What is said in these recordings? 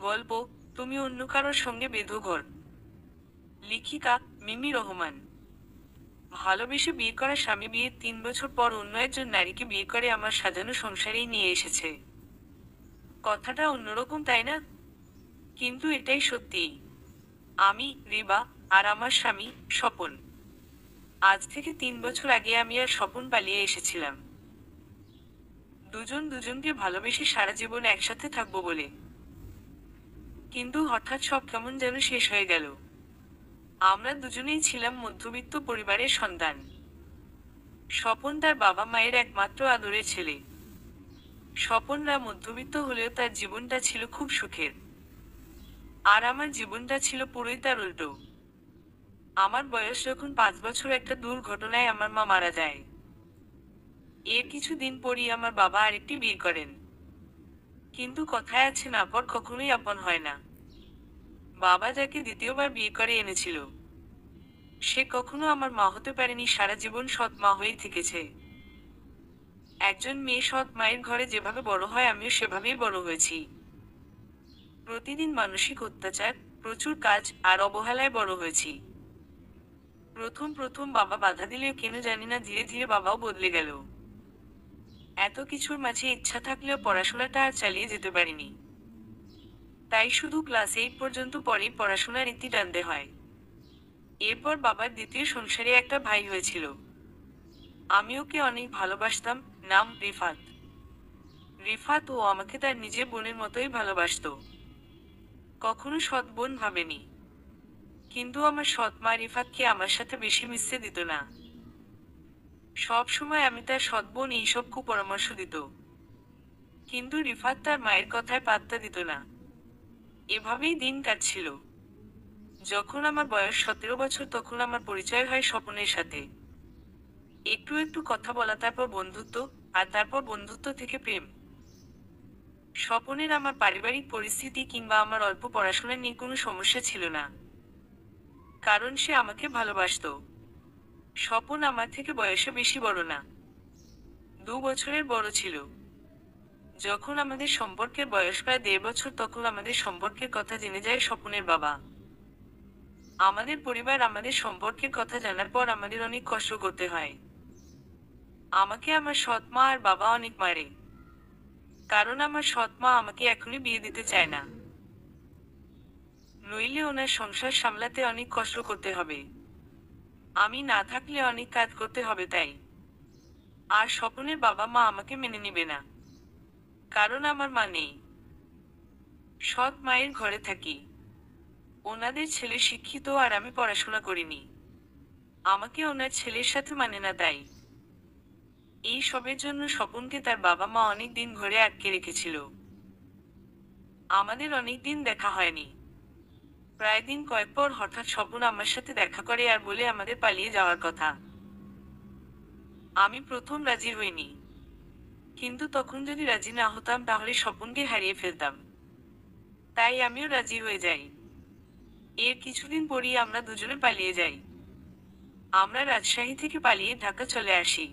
গল্প, তুমি অন্য কারোর সঙ্গে বেঁধো ঘর। লেখিকা মিমি রহমান। ভালোবেসে বিয়ে করা স্বামী বিয়ের 3 বছর পর অন্য একজন নারীকে বিয়ে করে আমার সাজানো সংসারেই নিয়ে এসেছে। কথাটা অন্যরকম, তাই না? কিন্তু এটাই সত্যি। আমি, রিবা, আর আমার স্বামী, স্বপন। আজ থেকে 3 বছর আগে আমি আর স্বপন পালিয়ে এসেছিলাম, দুজন দুজনকে ভালোবেসে সারা জীবন একসাথে থাকবো বলে। কিন্তু হঠাৎ সব কেমন যেন শেষ হয়ে গেল। আমরা দুজনেই ছিলাম মধ্যবিত্ত পরিবারের সন্তান। স্বপন তার বাবা মায়ের একমাত্র আদরের ছেলে। স্বপনরা মধ্যবিত্ত হলেও তার জীবনটা ছিল খুব সুখের। আর আমার জীবনটা ছিল পুরোই তার উল্টো। আমার বয়স যখন 5 বছর, একটা দুর্ঘটনায় আমার মা মারা যায়। এর কিছুদিন পরই আমার বাবা আরেকটি বিয়ে করেন। কিন্তু কথায় আছে, না পর কখনোই আপন হয় না। বাবা যাকে দ্বিতীয়বার বিয়ে করে এনেছিল, সে কখনো আমার মা হতে পারেনি, সারা জীবন সৎ মা হয়েই থেকেছে। একজন মেয়ে সৎ মায়ের ঘরে যেভাবে বড় হয়, আমিও সেভাবেই বড় হয়েছি। প্রতিদিন মানসিক অত্যাচার, প্রচুর কাজ আর অবহেলায় বড় হয়েছি। প্রথম প্রথম বাবা বাধা দিলেও কেন জানি না, ধীরে ধীরে বাবাও বদলে গেল। এত কিছুর মাঝে ইচ্ছা থাকলেও পড়াশোনাটা আর চালিয়ে যেতে পারিনি। তাই শুধু ক্লাস 8 পর্যন্ত পরেই পড়াশোনার ইতি টানতে হয়। এরপর বাবার দ্বিতীয় সংসারে একটা ভাই হয়েছিল। আমি ওকে অনেক ভালোবাসতাম। নাম রিফাত। রিফাত ও আমাকে তার নিজের বোনের মতোই ভালোবাসতো। কখনো সৎ বোন ভাবেনি। কিন্তু আমার সৎ মা রিফাতকে আমার সাথে বেশি মিশতে দিত না। সব সময় আমি তার সৎ বোন এইসব কুপরামর্শ দিত। কিন্তু রিফাত তার মায়ের কথায় পাত্তা দিত না। এভাবেই দিন কাটছিল। যখন আমার বয়স 17 বছর, তখন আমার পরিচয় হয় স্বপনের সাথে। একটু একটু কথা বলা, তারপর বন্ধুত্ব, আর তারপর বন্ধুত্ব থেকে প্রেম। স্বপনের আমার পারিবারিক পরিস্থিতি কিংবা আমার অল্প পড়াশোনা নিয়ে কোনো সমস্যা ছিল না, কারণ সে আমাকে ভালোবাসতো। স্বপন আমার থেকে বয়সে বেশি বড় না, 2 বছরের বড় ছিল। যখন আমাদের সম্পর্কের বয়স প্রায় 1.5 বছর, তখন আমাদের সম্পর্কের কথা জেনে যায় স্বপনের বাবা। আমাদের পরিবার আমাদের সম্পর্কের কথা জানার পর আমাদের অনেক কষ্ট করতে হয়। আমাকে আমার সৎ মা আর বাবা অনেক মারে, কারণ আমার সৎ মা আমাকে এখনই বিয়ে দিতে চায় না। নইলে ওনার সংসার সামলাতে অনেক কষ্ট করতে হবে। আমি না থাকলে অনেক কাজ করতে হবে, তাই। আর স্বপনের বাবা মা আমাকে মেনে নিবে না, কারণ আমার মা নেই। সৎ মায়ের ঘরে থাকি। ওনাদের ছেলে শিক্ষিত আর আমি পড়াশোনা করিনি। আমাকে ওনার ছেলের সাথে মানে না, তাই। এই সবের জন্য স্বপনকে তার বাবা মা অনেক দিন ঘরে আটকে রেখেছিল। আমাদের অনেক দিন দেখা হয়নি। প্রায় দিন কয়েক পর হঠাৎ স্বপন আমার সাথে দেখা করে আর বলে আমাদের পালিয়ে যাওয়ার কথা। আমি প্রথম রাজি হইনি। কিন্তু তখন যদি রাজি না হতাম, তাহলে স্বপনকে হারিয়ে ফেলতাম। তাই আমিও রাজি হয়ে যাই। এর কিছুদিন পরই আমরা দুজনে পালিয়ে যাই। আমরা রাজশাহী থেকে পালিয়ে ঢাকা চলে আসি।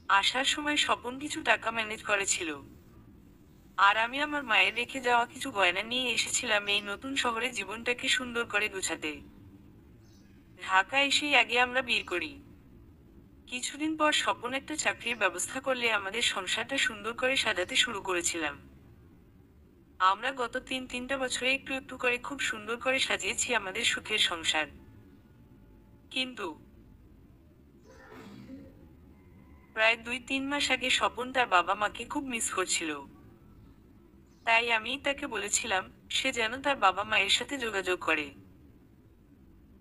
আসার সময় স্বপন কিছু টাকা ম্যানেজ করেছিল, আর আমি আমার মায়ের রেখে যাওয়া কিছু গয়না নিয়ে এসেছিলাম এই নতুন শহরে জীবনটাকে সুন্দর করে গুছাতে। ঢাকা এসেই আগে আমরা বিয়ে করি। কিছুদিন পর স্বপন একটা চাকরির ব্যবস্থা করলে আমাদের সংসারটা সুন্দর করে সাজাতে শুরু করেছিলাম। আমরা গত 3-3টা বছরে একটু একটু করে খুব সুন্দর করে সাজিয়েছি আমাদের সুখের সংসার। কিন্তু প্রায় 2-3 মাস আগে স্বপন তার বাবা মাকে খুব মিস করছিল। তাই আমি তাকে বলেছিলাম সে যেন তার বাবা মায়ের সাথে যোগাযোগ করে।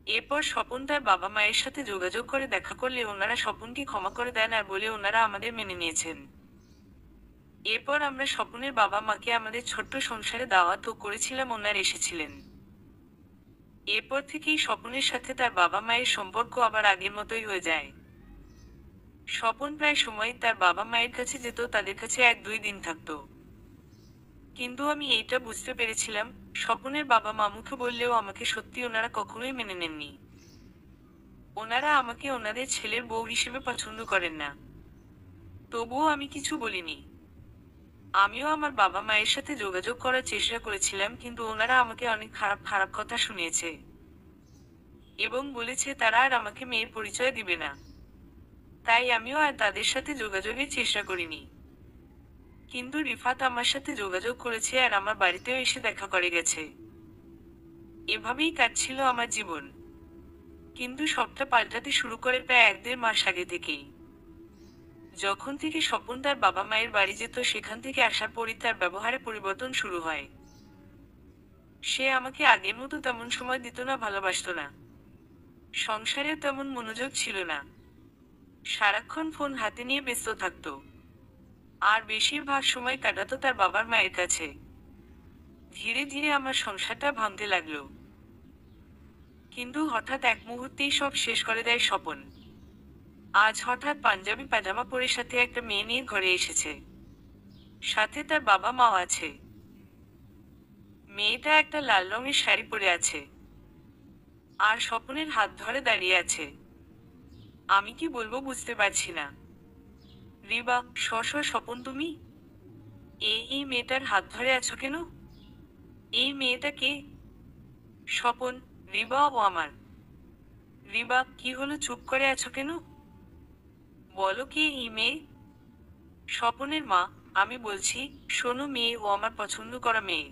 এরপর স্বপন তার বাবা মায়ের সাথে যোগাযোগ করে দেখা করলে ওনারা স্বপনকে ক্ষমা করে দেন আর বলে ওনারা আমাদের মেনে নিয়েছেন। এরপর আমরা স্বপনের বাবা মাকে আমাদের ছোট্ট সংসারে দাওয়াতও করেছিলাম, ওনারা এসেছিলেন। এরপর থেকেই স্বপনের সাথে তার বাবা মায়ের সম্পর্ক আবার আগের মতোই হয়ে যায়। স্বপন প্রায় সময় তার বাবা মায়ের কাছে যেত, তাদের কাছে 1-2 দিন থাকতো। কিন্তু আমি এইটা বুঝতে পেরেছিলাম, স্বপনের বাবা মা মুখে বললেও আমাকে সত্যি ওনারা কখনোই মেনে নেননি। ওনারা আমাকে ওনাদের ছেলের বউ হিসেবে পছন্দ করেন না। তবুও আমি কিছু বলিনি। আমিও আমার বাবা মায়ের সাথে যোগাযোগ করার চেষ্টা করেছিলাম, কিন্তু ওনারা আমাকে অনেক খারাপ খারাপ কথা শুনিয়েছে এবং বলেছে তারা আর আমাকে মেয়ের পরিচয় দিবে না। তাই আমিও আর তাদের সাথে যোগাযোগের চেষ্টা করিনি। কিন্তু রিফাত আমার সাথে যোগাযোগ করেছে আর আমার বাড়িতেও এসে দেখা করে গেছে। এভাবেই কাটছিল আমার জীবন। কিন্তু সবটা পাল্টাতে শুরু করে প্রায় 1-1.5 মাস আগে থেকেই। যখন থেকে স্বপন তার বাবা মায়ের বাড়ি যেত, সেখান থেকে আসার পরই তার ব্যবহারে পরিবর্তন শুরু হয়। সে আমাকে আগের মতো তেমন সময় দিত না, ভালোবাসতো না। সংসারেও তেমন মনোযোগ ছিল না। সারাক্ষণ ফোন হাতে নিয়ে ব্যস্ত থাকতো। আর বেশিরভাগ সময় কাটাতো তার বাবার মায়ের কাছে। ধীরে ধীরে আমার সংসারটা ভাঙতে লাগলো। কিন্তু হঠাৎ এক মুহূর্তেই সব শেষ করে দেয় স্বপন। আজ হঠাৎ পাঞ্জাবি পাজামা পরে সাথে একটা মেয়ে নিয়ে ঘরে এসেছে। সাথে তার বাবা মাও আছে। মেয়েটা একটা লাল রঙের শাড়ি পরে আছে আর স্বপনের হাত ধরে দাঁড়িয়ে আছে। আমি কি বলবো বুঝতে পারছি না। রিবা, স্বপন তুমি এই মেয়েটার হাত ধরে আছো কেন? এই মেয়েটা কে? স্বপন, রিবা ও আমার। রিবা, কি হলো, চুপ করে আছো কেন? বলো কে এই মেয়ে? স্বপনের মা। আমি বলছি, শোনো মেয়ে, ও আমার পছন্দ করা মেয়ে।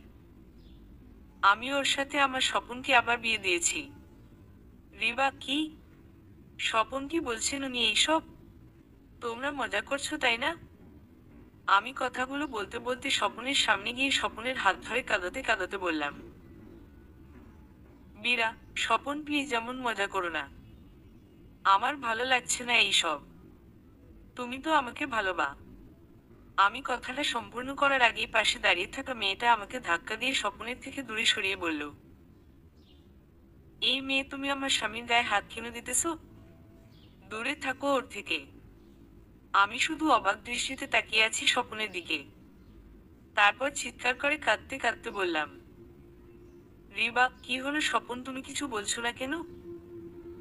আমি ওর সাথে আমার স্বপনকে আবার বিয়ে দিয়েছি। রিবা, কি? স্বপন কি বলছেন উনি এইসব? তোমরা মজা করছো তাই না? আমি কথাগুলো বলতে বলতে স্বপনের সামনে গিয়ে স্বপনের হাত ধরে কাঁদাতে কাঁদাতে বললাম, বীরা, স্বপন প্লিজ এমন মজা করো না। আমার ভালো লাগছে না এইসব। তুমি তো আমাকে ভালোবা। আমি কথাটা সম্পূর্ণ করার আগেই পাশে দাঁড়িয়ে থাকা মেয়েটা আমাকে ধাক্কা দিয়ে স্বপনের থেকে দূরে সরিয়ে বলল, এই মেয়ে, তুমি আমার স্বামীর গায়ে হাত কেন দিতেছো? দূরে থাকো ওর থেকে। আমি শুধু অবাক দৃষ্টিতে তাকিয়ে আছি স্বপনের দিকে। তারপর চিৎকার করে কাঁদতে কাঁদতে বললাম, রিবা, কি হলো স্বপন, তুমি কিছু বলছো না কেন?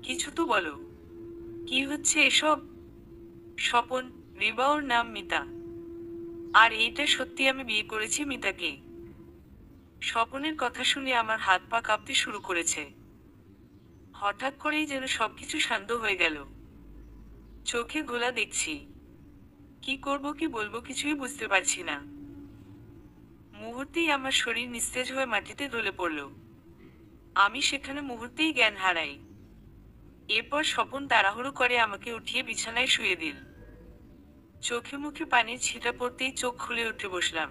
কিছু তো বলো। কি হচ্ছে এসব? স্বপন, রিবা ওর নাম মিতা। আর এইটা সত্যি, আমি বিয়ে করেছি মিতাকে। স্বপনের কথা শুনে আমার হাত পা কাঁপতে শুরু করেছে। হঠাৎ করেই যেন সবকিছু শান্ত হয়ে গেল। চোখে ঘোলা দেখছি। কি করব, কি বলবো, কিছুই বুঝতে পারছি না। মুহূর্তেই আমার শরীর নিস্তেজ হয়ে মাটিতে ঢলে পড়ল। আমি সেখানে মুহূর্তেই জ্ঞান হারাই। এরপর স্বপন তাড়াহুড়ো করে আমাকে উঠিয়ে বিছানায় শুয়ে দিল। চোখে মুখে পানির ছিটা পড়তেই চোখ খুলে উঠে বসলাম।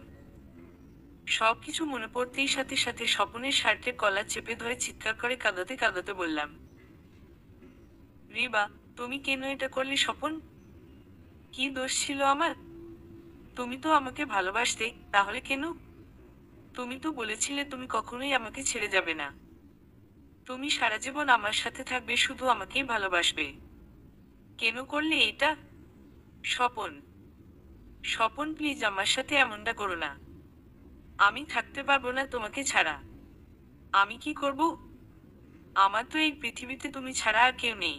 সবকিছু মনে পড়তেই সাথে সাথে স্বপনের শার্টের কলার চেপে ধরে চিৎকার করে কাঁদাতে কাঁদাতে বললাম, রিবা, তুমি কেন এটা করলে স্বপন? কি দোষ ছিল আমার? তুমি তো আমাকে ভালোবাসতে, তাহলে কেন? তুমি তো বলেছিলে তুমি কখনোই আমাকে ছেড়ে যাবে না। তুমি সারা জীবন আমার সাথে থাকবে, শুধু আমাকেই ভালোবাসবে। কেন করলে এটা? স্বপন, স্বপন প্লিজ আমার সাথে এমনটা করো না। আমি থাকতে পারবো না তোমাকে ছাড়া। আমি কি করব? আমার তো এই পৃথিবীতে তুমি ছাড়া আর কেউ নেই।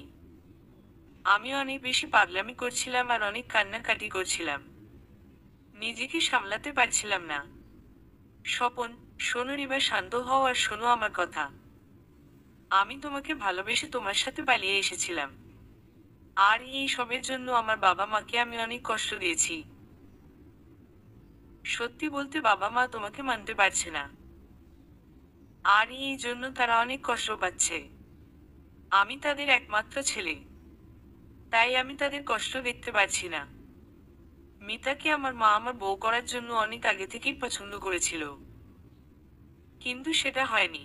আমি অনেক বেশি পাগলামি করছিলাম আর অনেক কান্নাকাটি করছিলাম। নিজেকে সামলাতে পারছিলাম না। স্বপন, শোনো রিবা, শান্ত হও আর শোনো আমার কথা। আমি তোমাকে ভালোবেসে তোমার সাথে পালিয়ে এসেছিলাম। আর এই সবের জন্য আমার বাবা মাকে আমি অনেক কষ্ট দিয়েছি। সত্যি বলতে বাবা মা তোমাকে মানতে পারছে না। আর এই জন্য তারা অনেক কষ্ট পাচ্ছে। আমি তাদের একমাত্র ছেলে। তাই আমি তাদের কষ্ট দেখতে পারছি না। মিতাকে আমার মা আমার বউ করার জন্য অনেক আগে থেকেই পছন্দ করেছিল। কিন্তু সেটা হয়নি।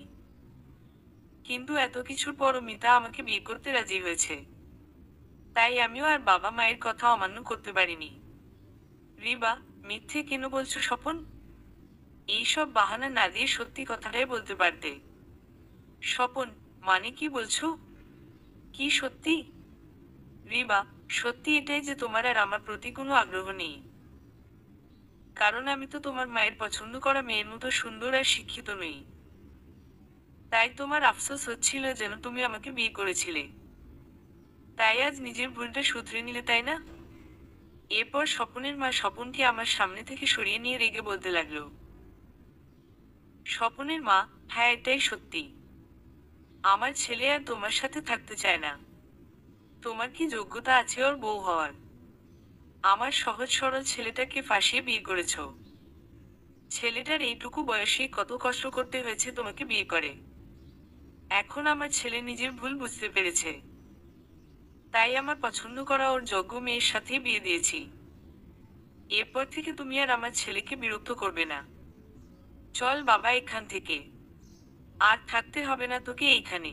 কিন্তু এত কিছুর পরও মিতা আমাকে বিয়ে করতে রাজি হয়েছে। তাই আমিও আর বাবা মায়ের কথা অমান্য করতে পারিনি। রিবা, মিথ্যে কেন বলছো স্বপন? এইসব বাহানা না দিয়ে সত্যি কথাটাই বলতে পারতে। স্বপন, মানে কি বলছো? কি সত্যি? রিবা, সত্যি এটাই যে তোমার আর আমার প্রতি কোনো আগ্রহ নেই। কারণ আমি তো তোমার মায়ের পছন্দ করা মেয়ের মতো সুন্দর আর শিক্ষিত নই। তাই তোমার আফসোস হচ্ছিল যেন তুমি আমাকে বিয়ে করেছিলে। তাই আজ নিজের ভুলটা শুধরে নিলে, তাই না? এরপর স্বপনের মা স্বপনকে আমার সামনে থেকে সরিয়ে নিয়ে রেগে বলতে লাগলো। স্বপনের মা: হ্যাঁ, এটাই সত্যি। আমার ছেলে আর তোমার সাথে থাকতে চায় না। তোমার কি যোগ্যতা আছে ওর বউ হওয়ার? আমার সহজ সরল ছেলেটাকে ফাঁসিয়ে বিয়ে করেছো। ছেলেটার এইটুকু বয়সে কত কষ্ট করতে হয়েছে তোমাকে বিয়ে করে। এখন আমার ছেলে নিজের ভুল বুঝতে পেরেছে, তাই আমার পছন্দ করা ওর যোগ্য মেয়ের সাথেই বিয়ে দিয়েছি। এরপর থেকে তুমি আর আমার ছেলেকে বিরক্ত করবে না। চল বাবা এখান থেকে। আর থাকতে হবে না তোকে এইখানে।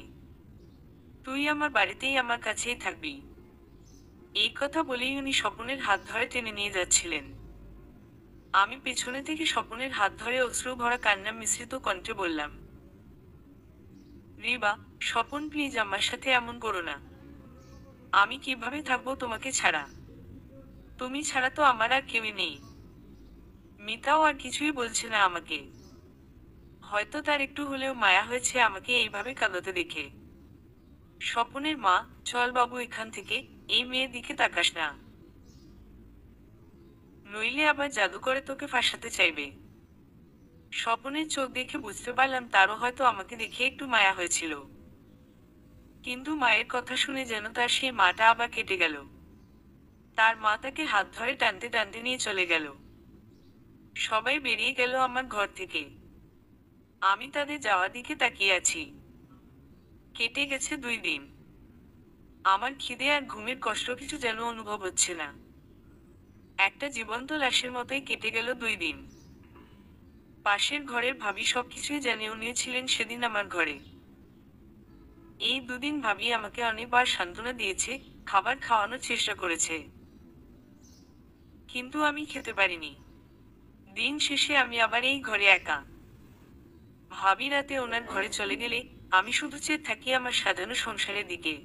তুই আমার বাড়িতেই আমার কাছেই থাকবি। এই কথা বলেই উনি স্বপনের হাত ধরে টেনে নিয়ে যাচ্ছিলেন। আমি পেছনে থেকে স্বপনের হাত ধরে অশ্রু ভরা কান্না মিশ্রিত কণ্ঠে বললাম, রিবা, স্বপন প্লিজ আমার সাথে এমন করো না। আমি কিভাবে থাকবো তোমাকে ছাড়া? তুমি ছাড়া তো আমার আর কেউই নেই। মিতাও আর কিছুই বলছে না আমাকে। হয়তো তার একটু হলেও মায়া হয়েছে আমাকে এইভাবে কাঁদতে দেখে। স্বপনের মা: চল বাবু এখান থেকে, এই মেয়ের দিকে তাকাস না, নইলে আবার জাদু করে তোকে ফাঁসাতে চাইবে। স্বপনের চোখ দেখে বুঝতে পারলাম তারও হয়তো আমাকে দেখে একটু মায়া হয়েছিল। কিন্তু মায়ের কথা শুনে যেন তার সেই মাটা আবার কেটে গেল। তার মা তাকে হাত ধরে টানতে টানতে নিয়ে চলে গেল। সবাই বেরিয়ে গেল আমার ঘর থেকে। আমি তাদের যাওয়ার দিকে তাকিয়ে আছি। কেটে গেছে 2 দিন। আমার খিদে আর ঘুমের কষ্ট কিছু যেন অনুভব হচ্ছে না। একটা জীবন্ত লাশের মতোই কেটে গেল 2 দিন। পাশের ঘরের ভাবি সবকিছুই জেনেও নিয়েছিলেন সেদিন আমার ঘরে। এই 2 দিন ভাবি আমাকে অনেকবার সান্ত্বনা দিয়েছে, খাবার খাওয়ানোর চেষ্টা করেছে, কিন্তু আমি খেতে পারিনি। দিন শেষে আমি আবার এই ঘরে একা। ভাবি রাতে ওনার ঘরে চলে গেলে আমি শুধু চেয়ে থাকি আমার সাজানো সংসারের দিকে।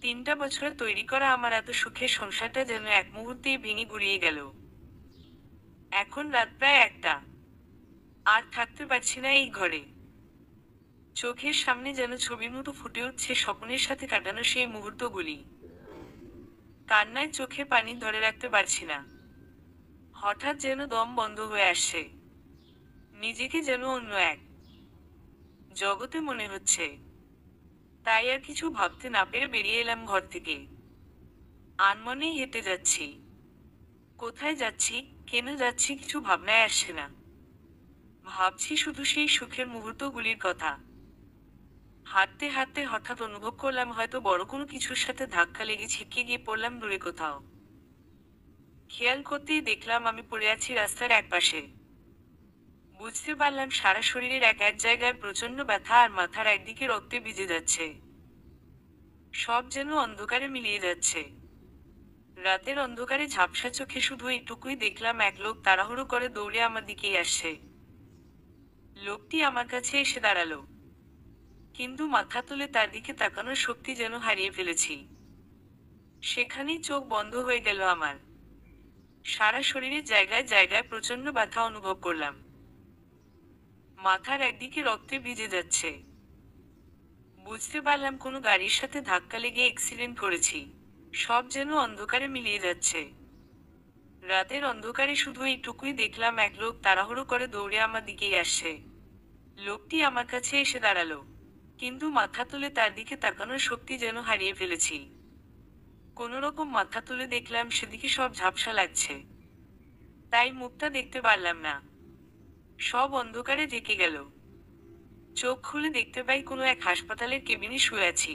3টা বছরে তৈরি করা আমার এত সুখের সংসারটা যেন এক মুহূর্তেই ভেঙে গুড়িয়ে গেল। এখন রাত প্রায় 1টা। আর থাকতে পারছি না এই ঘরে। চোখের সামনে যেন ছবির মতো ফুটে উঠছে স্বপনের সাথে কাটানো সেই মুহূর্তগুলি। কান্নায় চোখে পানি ধরে রাখতে পারছি না। হঠাৎ যেন দম বন্ধ হয়ে আসছে। নিজেকে যেন অন্য এক জগতে মনে হচ্ছে। তাই আর কিছু ভাবতে না পেরে বেরিয়ে এলাম ঘর থেকে। আনমনেই হেঁটে যাচ্ছি। কোথায় যাচ্ছি, কেন যাচ্ছি কিছু ভাবনায় আসছে না। ভাবছি শুধু সেই সুখের মুহূর্তগুলির কথা। হাঁটতে হাঁটতে হঠাৎ অনুভব করলাম হয়তো বড় কোনো কিছুর সাথে ধাক্কা লেগে ছিটকে গিয়ে পড়লাম দূরে কোথাও। খেয়াল করতেই দেখলাম আমি পড়ে আছি রাস্তার একপাশে। বুঝতে পারলাম সারা শরীরের এক এক জায়গায় প্রচন্ড ব্যথা আর মাথার একদিকে রক্তে ভিজে যাচ্ছে। সব যেন অন্ধকারে মিলিয়ে যাচ্ছে। রাতের অন্ধকারে ঝাপসা চোখে শুধু এইটুকুই দেখলাম এক লোক তাড়াহুড়ো করে দৌড়ে আমার দিকেই আসছে। লোকটি আমার কাছে এসে দাঁড়ালো, কিন্তু মাথা তুলে তার দিকে তাকানোর শক্তি যেন হারিয়ে ফেলেছি। সেখানেই চোখ বন্ধ হয়ে গেল আমার। সারা শরীরের জায়গায় জায়গায় প্রচন্ড ব্যথা অনুভব করলাম। মাথার একদিকে রক্তে ভিজে যাচ্ছে। বুঝতে পারলাম কোনো গাড়ির সাথে ধাক্কা লেগে অ্যাক্সিডেন্ট করেছি। সব যেন অন্ধকারে মিলিয়ে যাচ্ছে। রাতের অন্ধকারে শুধু এইটুকুই দেখলাম এক লোক তাড়াহুড়ো করে দৌড়ে আমার দিকেই আসছে। লোকটি আমার কাছে এসে দাঁড়ালো, কিন্তু মাথা তুলে তার দিকে তাকানোর শক্তি যেন হারিয়ে ফেলেছি। কোনো রকম মাথা তুলে দেখলাম সেদিকে সব ঝাপসা লাগছে, তাই মুখটা দেখতে পারলাম না। সব অন্ধকারে ঢেকে গেল। চোখ খুলে দেখতে পাই কোনো এক হাসপাতালের কেবিনে শুয়ে আছি।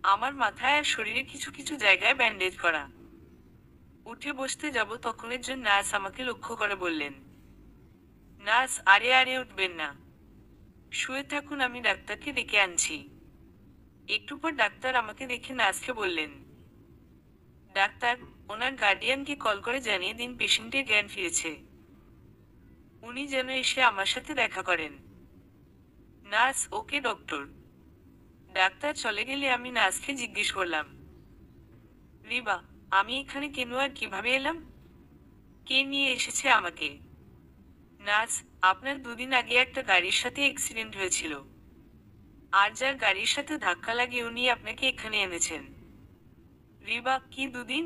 আমার মাথায় আর শরীরে কিছু কিছু জায়গায় ব্যান্ডেজ করা। উঠে বসতে যাব তখন একজন নার্স আমাকে লক্ষ্য করে বললেন, নার্স, আরে আরে উঠবেন না, শুয়ে থাকুন, আমি ডাক্তারকে ডেকে আনছি। একটু পর ডাক্তার আমাকে দেখে নার্সকে বললেন, ডাক্তার, ওনার গার্ডিয়ানকে কল করে জানিয়ে দিন পেশেন্টের জ্ঞান ফিরেছে। উনি যেন এসে আমার সাথে দেখা করেন। নার্স: ওকে ডক্টর। ডাক্তার চলে গেলে আমি নার্সকে জিজ্ঞেস করলাম, রিবা, আমি এখানে কেন আর কিভাবে এলাম? কে নিয়ে এসেছে আমাকে? নার্স: আপনার 2 দিন আগে একটা গাড়ির সাথে অ্যাক্সিডেন্ট হয়েছিল, আর যার গাড়ির সাথে ধাক্কা লাগে উনি আপনাকে এখানে এনেছেন। রিবা: কি 2 দিন?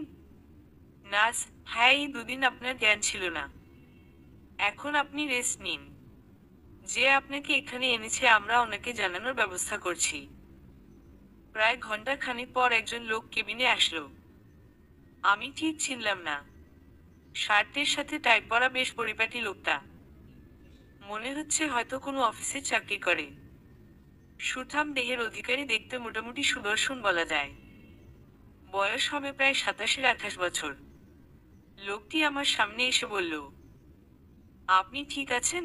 নার্স, হ্যাঁ, এই দুদিন আপনার জ্ঞান ছিল না। এখন আপনি রেস্ট নিন। যে আপনাকে এখানে এনেছে আমরা ওনাকে জানানোর ব্যবস্থা করছি। প্রায় ঘন্টা খানিক পর একজন লোক কেবিনে আসলো। আমি ঠিক চিনলাম না। শার্টের সাথে টাই পরা বেশ পরিপাটি লোকটা। মনে হচ্ছে হয়তো কোনো অফিসে চাকরি করে। সুঠাম দেহের অধিকারী, দেখতে মোটামুটি সুদর্শন বলা যায়। বয়স হবে প্রায় 27-28 বছর। লোকটি আমার সামনে এসে বলল, আপনি ঠিক আছেন?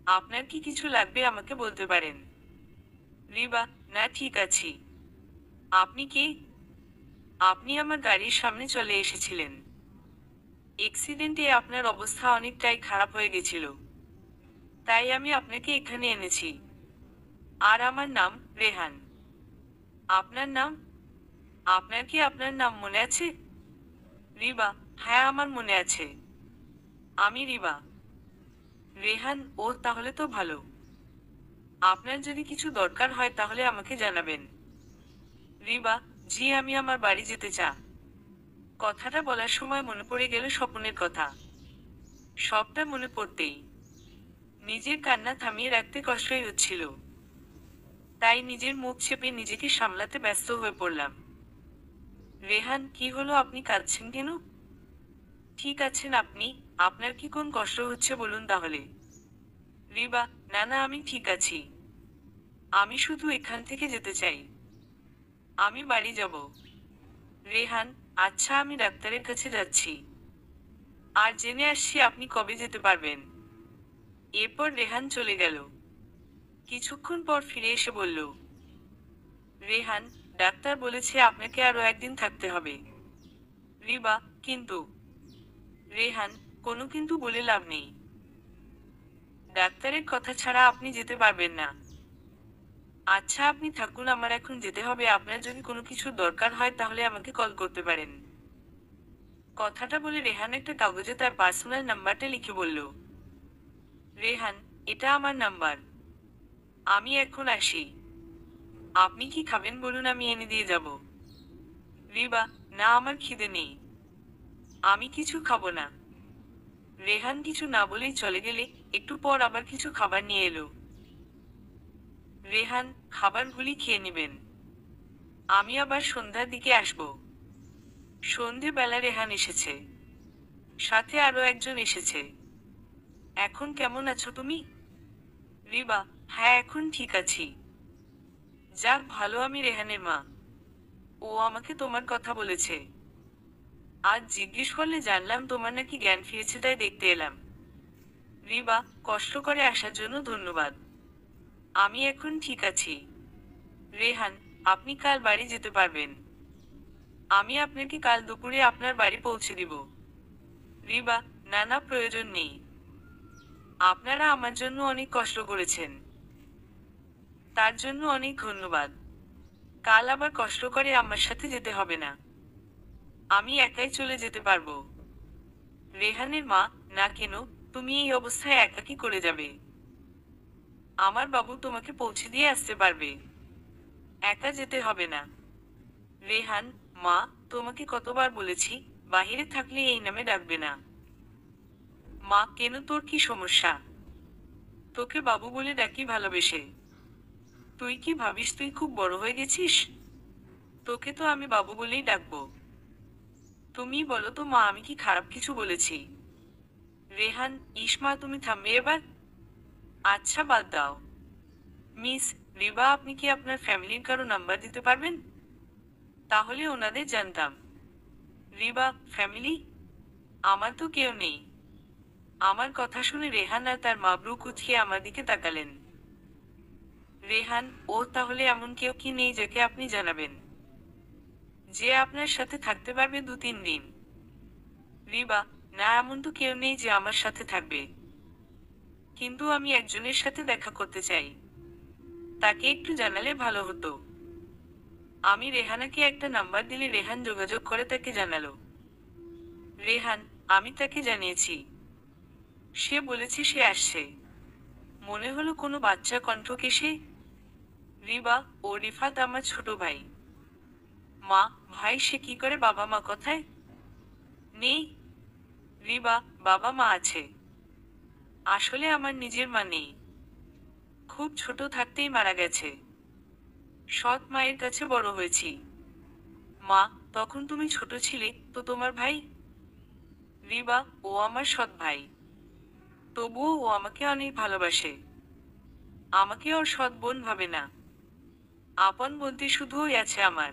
আপনার কি কিছু লাগবে আমাকে বলতে পারেন। রিবা, না, ঠিক আছি। আপনি কে? আপনি আমার গাড়ির সামনে চলে এসেছিলেন। অ্যাক্সিডেন্টে আপনার অবস্থা অনেকটাই খারাপ হয়ে গেছিল, তাই আমি আপনাকে এখানে এনেছি। আর আমার নাম রেহান। আপনার নাম? আপনার কি আপনার নাম মনে আছে? রিবা, হ্যাঁ, আমার মনে আছে। আমি রিবা। রেহান, ও তাহলে তো ভালো। আপনার যদি কিছু দরকার হয় তাহলে আমাকে জানাবেন। রিবা, জি, আমি আমার বাড়ি যেতে চা। কথাটা বলার সময় মনে পড়ে গেল স্বপনের কথা। সবটা মনে পড়তেই নিজের কান্না থামিয়ে রাখতে কষ্টই হচ্ছিল। তাই নিজের মুখ চেপে নিজেকে সামলাতে ব্যস্ত হয়ে পড়লাম। রেহান, কি হলো, আপনি কাঁদছেন কেন? ঠিক আছেন আপনি? আপনার কি কোন কষ্ট হচ্ছে বলুন তাহলে। রিবা, না না, আমি ঠিক আছি। আমি শুধু এখান থেকে যেতে চাই। আমি বাড়ি যাব। রেহান, আচ্ছা, আমি ডাক্তারের কাছে যাচ্ছি। আর জেনে আসছি আপনি কবে যেতে পারবেন। এরপর রেহান চলে গেল। কিছুক্ষণ পর ফিরে এসে বলল, রেহান, ডাক্তার বলেছে আপনাকে আরো একদিন থাকতে হবে। রিবা, কিন্তু? রেহান, কোনো কিন্তু বলে লাভ নেই। ডাক্তারের কথা ছাড়া আপনি যেতে পারবেন না। আচ্ছা, আপনি থাকুন, আমার এখন যেতে হবে। আপনার যদি কোনো কিছু দরকার হয় তাহলে আমাকে কল করতে পারেন। কথাটা বলে রেহান একটা কাগজে তার পার্সোনাল নাম্বারটা লিখে বলল, রেহান, এটা আমার নাম্বার। আমি এখন আসি। আপনি কি খাবেন বলুন, আমি এনে দিয়ে যাব। রিবা, না, আমার খিদে নেই। আমি কিছু খাবো না। রেহান কিছু না বলেই চলে গেলে একটু পর আবার কিছু খাবার নিয়ে এলো। রেহান, খাবারগুলি খেয়ে নেবেন। আমি আবার সন্ধ্যার দিকে আসব। সন্ধেবেলা রেহান এসেছে। সাথে আরো একজন এসেছে। এখন কেমন আছো তুমি? রিবা, হ্যাঁ, এখন ঠিক আছি। যাক ভালো, আমি রেহানের মা। ও আমাকে তোমার কথা বলেছে। আজ জিজ্ঞেস করলে জানলাম তোমার নাকি জ্ঞান ফিরেছে, তাই দেখতে এলাম। রিবা, কষ্ট করে আসার জন্য ধন্যবাদ। আমি এখন ঠিক আছি। রেহান, আপনি কাল বাড়ি যেতে পারবেন। আমি আপনাকে কাল দুপুরে আপনার বাড়ি পৌঁছে দিব। রিবা, না না, প্রয়োজন নেই। আপনারা আমার জন্য অনেক কষ্ট করেছেন, তার জন্য অনেক ধন্যবাদ। কাল আবার কষ্ট করে আমার সাথে যেতে হবে না। আমি একাই চলে যেতে পারবো। রেহানের মা, না কেন, তুমি এই অবস্থায় একা কি করে যাবে? আমার বাবু তোমাকে পৌঁছে দিয়ে আসতে পারবে। একা যেতে হবে না। রেহান, মা, তোমাকে কতবার বলেছি বাহিরে থাকলে এই নামে ডাকবে না। মা, কেন, তোর কি সমস্যা? তোকে বাবু বলে ডাকি ভালোবেসে। তুই কি ভাবিস তুই খুব বড় হয়ে গেছিস? তোকে তো আমি বাবু বলেই ডাকবো। তুমি বলো তো মা, আমি কি খারাপ কিছু বলেছি? রেহান, ইসমা, তুমি থামবে এবার। আচ্ছা, বাদ দাও। মিস রিবা, আপনি কি আপনার ফ্যামিলির কারো নাম্বার দিতে পারবেন? তাহলে ওনাদের জানতাম। রিবা, ফ্যামিলি? আমার তো কেউ নেই। আমার কথা শুনে রেহান আর তার মা ব্রু কুঁচকে আমার দিকে তাকালেন। রেহান, ও তাহলে এমন কেউ কি নেই যাকে আপনি জানাবেন, যে আপনার সাথে থাকতে পারবে 2-3 দিন? রিবা, না, এমন তো কেউ নেই যে আমার সাথে থাকবে। কিন্তু আমি একজনের সাথে দেখা করতে চাই। তাকে একটু জানালে ভালো হতো। আমি রেহানাকে একটা নাম্বার দিলে রেহান যোগাযোগ করে তাকে জানালো। রেহান, আমি তাকে জানিয়েছি। সে বলেছে সে আসছে। মনে হলো কোনো বাচ্চা কণ্ঠকে সে। রিবা, ও রিফাত আমার ছোট ভাই। মা, ভাই, সে কি করে? বাবা মা কোথায়? নেই রিবা, বাবা মা আছে। আসলে আমার নিজের মা নেই, খুব ছোট থাকতেই মারা গেছে। সৎ মায়ের কাছে বড় হয়েছি। মা, তখন তুমি ছোট ছিলে তো তোমার ভাই? রিবা, ও আমার সৎ ভাই, তবুও ও আমাকে অনেক ভালোবাসে। আমাকে ওর সৎ বোন ভাবে না, আপন বলতে শুধু ওই আছে আমার।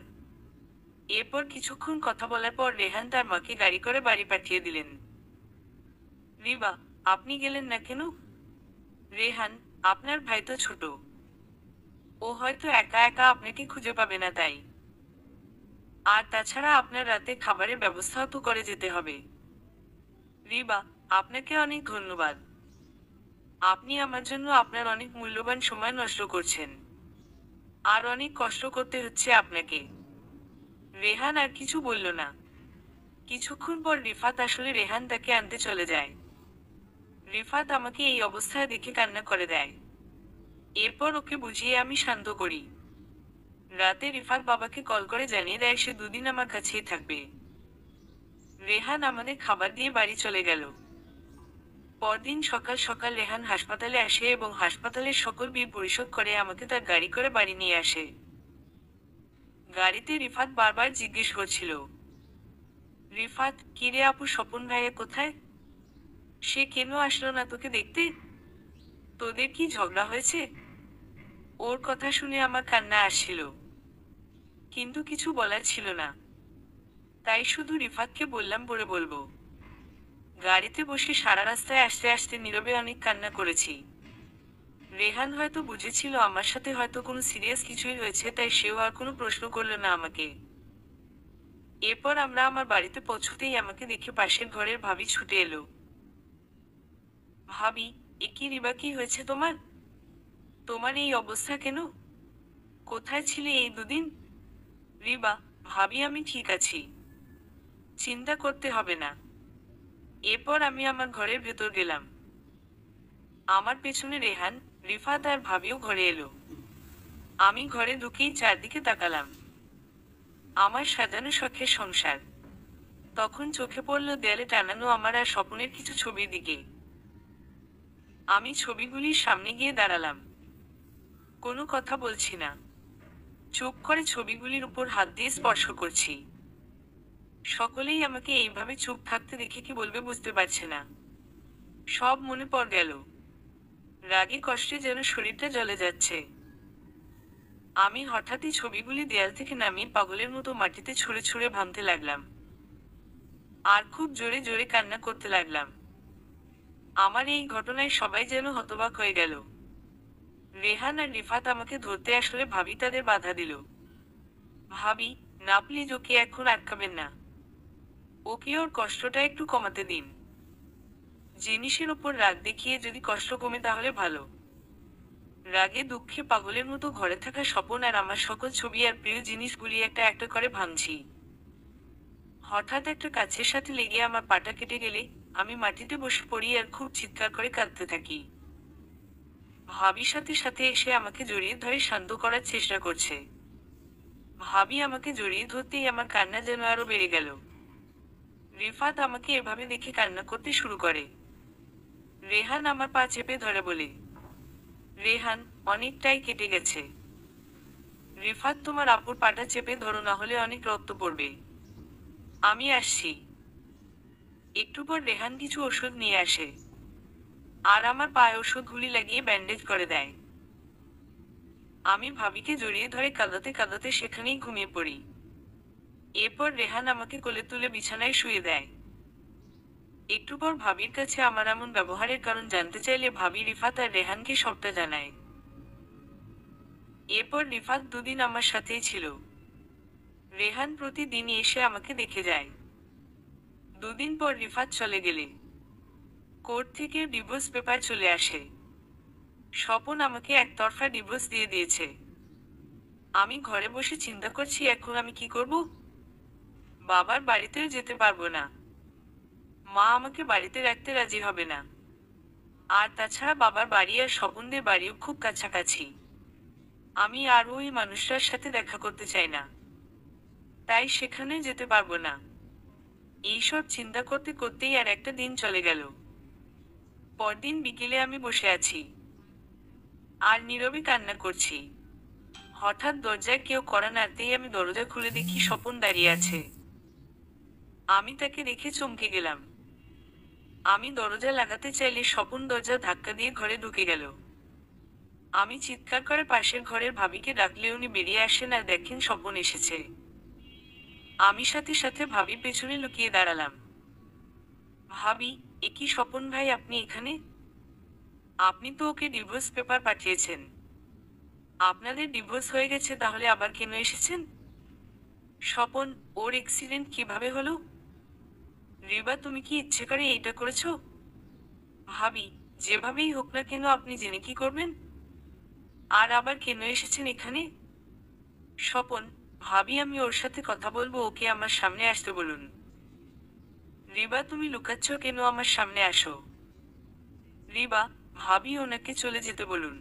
এরপর কিছুক্ষণ কথা বলার পর রেহান তার মাকে গাড়ি করে বাড়ি পাঠিয়ে দিলেন। রিবা, আপনি গেলেন না কেন? রেহান, আপনার ভাই তো ছোট, ও হয়তো একা একা আপনাকে খুঁজে পাবে না তাই। আর তাছাড়া আপনার রাতে খাবারের ব্যবস্থাও তো করে যেতে হবে। রিবা, আপনাকে অনেক ধন্যবাদ। আপনি আমার জন্য আপনার অনেক মূল্যবান সময় নষ্ট করছেন। আর অনেক কষ্ট করতে হচ্ছে আপনাকে। রেহান আর কিছু বলল না। কিছুক্ষণ পর রিফাত আসলে রেহান তাকে আনতে চলে যায়। রিফাত আমাকে এই অবস্থায় দেখে কান্না করে দেয়। এরপর ওকে বুঝিয়ে আমি শান্ত করি। রাতে রিফাত বাবাকে কল করে জানিয়ে দেয় সে দুদিন আমার কাছেই থাকবে। রেহান আমাদের খাবার দিয়ে বাড়ি চলে গেল। পরদিন সকাল সকাল রেহান হাসপাতালে আসে এবং হাসপাতালের সকল বিল পরিশোধ করে আমাকে তার গাড়ি করে বাড়ি নিয়ে আসে। গাড়িতে রিফাত বারবার জিজ্ঞেস করছিল, রিফাত, কিরে আপু, স্বপন ভাইয়া কোথায়? সে কেন আসলো না তোকে দেখতে? তোদের কি ঝগড়া হয়েছে? ওর কথা শুনে আমার কান্না আসছিল, কিন্তু কিছু বলার ছিল না। তাই শুধু রিফাতকে বললাম পরে বলবো। গাড়িতে বসে সারা রাস্তায় আসতে আসতে নীরবে অনেক কান্না করেছি। রেহান হয়তো বুঝেছিল আমার সাথে হয়তো কোনো সিরিয়াস কিছুই হয়েছে, তাই সেও আর কোনো প্রশ্ন করলো না আমাকে। এরপর আমরা আমার বাড়িতে পৌঁছতেই আমাকে দেখে পাশের ঘরের ভাবি ছুটে এলো। ভাবি, এ কি রিবা, কি হয়েছে তোমার? তোমার এই অবস্থা কেন? কোথায় ছিলে এই দুদিন? রিবা, ভাবি আমি ঠিক আছি, চিন্তা করতে হবে না। এরপর আমি আমার ঘরের ভেতর গেলাম। আমার পেছনে রেহান, রিফাত আর ভাবিও ঘরে এলো। আমি ঘরে ঢুকেই চারদিকে তাকালাম। আমার সাজানো শখের সংসার। তখন চোখে পড়ল দেয়ালে টানানো আমার আর স্বপনের কিছু ছবির দিকে। আমি ছবিগুলির সামনে গিয়ে দাঁড়ালাম। কোনো কথা বলছি না, চুপ করে ছবিগুলির উপর হাত দিয়ে স্পর্শ করছি। সকলেই আমাকে এইভাবে চুপ থাকতে দেখে কি বলবে বুঝতে পারছে না। সব মনে পড়ে গেল। রাগে কষ্টে যেন শরীরটা জ্বলে যাচ্ছে। আমি হঠাৎই ছবিগুলি দেয়াল থেকে নামিয়ে পাগলের মতো মাটিতে ছুঁড়ে ছুঁড়ে ভাঙতে লাগলাম। আর খুব জোরে জোরে কান্না করতে লাগলাম। আমার এই ঘটনায় সবাই যেন হতবাক হয়ে গেল। রেহান আর রিফাত আমাকে ধরতে আসলে ভাবি তাদের বাধা দিল। ভাবি, না প্লিজ, ওকে এখন আটকাবেন না, ওকে ওর কষ্টটা একটু কমাতে দিন। জিনিসের ওপর রাগ দেখিয়ে যদি কষ্ট কমে তাহলে ভালো। রাগে দুঃখে পাগলের মতো ঘরে থাকা স্বপন আর আমার সকল ছবি আর প্রিয় জিনিসগুলি একটা একটা করে ভাঙছি। হঠাৎ একটা কাছের সাথে লেগে আমার পাটা কেটে গেলে আমি মাটিতে বসে পড়ি আর খুব চিৎকার করে কাঁদতে থাকি। ভাবি সাথে সাথে এসে আমাকে জড়িয়ে ধরে শান্ত করার চেষ্টা করছে। ভাবি আমাকে জড়িয়ে ধরতেই আমার কান্না যেন আরো বেড়ে গেল। রিফাত আমাকে এভাবে দেখে কান্না করতে শুরু করে। রেহান আমার পা চেপে ধরে বলে, রেহান, অনেকটাই কেটে গেছে। রিফাত, তোমার আপুর পাটা চেপে ধরো, না হলে অনেক রক্ত পড়বে। আমি আসছি। একটু পর রেহান কিছু ওষুধ নিয়ে আসে আর আমার পায়ে ওষুধগুলি লাগিয়ে ব্যান্ডেজ করে দেয়। আমি ভাবিকে জড়িয়ে ধরে কাঁদাতে কাঁদাতে সেখানেই ঘুমিয়ে পড়ি। এরপর রেহান আমাকে কোলে তুলে বিছানায় শুয়ে দেয়। একটু পর ভাবির কাছে আমার এমন ব্যবহারের কারণ জানতে চাইলে ভাবি রিফাত আর রেহানকে সবটা জানায়। এরপর রিফাত দুদিন আমার সাথেই ছিল। রেহান প্রতিদিনই এসে আমাকে দেখে যায়। দুদিন পর রিফাত চলে গেলে কোর্ট থেকে ডিভোর্স পেপার চলে আসে। স্বপন আমাকে একতরফা ডিভোর্স দিয়ে দিয়েছে। আমি ঘরে বসে চিন্তা করছি এখন আমি কি করব। বাবার বাড়িতেও যেতে পারবো না, মা আমাকে বাড়িতে রাখতে রাজি হবে না। আর তাছাড়া বাবার বাড়ি আর স্বপনদের বাড়িও খুব কাছাকাছি। আমি আর ওই মানুষটার সাথে দেখা করতে চাই না, তাই সেখানে যেতে পারবো না। এইসব চিন্তা করতে করতেই আর একটা দিন চলে গেল। পরদিন বিকেলে আমি বসে আছি আর নীরবে কান্না করছি। হঠাৎ দরজায় কেউ কড়া নাড়তেই আমি দরজা খুলে দেখি স্বপন দাঁড়িয়ে আছে। আমি তাকে দেখে চমকে গেলাম। আমি দরজা লাগাতে চাইলে স্বপন দরজা ধাক্কা দিয়ে ঘরে ঢুকে গেল। আমি চিৎকার করে পাশের ঘরের ভাবিকে ডাকলে উনি বেরিয়ে আসেন আর দেখেন স্বপন এসেছে। আমি সাথে সাথে ভাবি পেছনে লুকিয়ে দাঁড়ালাম। ভাবি, এ কি স্বপন ভাই, আপনি এখানে? আপনি তো ওকে ডিভোর্স পেপার পাঠিয়েছেন। আপনাদের ডিভোর্স হয়ে গেছে, তাহলে আবার কেন এসেছেন? স্বপন, ওর অ্যাক্সিডেন্ট কিভাবে হলো? রিবা, তুমি কি ইচ্ছে করে এইটা করেছো? ভাবি, যেভাবেই হোক না কেন আপনি জেনে কি করবেন? আর আবার কেন এসেছেন এখানে? স্বপন, ভাবি আমি ওর সাথে কথা বলবো, ওকে আমার সামনে আসতে বলুন। রিবা, তুমি লুকাচ্ছ কেন, আমার সামনে আসো। রিবা, ভাবি ওনাকে চলে যেতে বলুন।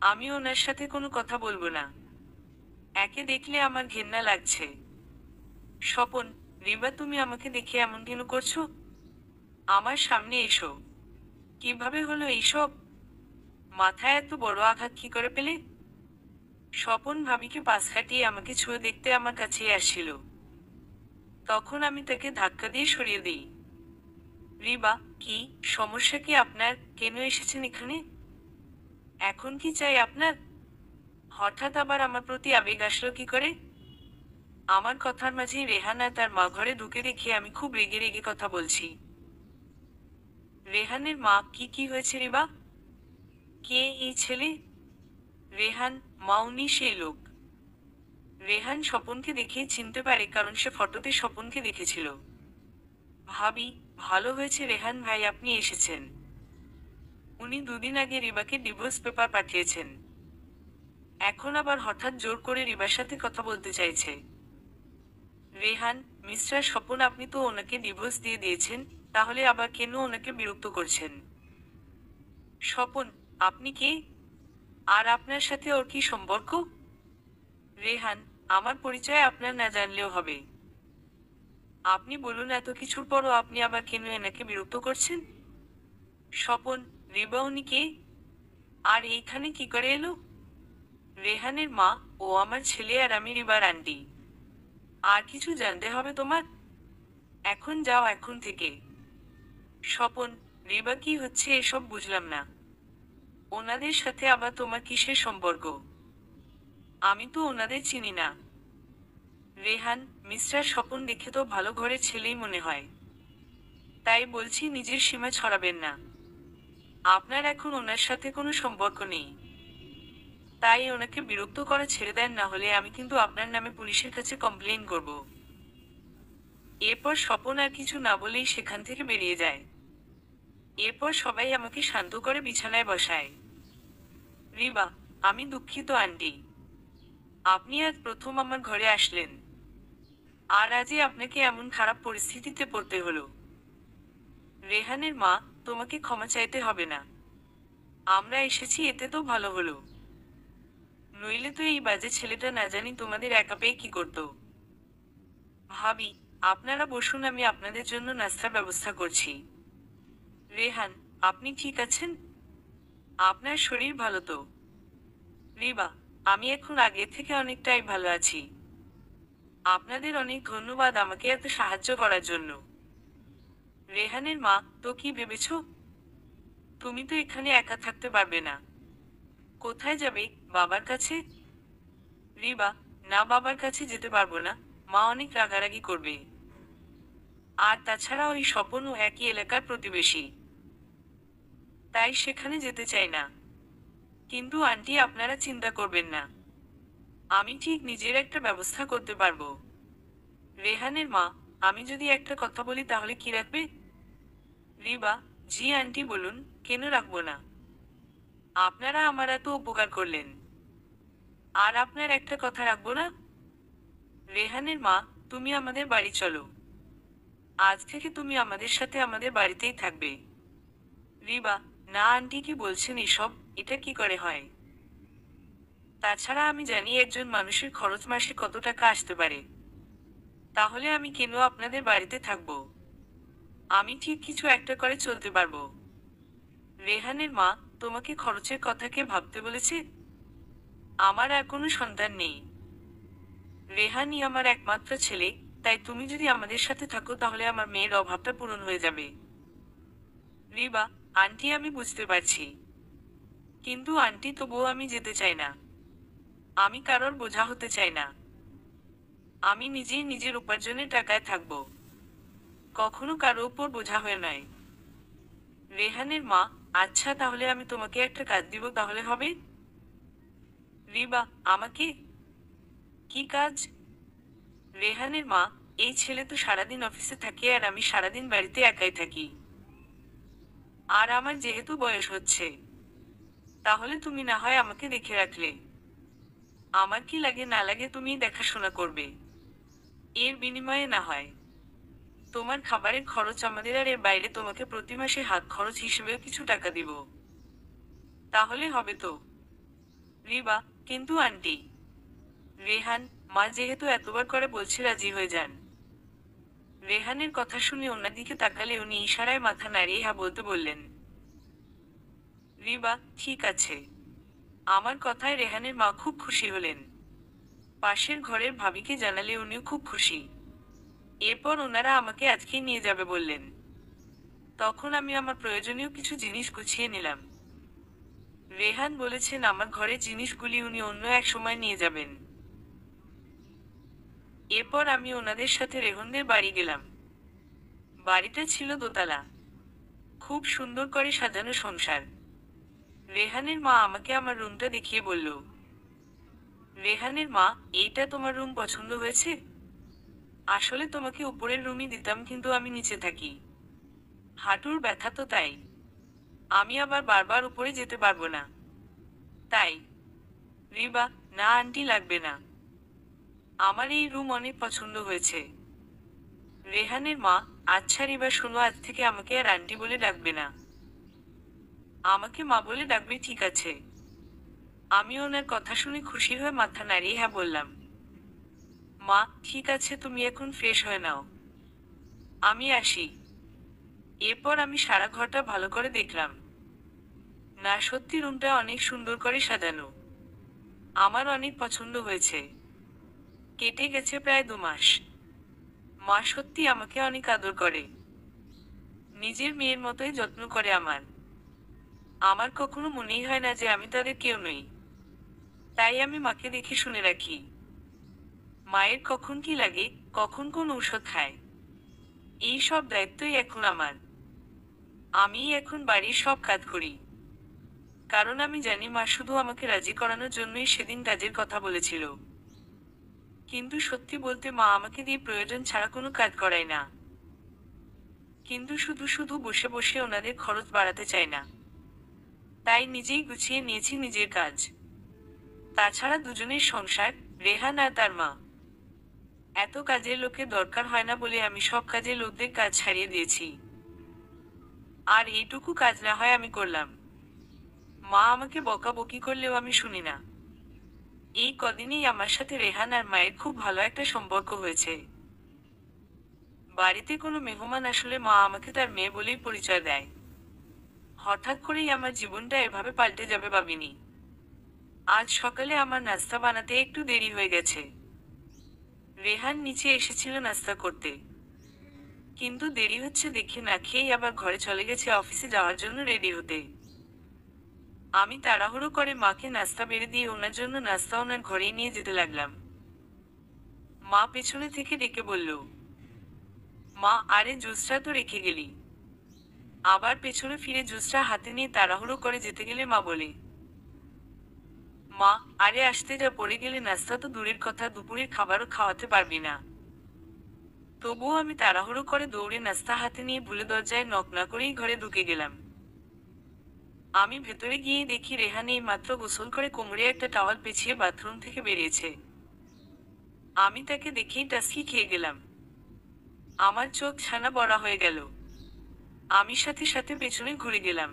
আমি ওনার সাথে কোনো কথা বলবো না। একে দেখলে আমার ঘেন্না লাগছে। স্বপন, রিবা তুমি আমাকে দেখে এমন কেন করছো? আমার সামনে এসো। কিভাবে হলো এইসব? মাথায় এত বড় আঘাত কি করে পেলে? স্বপন ভাবিকে পাশ কাটিয়ে আমাকে ছুঁয়ে দেখতে আমার কাছেই আসছিল। তখন আমি তাকে ধাক্কা দিয়ে সরিয়ে দিই। রিবা, কি সমস্যা কি আপনার, কেন এসেছেন এখানে? এখন কি চাই আপনার? হঠাৎ আবার আমার প্রতি আবেগ আসলো কি করে? আমার কথার মাঝেই রেহান আর তার মা ঘরে ঢুকে দেখে আমি খুব রেগে রেগে কথা বলছি। রেহানের মা, কি হয়েছে রিবা? কে এই ছেলে? রেহান, মা উনি সেই লোক। রেহান স্বপনকে দেখেই চিনতে পারে, কারণ সে ফটোতে স্বপনকে দেখেছিল। ভাবি, ভালো হয়েছে রেহান ভাই আপনি এসেছেন। উনি দুদিন আগে রিবাকে ডিভোর্স পেপার পাঠিয়েছেন। এখন আবার হঠাৎ জোর করে রিবার সাথে কথা বলতে চাইছে। রেহান, মিস্টার স্বপন, আপনি তো ওনাকে ডিভোর্স দিয়ে দিয়েছেন, তাহলে আবার কেন ওনাকে বিরক্ত করছেন? স্বপন, আপনি কে? আর আপনার সাথে ওর কি সম্পর্ক? রেহান, আমার পরিচয় আপনার না জানলেও হবে। আপনি বলুন, এত কিছুর পরও আপনি আবার কেন এনাকে বিরক্ত করছেন? স্বপন, রিবা উনি কে? আর এইখানে কি করে এলো? রেহানের মা, ও আমার ছেলে আর আমি রিবার আন্টি। আর কিছু জানতে হবে তোমার? এখন যাও এখন থেকে। স্বপন, রিবা কি হচ্ছে এসব বুঝলাম না। ওনাদের সাথে আবার তোমার কিসের সম্পর্ক? আমি তো ওনাদের চিনি না। রেহান, মিস্টার স্বপন দেখে তো ভালো ঘরের ছেলেই মনে হয়। তাই বলছি নিজের সীমা ছড়াবেন না। আপনার এখন ওনার সাথে কোনো সম্পর্ক নেই। তাই ওনাকে বিরক্ত করা ছেড়ে দেন, না হলে আমি কিন্তু আপনার নামে পুলিশের কাছে কমপ্লেইন করব। এরপর স্বপন আর কিছু না বলেই সেখান থেকে বেরিয়ে যায়। এরপর সবাই আমাকে শান্ত করে বিছানায় বসায়। রিবা, আমি দুঃখিত আন্টি। আপনি আজ প্রথম আমার ঘরে আসলেন, আর আজই আপনাকে এমন খারাপ পরিস্থিতিতে পড়তে হলো। রেহানের মা, তোমাকে ক্ষমা চাইতে হবে না। আমরা এসেছি এতে তো ভালো হলো। নইলে তো এই বাজে ছেলেটা না জানি তোমাদের একা পেয়ে কি করতো। ভাবি, আপনারা বসুন, আমি আপনাদের জন্য নাস্তার ব্যবস্থা করছি। রেহান, আপনি ঠিক আছেন? আপনার শরীর ভালো তো? রিবা, আমি এখন আগের থেকে অনেকটাই ভালো আছি। আপনাদের অনেক ধন্যবাদ আমাকে এত সাহায্য করার জন্য। রেহানের মা, তো কি ভেবেছ? তুমি তো এখানে একা থাকতে পারবে না। কোথায় যাবে? বাবার কাছে? রিবা, না, বাবার কাছে যেতে পারবো না, মা অনেক রাগারাগি করবে। আর তাছাড়া ওই স্বপনও একই এলাকার প্রতিবেশী, তাই সেখানে যেতে চাই না। কিন্তু আন্টি আপনারা চিন্তা করবেন না, আমি ঠিক নিজের একটা ব্যবস্থা করতে পারবো। রেহানের মা, আমি যদি একটা কথা বলি তাহলে কি রাখবে? রিবা, জি আন্টি বলুন, কেন রাখবো না? আপনারা আমার এত উপকার করলেন, আর আপনার একটা কথা রাখবো না? রেহানের মা, তুমি আমাদের বাড়ি চলো। আজ থেকে তুমি আমাদের সাথে আমাদের বাড়িতেই থাকবে। রিবা, না আন্টি কি বলছেন এসব, এটা কি করে হয়? তাছাড়া আমি জানি একজন মানুষের খরচ মাসে কত টাকা আসতে পারে। তাহলে আমি কেন আপনাদের বাড়িতে থাকবো? আমি ঠিক কিছু একটা করে চলতে পারবো। রেহানের মা, তোমাকে খরচের কথা কে ভাবতে বলেছে? আমার আর কোনো সন্তান নেই। রেহানই আমার একমাত্র ছেলে, তাই তুমি যদি আমাদের সাথে থাকো তাহলে আমার মেয়ের অভাবটা পূরণ হয়ে যাবে। রিবা, আন্টি আমি বুঝতে পারছি, কিন্তু আন্টি তবুও আমি যেতে চাই না। আমি কারোর বোঝা হতে চাই না। আমি নিজেই নিজের উপার্জনের টাকায় থাকবো, কখনো কারো উপর বোঝা হয়ে নয়। রেহানের মা, আচ্ছা তাহলে আমি তোমাকে একটা কাজ দিব, তাহলে হবে? রিবা, আমাকে? কি কাজ? রেহানের মা, এই ছেলে তো সারাদিন অফিসে থাকে আর আমি সারাদিন বাড়িতে একাই থাকি। আর আমার যেহেতু বয়স হচ্ছে, তাহলে তুমি না হয় আমাকে দেখে রাখলে। আমার কি লাগে না লাগে তুমি দেখাশোনা করবে। এর বিনিময়ে না হয় তোমার খাবারের খরচ আমাদের, আর এর বাইরে তোমাকে প্রতি মাসে হাত খরচ হিসেবেও কিছু টাকা দিব। তাহলে হবে তো? রিবা, কিন্তু আন্টি। রেহান, মা যেহেতু এতবার করে বলছে রাজি হয়ে যান। রেহানের কথা শুনে অন্যদিকে তাকালে উনি ইশারায় মাথা নাড়িয়ে হ্যাঁ বলতে বললেন। রিবা, ঠিক আছে। আমার কথায় রেহানের মা খুব খুশি হলেন। পাশের ঘরের ভাবিকে জানালে উনিও খুব খুশি। এরপর ওনারা আমাকে আজকেই নিয়ে যাবে বললেন। তখন আমি আমার প্রয়োজনীয় কিছু জিনিস গুছিয়ে নিলাম। রেহান বলেছেন আমার ঘরের জিনিসগুলি উনি অন্য এক সময় নিয়ে যাবেন। এরপর আমি ওনাদের সাথে রেহনদের বাড়ি গেলাম। বাড়িটা ছিল দোতলা, খুব সুন্দর করে সাজানো সংসার। রেহানের মা আমাকে আমার রুমটা দেখিয়ে বলল, রেহানের মা, এইটা তোমার রুম পছন্দ হয়েছে? আসলে তোমাকে উপরের রুমই দিতাম, কিন্তু আমি নিচে থাকি, হাঁটুর ব্যথা তো তাই। আমি আবার বারবার উপরে যেতে পারবো না, তাই। রিবা, না আন্টি লাগবে না, আমার এই রুম অনেক পছন্দ হয়েছে। রেহানের মা, আচ্ছা রিবা শোনো, আজ থেকে আমাকে আর আন্টি বলে ডাকবে না, আমাকে মা বলে ডাকবে, ঠিক আছে? আমি ওনার কথা শুনে খুশি হয়ে মাথা নাড়িয়ে হ্যাঁ বললাম। মা, ঠিক আছে, তুমি এখন ফ্রেশ হয়ে নাও, আমি আসি। এরপর আমি সারা ঘরটা ভালো করে দেখলাম। না সত্যি রুমটা অনেক সুন্দর করে সাজানো, আমার অনেক পছন্দ হয়েছে। কেটে গেছে প্রায় 2 মাস। মা সত্যি আমাকে অনেক আদর করে, নিজের মেয়ের মতোই যত্ন করে আমার। আমার কখনো মনেই হয় না যে আমি তাদের কেউ নই। তাই আমি মাকে দেখে শুনে রাখি, মায়ের কখন কি লাগে, কখন কোন ঔষধ খায়, এই সব দায়িত্বই এখন আমার। আমি এখন বাড়ির সব কাজ করি, কারণ আমি জানি মা শুধু আমাকে রাজি করানোর জন্যই সেদিন কাজের কথা বলেছিল। কিন্তু সত্যি বলতে মা আমাকে দিয়ে প্রয়োজন ছাড়া কোনো কাজ করায় না। কিন্তু শুধু শুধু বসে বসে ওনাদের খরচ বাড়াতে চায় না, তাই নিজেই গুছিয়ে নিয়েছি নিজের কাজ। তাছাড়া দুজনের সংসার, রেহান আর তার মা, এত কাজের লোকের দরকার হয় না বলে আমি সব কাজের লোকদের কাজ ছাড়িয়ে দিয়েছি। আর এইটুকু কাজ না হয় আমি করলাম। মা আমাকে বকাবকি করলেও আমি শুনি না। এই কদিনেই আমার সাথে রেহান আর মায়ের খুব ভালো একটা সম্পর্ক হয়েছে। বাড়িতে কোনো মেহমান আসলে মা আমাকে তার মেয়ে বলেই পরিচয় দেয়। হঠাৎ করেই আমার জীবনটা এভাবে পাল্টে যাবে ভাবিনি। আজ সকালে আমার নাস্তা বানাতে একটু দেরি হয়ে গেছে। রেহান নিচে এসেছিল নাস্তা করতে, কিন্তু দেরি হচ্ছে দেখে না খেয়েই আবার ঘরে চলে গেছে অফিসে যাওয়ার জন্য রেডি হতে। আমি তাড়াহুড়ো করে মাকে নাস্তা বেড়ে দিয়ে ওনার জন্য নাস্তা ওনার ঘরেই নিয়ে যেতে লাগলাম। মা পেছনে থেকে ডেকে বলল, মা, আরে জুসটা তো রেখে গেলি। আবার পেছনে ফিরে জুসটা হাতে নিয়ে তাড়াহুড়ো করে যেতে গেলে মা বলে, মা, আরে আসতে যা, পড়ে গেলে নাস্তা তো দূরের কথা, দুপুরের খাবারও খাওয়াতে পারবি না। তবুও আমি তাড়াহুড়ো করে দৌড়ে নাস্তা হাতে নিয়ে ভুলে দরজায় নক না করেই ঘরে ঢুকে গেলাম। আমি ভেতরে গিয়ে দেখি রেহান এই মাত্র গোসল করে কোমরে একটা টাওয়াল পেঁচিয়ে বাথরুম থেকে বেরিয়েছে। আমি তাকে দেখেই টাসকি খেয়ে গেলাম। আমার চোখ ছানা বড়া হয়ে গেল। আমি সাথে সাথে পেছনে ঘুরে গেলাম।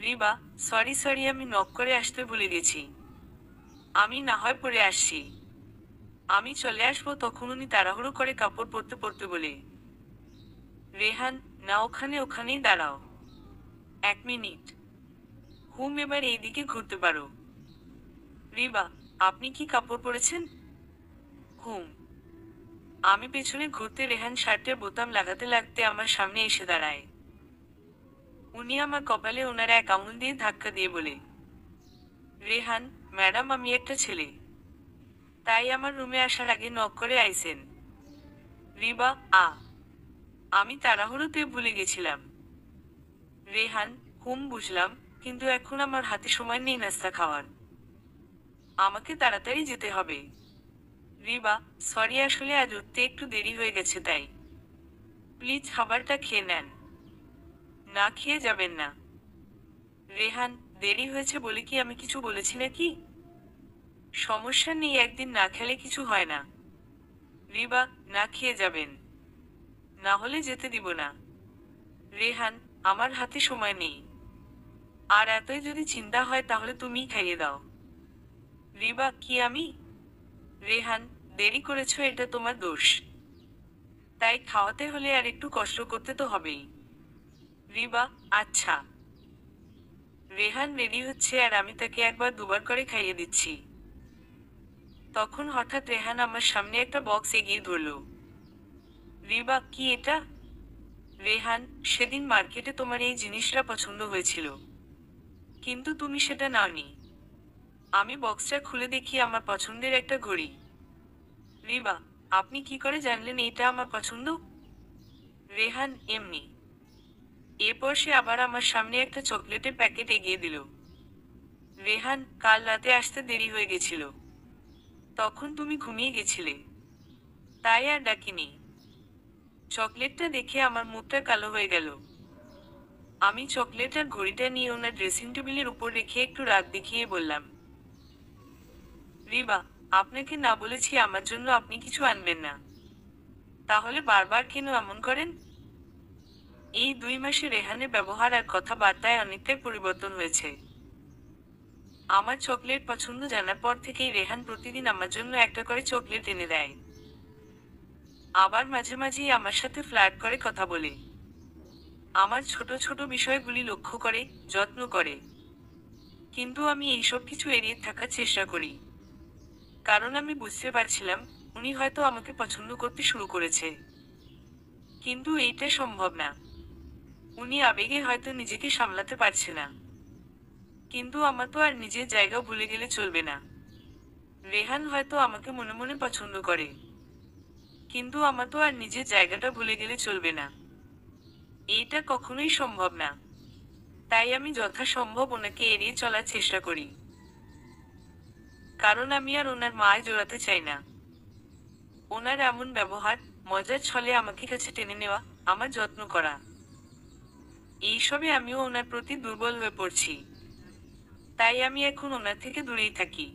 রিবা, সরি সরি, আমি নক করে আসতে ভুলে গেছি, আমি না হয় পরে আসছি। আমি চলে আসবো তখন উনি তাড়াহুড়ো করে কাপড় পরতে পরতে বলে, রেহান, না, ওখানে ওখানেই দাঁড়াও। 1 মিনিট। হুম, এবার এইদিকে ঘুরতে পারো। রিবা, আপনি কি কাপড় পরেছেন? হুম। আমি পেছনে ঘুরতে রেহান শার্টের বোতাম লাগাতে লাগতে আমার সামনে এসে দাঁড়ায়। উনি আমার কপালে ওনার এক আঙুল দিয়ে ধাক্কা দিয়ে বলে, রেহান, ম্যাডাম, আমি একটা ছেলে, তাই আমার রুমে আসার আগে নক করে আইসেন। রিবা, আমি তাড়াহুড়োতে ভুলে গেছিলাম। রেহান, হুম বুঝলাম, কিন্তু এখন আমার হাতে সময় নেই নাস্তা খাওয়ার, আমাকে তাড়াতাড়ি যেতে হবে। রিবা, সরি, আসলে আজ উঠতে একটু দেরি হয়ে গেছে তাই। প্লিজ খাবারটা খেয়ে নেন। না খেয়ে যাবেন না। রেহান, দেরি হয়েছে বলে কি আমি কিছু বলেছি নাকি? সমস্যা নেই, একদিন না খেলে কিছু হয় না। রিবা, না খেয়ে যাবেন, না হলে যেতে দিব না। রেহান, আমার হাতে সময় নেই, আর এতই যদি চিন্তা হয় তাহলে তুমিই খাইয়ে দাও। রিবা, কি আমি? রেহান, দেরি করেছো, এটা তোমার দোষ, তাই খাওয়াতে হলে আর একটু কষ্ট করতে তো হবেই। রিবা, আচ্ছা। রেহান রেডি হচ্ছে আর আমি তাকে একবার দুবার করে খাইয়ে দিচ্ছি। তখন হঠাৎ রেহান আমার সামনে একটা বক্স এগিয়ে ধরল। রিবা, কি এটা? রেহান, সেদিন মার্কেটে তোমার এই জিনিসটা পছন্দ হয়েছিল, কিন্তু তুমি সেটা নাওনি। আমি বক্সটা খুলে দেখি আমার পছন্দের একটা ঘড়ি। রিবা, আপনি কি করে জানলেন এটা আমার পছন্দ? রেহান, এমনি। এরপর সে আবার আমার সামনে একটা চকলেটের প্যাকেট এগিয়ে দিল। রেহান, কাল রাতে আসতে দেরি হয়ে গেছিল, তখন তুমি ঘুমিয়ে গেছিলে, তাই আর ডাকিনি। চকলেটটা দেখে আমার মুখটা কালো হয়ে গেল। আমি চকলেট আর ঘড়িটা নিয়ে ওনার ড্রেসিং টেবিলের উপর রেখে একটু রাগ দেখিয়ে বললাম, রিবা, আপনাকে না বলেছি আমার জন্য আপনি কিছু আনবেন না, তাহলে বারবার কেন এমন করেন? এই 2 মাসে রেহানের ব্যবহার আর কথাবার্তায় অনেকটাই পরিবর্তন হয়েছে। আমার চকলেট পছন্দ জানার পর থেকেই রেহান প্রতিদিন আমার জন্য একটা করে চকলেট এনে দেয়। আবার মাঝে মাঝেই আমার সাথে ফ্লার্ট করে কথা বলে, আমার ছোট ছোট বিষয়গুলি লক্ষ্য করে, যত্ন করে। কিন্তু আমি এইসব কিছু এড়িয়ে থাকার চেষ্টা করি, কারণ আমি বুঝতে পারছিলাম উনি হয়তো আমাকে পছন্দ করতে শুরু করেছে, কিন্তু এইটা সম্ভব না। উনি আবেগে হয়তো নিজেকে সামলাতে পারছে না, কিন্তু আমার তো আর নিজের জায়গা ভুলে গেলে চলবে না। রেহান হয়তো আমাকে মনে মনে পছন্দ করে, কিন্তু আমার তো আর নিজের জায়গাটা ভুলে গেলে চলবে না। এইটা কখনোই সম্ভব না। তাই আমি যথাসম্ভব ওনাকে এড়িয়ে চলার চেষ্টা করি, কারণ আমি আর ওনার মায় জড়াতে চাই না। ওনার এমন ব্যবহার, মজার ছলে আমাকে কাছে টেনে নেওয়া, আমার যত্ন করা, এইসবে আমিও ওনার প্রতি দুর্বল হয়ে পড়ছি। তাই আমি এখন ওনার থেকে দূরেই থাকি।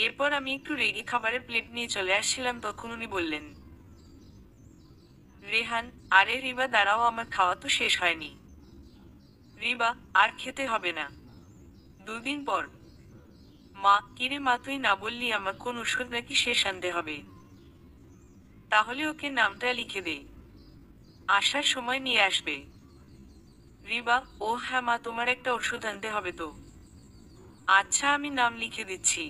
এরপর আমি একটু রেগে খাবারের প্লেট নিয়ে চলে আসছিলাম, তখন উনি বললেন, রেহান, আরে রিবা, দাঁড়াও, আমার খাওয়া তো শেষ হয়নি। রিবা, আর খেতে হবে না। 2 দিন পর। মা, কিরে মা, তুই না বললি আমার কোন ওষুধ নাকি শেষ আনতে হবে? তাহলে ওকে নামটা লিখে দে, আসার সময় নিয়ে আসবে। রিবা, ও হ্যাঁ মা, তোমার একটা ওষুধ আনতে হবে তো। আচ্ছা, আমি নাম লিখে দিচ্ছি।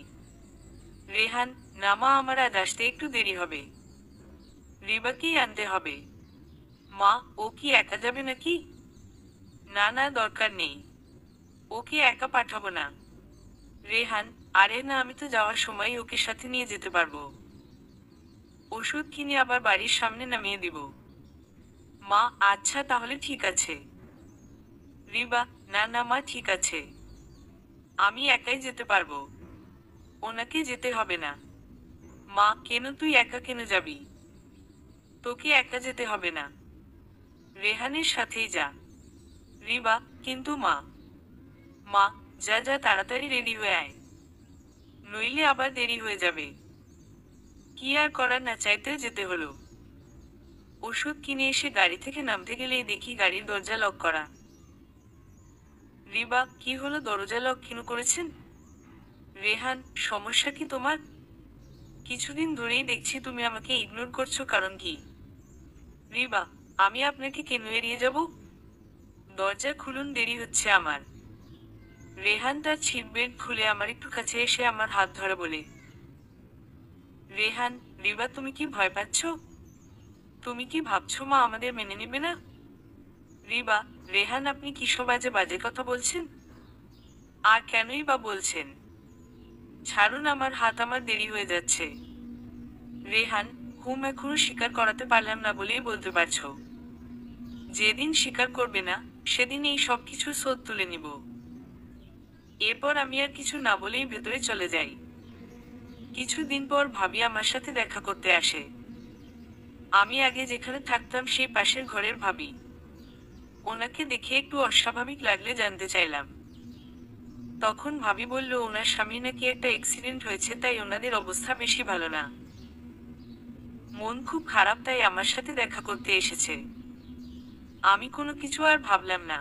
রেহান, না মা, আমার আজ আসতে একটু দেরি হবে। রিবাকেই আনতে হবে। মা, ও কি একা যাবে নাকি? না না, দরকার নেই, ওকে একা পাঠাবো না। রেহান, আরে না, আমি তো যাওয়ার সময় ওকে সাথে নিয়ে যেতে পারবো, ওষুধ কিনে আবার বাড়ির সামনে নামিয়ে দিব। মা, আচ্ছা তাহলে ঠিক আছে। রিবা, না না মা, ঠিক আছে, আমি একাই যেতে পারবো, ওনাকে যেতে হবে না। মা, কেন, তুই একা কেন যাবি? তোকে একা যেতে হবে না, রেহানের সাথেই যা। রিবা, কিন্তু মা। মা, যা যা, তাড়াতাড়ি রেডি হয়ে আয়, নইলে আবার দেরি হয়ে যাবে। কি আর করার, না চাইতে যেতে হলো। ওষুধ কিনে এসে গাড়ি থেকে নামতে গেলেই দেখি গাড়ির দরজা লক করা। রিবা, কি হলো, দরজা লক কেন করেছেন? রেহান, সমস্যা কি তোমার? কিছুদিন ধরেই দেখছি তুমি আমাকে ইগনোর করছো, কারণ কি? রিবা, আমি আপনাকে কেন এড়িয়ে যাব? দরজা খুলুন, দেরি হচ্ছে আমার। রেহান তার সিট বেল্ট খুলে আমার একটু কাছে এসে আমার হাত ধরে বলে, রেহান, রিবা তুমি কি ভয় পাচ্ছ? তুমি কি ভাবছো মা আমাদের মেনে নেবে না? রিবা, রেহান আপনি কিসব বাজে বাজে কথা বলছেন? আর কেনই বা বলছেন? ছাড়ুন আমার হাত, আমার দেরি হয়ে যাচ্ছে। রেহান, এখনো স্বীকার করাতে পারলাম না বলেই বলতে পারছো। যেদিন স্বীকার করবে না, সেদিন এই সব কিছু শোধ তুলে নিব। এরপর আমি আর কিছু না বলেই ভেতরে চলে যাই। কিছুদিন পর ভাবি আমার সাথে দেখা করতে আসে। আমি আগে যেখানে থাকতাম সেই পাশের ঘরের ভাবি। ওনাকে দেখে একটু অস্বাভাবিক লাগলে জানতে চাইলাম। তখন ভাবি বলল ওনার স্বামী নাকি একটা অ্যাক্সিডেন্ট হয়েছে, তাই ওনাদের অবস্থা বেশি ভালো না। মন খুব খারাপ, তাই আমার সাথে দেখা করতে এসেছে। আমি কোনো কিছু আর ভাবলাম না।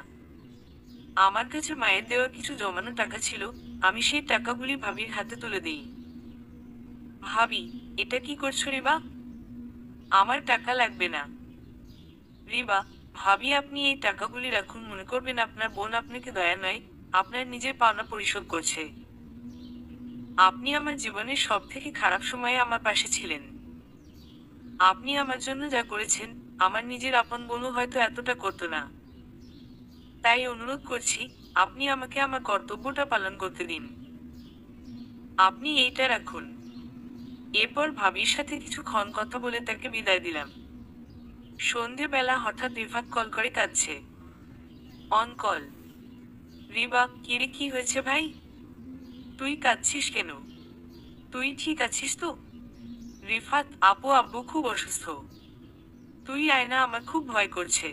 আমার কাছে মায়ের দেওয়া কিছু জমানো টাকা ছিল, আমি সেই টাকাগুলি ভাবির হাতে তুলে দিই। ভাবি, এটা কি করছো রিবা? আমার টাকা লাগবে না। রিবা, ভাবি আপনি এই টাকাগুলি রাখুন, মনে করবেন আপনার বোন আপনাকে দয়া নয়, আপনার নিজের পাওনা পরিশোধ করছে। আপনি আমার জীবনের সব থেকে খারাপ সময়ে আমার পাশে ছিলেন। আপনি আমার জন্য যা করেছেন, আমার নিজের আপন বোনও হয়তো এতটা করতো না। তাই অনুরোধ করছি, আপনি আমাকে আমার কর্তব্যটা পালন করতে দিন। আপনি এইটা রাখুন। এরপর ভাবির সাথে কিছুক্ষণ কথা বলে তাকে বিদায় দিলাম। সন্ধেবেলা হঠাৎ রিফাত কল করে কাঁদছে। On call. রিবা, কিরে কি হয়েছে ভাই? তুই কাঁদছিস কেন? তুই ঠিক আছিস তো? রিফাত, আপু আব্বু খুব অসুস্থ। তুই আয় না, আমার খুব ভয় করছে।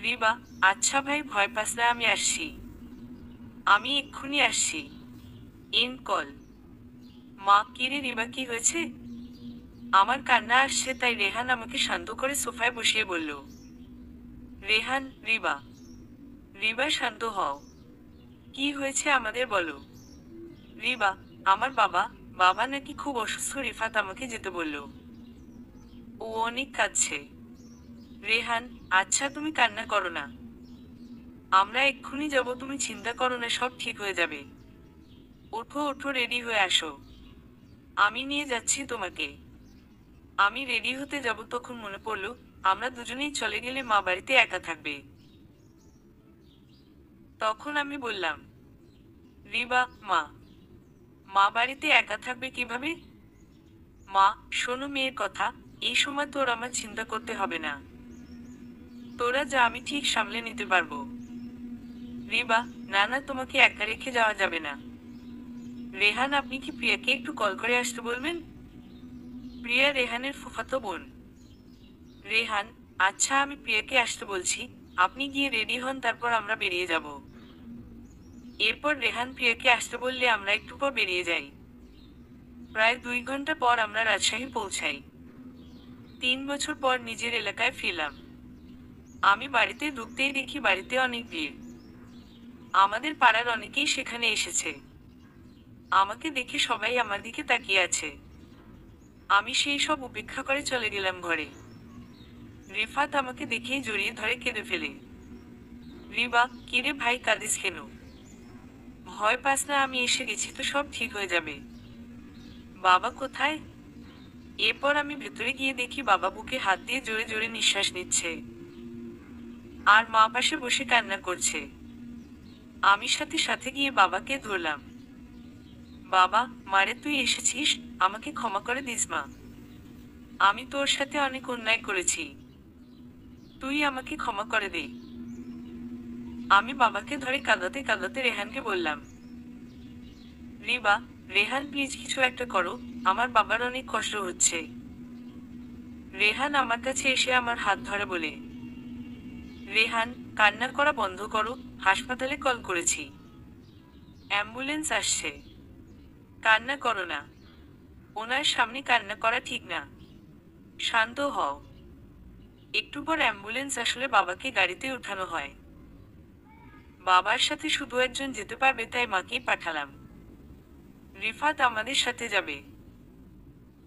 রিবা, আচ্ছা ভাই ভয় পাস না, আমি আসছি। আমি এক্ষুনি আসছি। End call. মা, কিরে রিবা কি হয়েছে? আমার কান্না আসছে, তাই রেহান আমাকে শান্ত করে সোফায় বসিয়ে বলল। রেহান, রিবা। রিবা শান্ত হও। কি হয়েছে আমাদের বলো। রিবা, আমার বাবা, বাবা নাকি খুব অসুস্থ, রিফাত আমাকে যেতে বলল। ও অনেক কাঁদছে। রেহান, আচ্ছা তুমি কান্না করো না। আমরা এক্ষুনি যাব, তুমি চিন্তা করো না, সব ঠিক হয়ে যাবে। ওঠো ওঠো, রেডি হয়ে আসো। আমি নিয়ে যাচ্ছি তোমাকে। আমি রেডি হতে যাব, তখন মনে পড়ল আমরা দুজনেই চলে গেলে মা বাড়িতে একা থাকবে। তখন আমি বললাম, রিবা, মা মা বাড়িতে একা থাকবে কিভাবে? মা, শোনো মেয়ের কথা, এই সময় তোর আমার চিন্তা করতে হবে না। তোরা যা, আমি ঠিক সামলে নিতে পারবো। রিবা, না না, তোমাকে একা রেখে যাওয়া যাবে না। রেহান, আপনি কি প্রিয়াকে একটু কল করে আসতে বলবেন? প্রিয়া রেহানের ফুফাতো বোন। রেহান, আচ্ছা আমি প্রিয়াকে আসতে বলছি, আপনি গিয়ে রেডি হন, তারপর আমরা বেরিয়ে যাব। এরপর রেহান প্রিয়াকে আসতে বললে আমরা একটু পর বেরিয়ে যাই। প্রায় 2 ঘন্টা পর আমরা রাজশাহী পৌঁছাই। 3 বছর পর নিজের এলাকায় ফিরলাম। আমি বাড়িতে ঢুকতেই দেখি বাড়িতে অনেক ভিড়। আমাদের পাড়ার অনেকেই সেখানে এসেছে। আমাকে দেখে সবাই আমার দিকে তাকিয়ে আছে। আমি সেই সব উপেক্ষা করে চলে গেলাম ঘরে। রিফাত আমাকে দেখেই জড়িয়ে ধরে কেঁদে ফেলে। রিবা, কিরে ভাই কাঁদিস কেন? ভয় পাস না, আমি এসে গেছি তো, সব ঠিক হয়ে যাবে। বাবা কোথায়? এরপর আমি ভেতরে গিয়ে দেখি বাবা বুকে হাত দিয়ে জোরে জোরে নিঃশ্বাস নিচ্ছে। আর মা পাশে বসে কান্না করছে। আমি সাথে সাথে গিয়ে বাবাকে ধরলাম। বাবা, মারে তুই এসেছিস, আমাকে ক্ষমা করে দিস মা। আমি তোর সাথে অনেক অন্যায় করেছি। তুই আমাকে ক্ষমা করে দে। আমি বাবাকে ধরে কাঁদাতে কাঁদাতে রেহানকে বললাম, রিবা, রেহান প্লিজ কিছু একটা করো, আমার বাবার অনেক কষ্ট হচ্ছে। রেহান আমার কাছে এসে আমার হাত ধরে বলে, রেহান, কান্না করা বন্ধ করো, হাসপাতালে কল করেছি। অ্যাম্বুলেন্স আসছে। কান্না করো না। ওনার সামনে কান্না করা ঠিক না। শান্ত হও। একটু পর অ্যাম্বুলেন্স আসলে বাবাকে গাড়িতে উঠানো হয়। বাবার সাথে শুধু একজন যেতে পারবে, তাই মাকেই পাঠালাম। রিফাত আমাদের সাথে যাবে।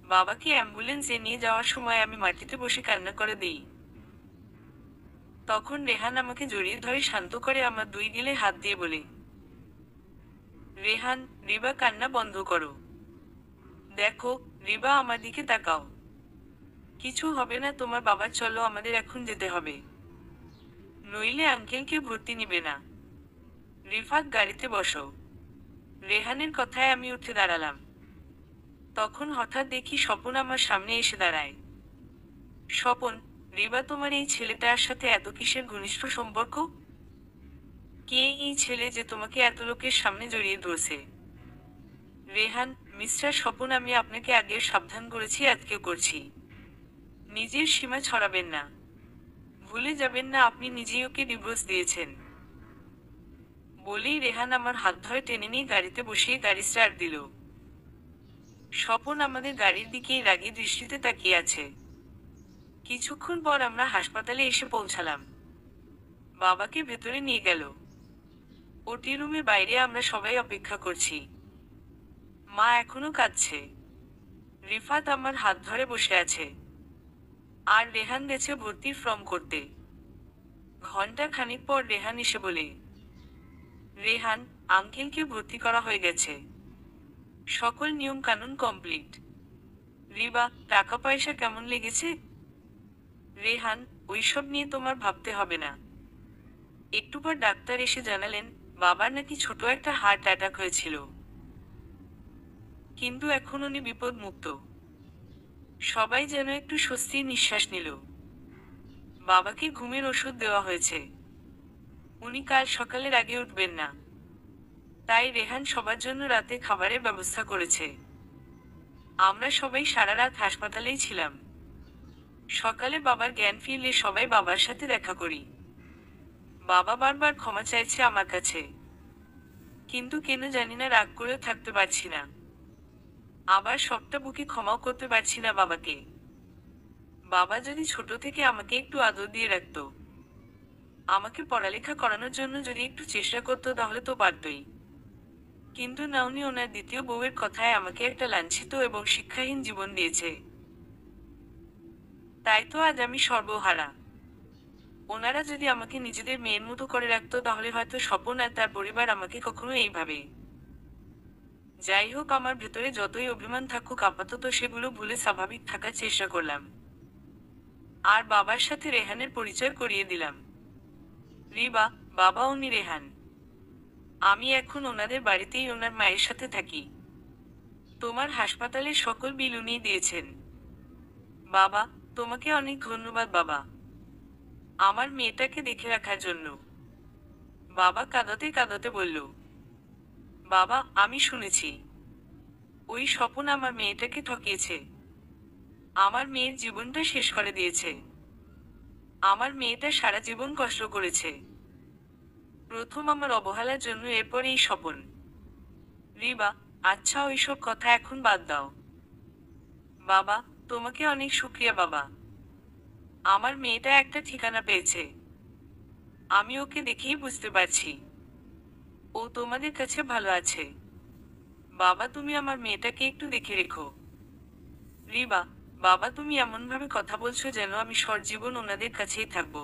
বাবাকে অ্যাম্বুলেন্সে নিয়ে যাওয়ার সময় আমি মাটিতে বসে কান্না করে দিই। তখন রেহান আমাকে জড়িয়ে ধরে শান্ত করে আমার দুই গিলে হাত দিয়ে বলে, রেহান, রিবা কান্না বন্ধ করো। দেখো, রিবা আমার দিকে তাকাও। কিছু হবে না তোমার বাবার, চলো আমাদের এখন যেতে হবে, নইলে আঙ্কেলকে ভর্তি নিবে না। রিফাত, গাড়িতে বসো। রেহানের কথায় আমি উঠে দাঁড়ালাম। তখন হঠাৎ দেখি স্বপন আমার সামনে এসে দাঁড়ায়। স্বপন, রিবা, তোমার এই ছেলেটার সাথে এত কিসের ঘনিষ্ঠ সম্পর্ক? কে এই ছেলে যে তোমাকে এত লোকের সামনে জড়িয়ে ধরছে? রেহান, মিস্টার স্বপন, আমি আপনাকে আগেও সাবধান করেছি, আজকেও করছি। নিজের সীমা ছড়াবেন না। ভুলে যাবেন না আপনি নিজেই ওকে ডিভোর্স দিয়েছেন। বলেই রেহান আমার হাত ধরে টেনে নিয়ে গাড়িতে বসিয়ে গাড়ি স্টার্ট দিল। স্বপন আমাদের গাড়ির দিকেই রাগী দৃষ্টিতে তাকিয়ে আছে। কিছুক্ষণ পর আমরা হাসপাতালে এসে পৌঁছালাম। বাবাকে ভেতরে নিয়ে গেল। ওটি রুমে বাইরে আমরা সবাই অপেক্ষা করছি। মা এখনো কাঁদছে। রিফাত আমার হাত ধরে বসে আছে। আর রেহান গেছে ভর্তির ফর্ম করতে। ঘন্টা খানিক পর রেহান এসে বলে, রেহান, আঙ্কেলকে ভর্তি করা হয়ে গেছে, সকল নিয়ম কানুন কমপ্লিট। রিবা, টাকা পয়সা কেমন লেগেছে? রেহান, ওইসব নিয়ে তোমার ভাবতে হবে না। একটু পর ডাক্তার এসে জানালেন বাবার নাকি ছোট একটা হার্ট অ্যাটাক হয়েছিল, কিন্তু এখন উনি বিপদ মুক্ত। সবাই যেন একটু স্বস্তির নিঃশ্বাস নিল। বাবাকে ঘুমের ওষুধ দেওয়া হয়েছে, উনি কাল সকালের আগে উঠবেন না। তাই রেহান সবার জন্য রাতে খাবারের ব্যবস্থা করেছে। আমরা সবাই সারা রাত হাসপাতালেই ছিলাম। সকালে বাবার জ্ঞান ফিরলে সবাই বাবার সাথে দেখা করি। বাবা বারবার ক্ষমা চাইছে আমার কাছে, কিন্তু কেন জানি না রাগ করেও থাকতে পারছি না। আবার সবটা বুকে ক্ষমাও করতে পারছি না বাবাকে। বাবা যদি ছোট থেকে আমাকে একটু আদর দিয়ে রাখতো, আমাকে পড়ালেখা করানোর জন্য যদি একটু চেষ্টা করতো, তাহলে তো পারতই। কিন্তু না, উনি ওনার দ্বিতীয় বউয়ের কথায় আমাকে একটা লাঞ্ছিত এবং শিক্ষাহীন জীবন দিয়েছে। তাই তো আজ আমি সর্বহারা। ওনারা যদি আমাকে নিজেদের মেয়ের মতো করে রাখতো, তাহলে হয়তো স্বপন আর তার পরিবার আমাকে কখনো এইভাবে। যাই হোক, আমার ভেতরে যতই অভিমান থাকুক, আপাতত সেগুলো ভুলে স্বাভাবিক থাকার চেষ্টা করলাম। আর বাবার সাথে রেহানের পরিচয় করিয়ে দিলাম। রিবা, বাবা, উনি রেহান। আমি এখন ওনাদের বাড়িতেই ওনার মায়ের সাথে থাকি। তোমার হাসপাতালের সকল বিল উনিই দিয়েছেন। বাবা, তোমাকে অনেক ধন্যবাদ বাবা, আমার মেয়েটাকে দেখে রাখার জন্য। বাবা কাঁদতে কাঁদতে বলল, বাবা, আমি শুনেছি ওই স্বপন আমার মেয়েটাকে ঠকিয়েছে, আমার মেয়ের জীবনটা শেষ করে দিয়েছে। আমার মেয়েটা সারা জীবন কষ্ট করেছে, প্রথম আমার অবহেলার জন্য, এরপর এই স্বপন। রিবা, আচ্ছা ওইসব কথা এখন বাদ দাও। বাবা, তোমাকে অনেক শুক্রিয়া বাবা, আমার মেয়েটা একটা ঠিকানা পেয়েছে। আমি ওকে দেখেই বুঝতে পারছি ও তোমাদের কাছে ভালো আছে। বাবা, তুমি আমার মেয়েটাকে একটু দেখে রেখো। রিবা, বাবা, তুমি এমনভাবে কথা বলছো যেন আমি সরজীবন ওনাদের কাছেই থাকবো।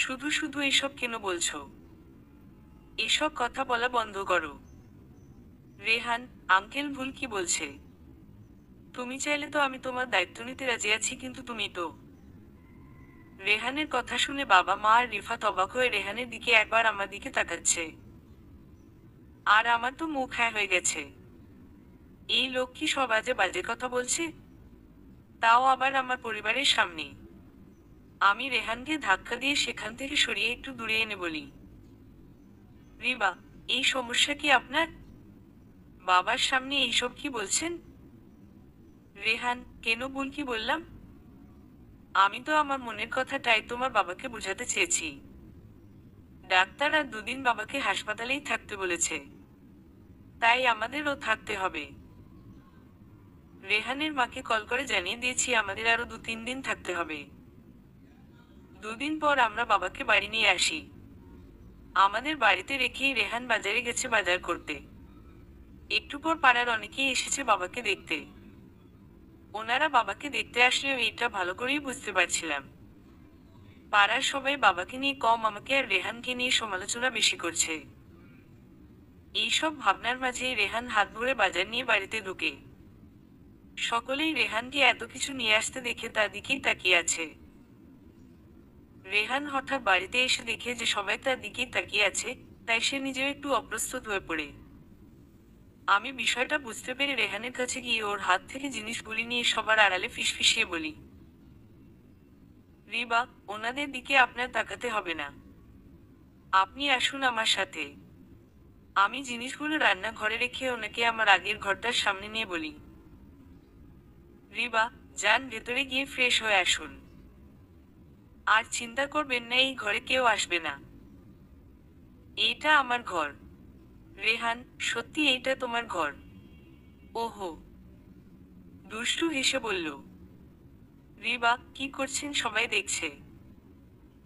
শুধু শুধু এসব কেন বলছো? এসব কথা বলা বন্ধ করো। রেহান, আঙ্কেল ভুল কি বলছে? তুমি চাইলে তো আমি তোমার দায়িত্ব নিতে রাজি আছি, কিন্তু তুমি তো। রেহানের কথা শুনে বাবা, মা আর রিফাত অবাক হয়ে রেহানের দিকে একবার আমার দিকে তাকাচ্ছে। আর আমার তো মুখ হ্যাঁ হয়ে গেছে। এই লোক কি সব আজে বাজে কথা বলছে, তাও আবার আমার পরিবারের সামনে। আমি রেহানকে ধাক্কা দিয়ে সেখান থেকে সরিয়ে একটু দূরে এনে বলি, রিবা, এই সমস্যা কি আপনার? বাবার সামনে এইসব কি বলছেন? রেহান, কেন ভুল কি বললাম? আমি তো আমার মনের কথাটাই তোমার বাবাকে বোঝাতে চেয়েছি। ডাক্তার আর দুদিন বাবাকে হাসপাতালেই থাকতে বলেছে, তাই আমাদেরও থাকতে হবে। রেহানের মাকে কল করে জানিয়ে দিয়েছি আমাদের আরো 2-3 দিন থাকতে হবে। 2 দিন পর আমরা বাবাকে বাড়ি নিয়ে আসি। আমাদের বাড়িতে রেখেই রেহান বাজারে গেছে বাজার করতে। একটু পর পাড়ার অনেকেই এসেছে বাবাকে দেখতে। ওনারা বাবাকে দেখতে আসলেও এটা ভালো করেই বুঝতে পারছিলাম, পাড়ার সবাই বাবাকে নিয়ে কম, আমাকে আর রেহানকে নিয়ে সমালোচনা বেশি করছে। এইসব ভাবনার মাঝেই রেহান হাত ভরে বাজার নিয়ে বাড়িতে ঢুকে। সকলেই রেহানকে এত কিছু নিয়ে আসতে দেখে তার দিকেই তাকিয়ে আছে। রেহান হঠাৎ বাড়িতে এসে দেখে যে সবাই তার দিকেই তাকিয়ে আছে, তাই সে নিজেও একটু অপ্রস্তুত হয়ে পড়ে। আমি বিষয়টা বুঝতে পেরে রেহানের কাছে গিয়ে ওর হাত থেকে জিনিসগুলি নিয়ে সবার আড়ালে ফিসফিসিয়ে বলি, রিবা, ওনাদের দিকে আপনার তাকাতে হবে না, আপনি আসুন আমার সাথে। আমি জিনিসগুলো রান্নাঘরে রেখে ওনাকে আমার আগের ঘরটার সামনে নিয়ে বলি, রিবা, যান ভেতরে গিয়ে ফ্রেশ হয়ে আসুন। আর চিন্তা করবেন না, এই ঘরে কেউ আসবে না। এইটা আমার ঘর। রেহান, সত্যি এইটা তোমার ঘর? ওহো, দুষ্টু হেসে বলল। রিবা, কি করছেন সবাই দেখছে।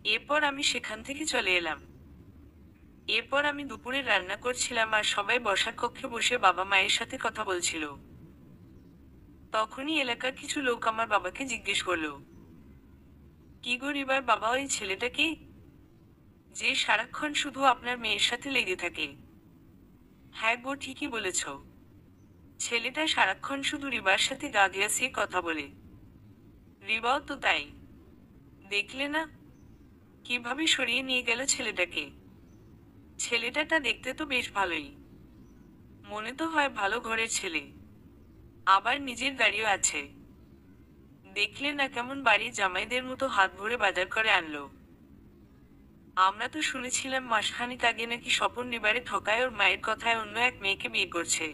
এরপর আমি সেখান থেকে চলে এলাম। এরপর আমি দুপুরে রান্না করছিলাম আর সবাই বসার কক্ষে বসে বাবা মায়ের সাথে কথা বলছিল। তখনই এলাকার কিছু লোক আমার বাবাকে জিজ্ঞেস করলো, কি গো রিবার বাবা, ওই ছেলেটাকে যে সারাক্ষণ শুধু আপনার মেয়ের সাথে লেগে থাকে? হ্যাঁ গো, ঠিকই বলেছ, ছেলেটা সারাক্ষণ শুধু রিবার সাথে গা ঘেঁষিয়ে কথা বলে। রিবাও তো তাই, দেখলে না কিভাবে সরিয়ে নিয়ে গেল ছেলেটাকে। ছেলেটাটা দেখতে তো বেশ ভালোই, মনে তো হয় ভালো ঘরের ছেলে, আবার নিজের গাড়িও আছে। দেখলে না কেমন বাড়ির জামাইদের মতো হাত ভরে বাজার করে আনলো। আমরা তো শুনেছিলাম মাসখানেক আগে নাকি স্বপন রিবারে ঠকায় ওর মায়ের কথায় অন্য এক মেয়েকে বিয়ে করছে।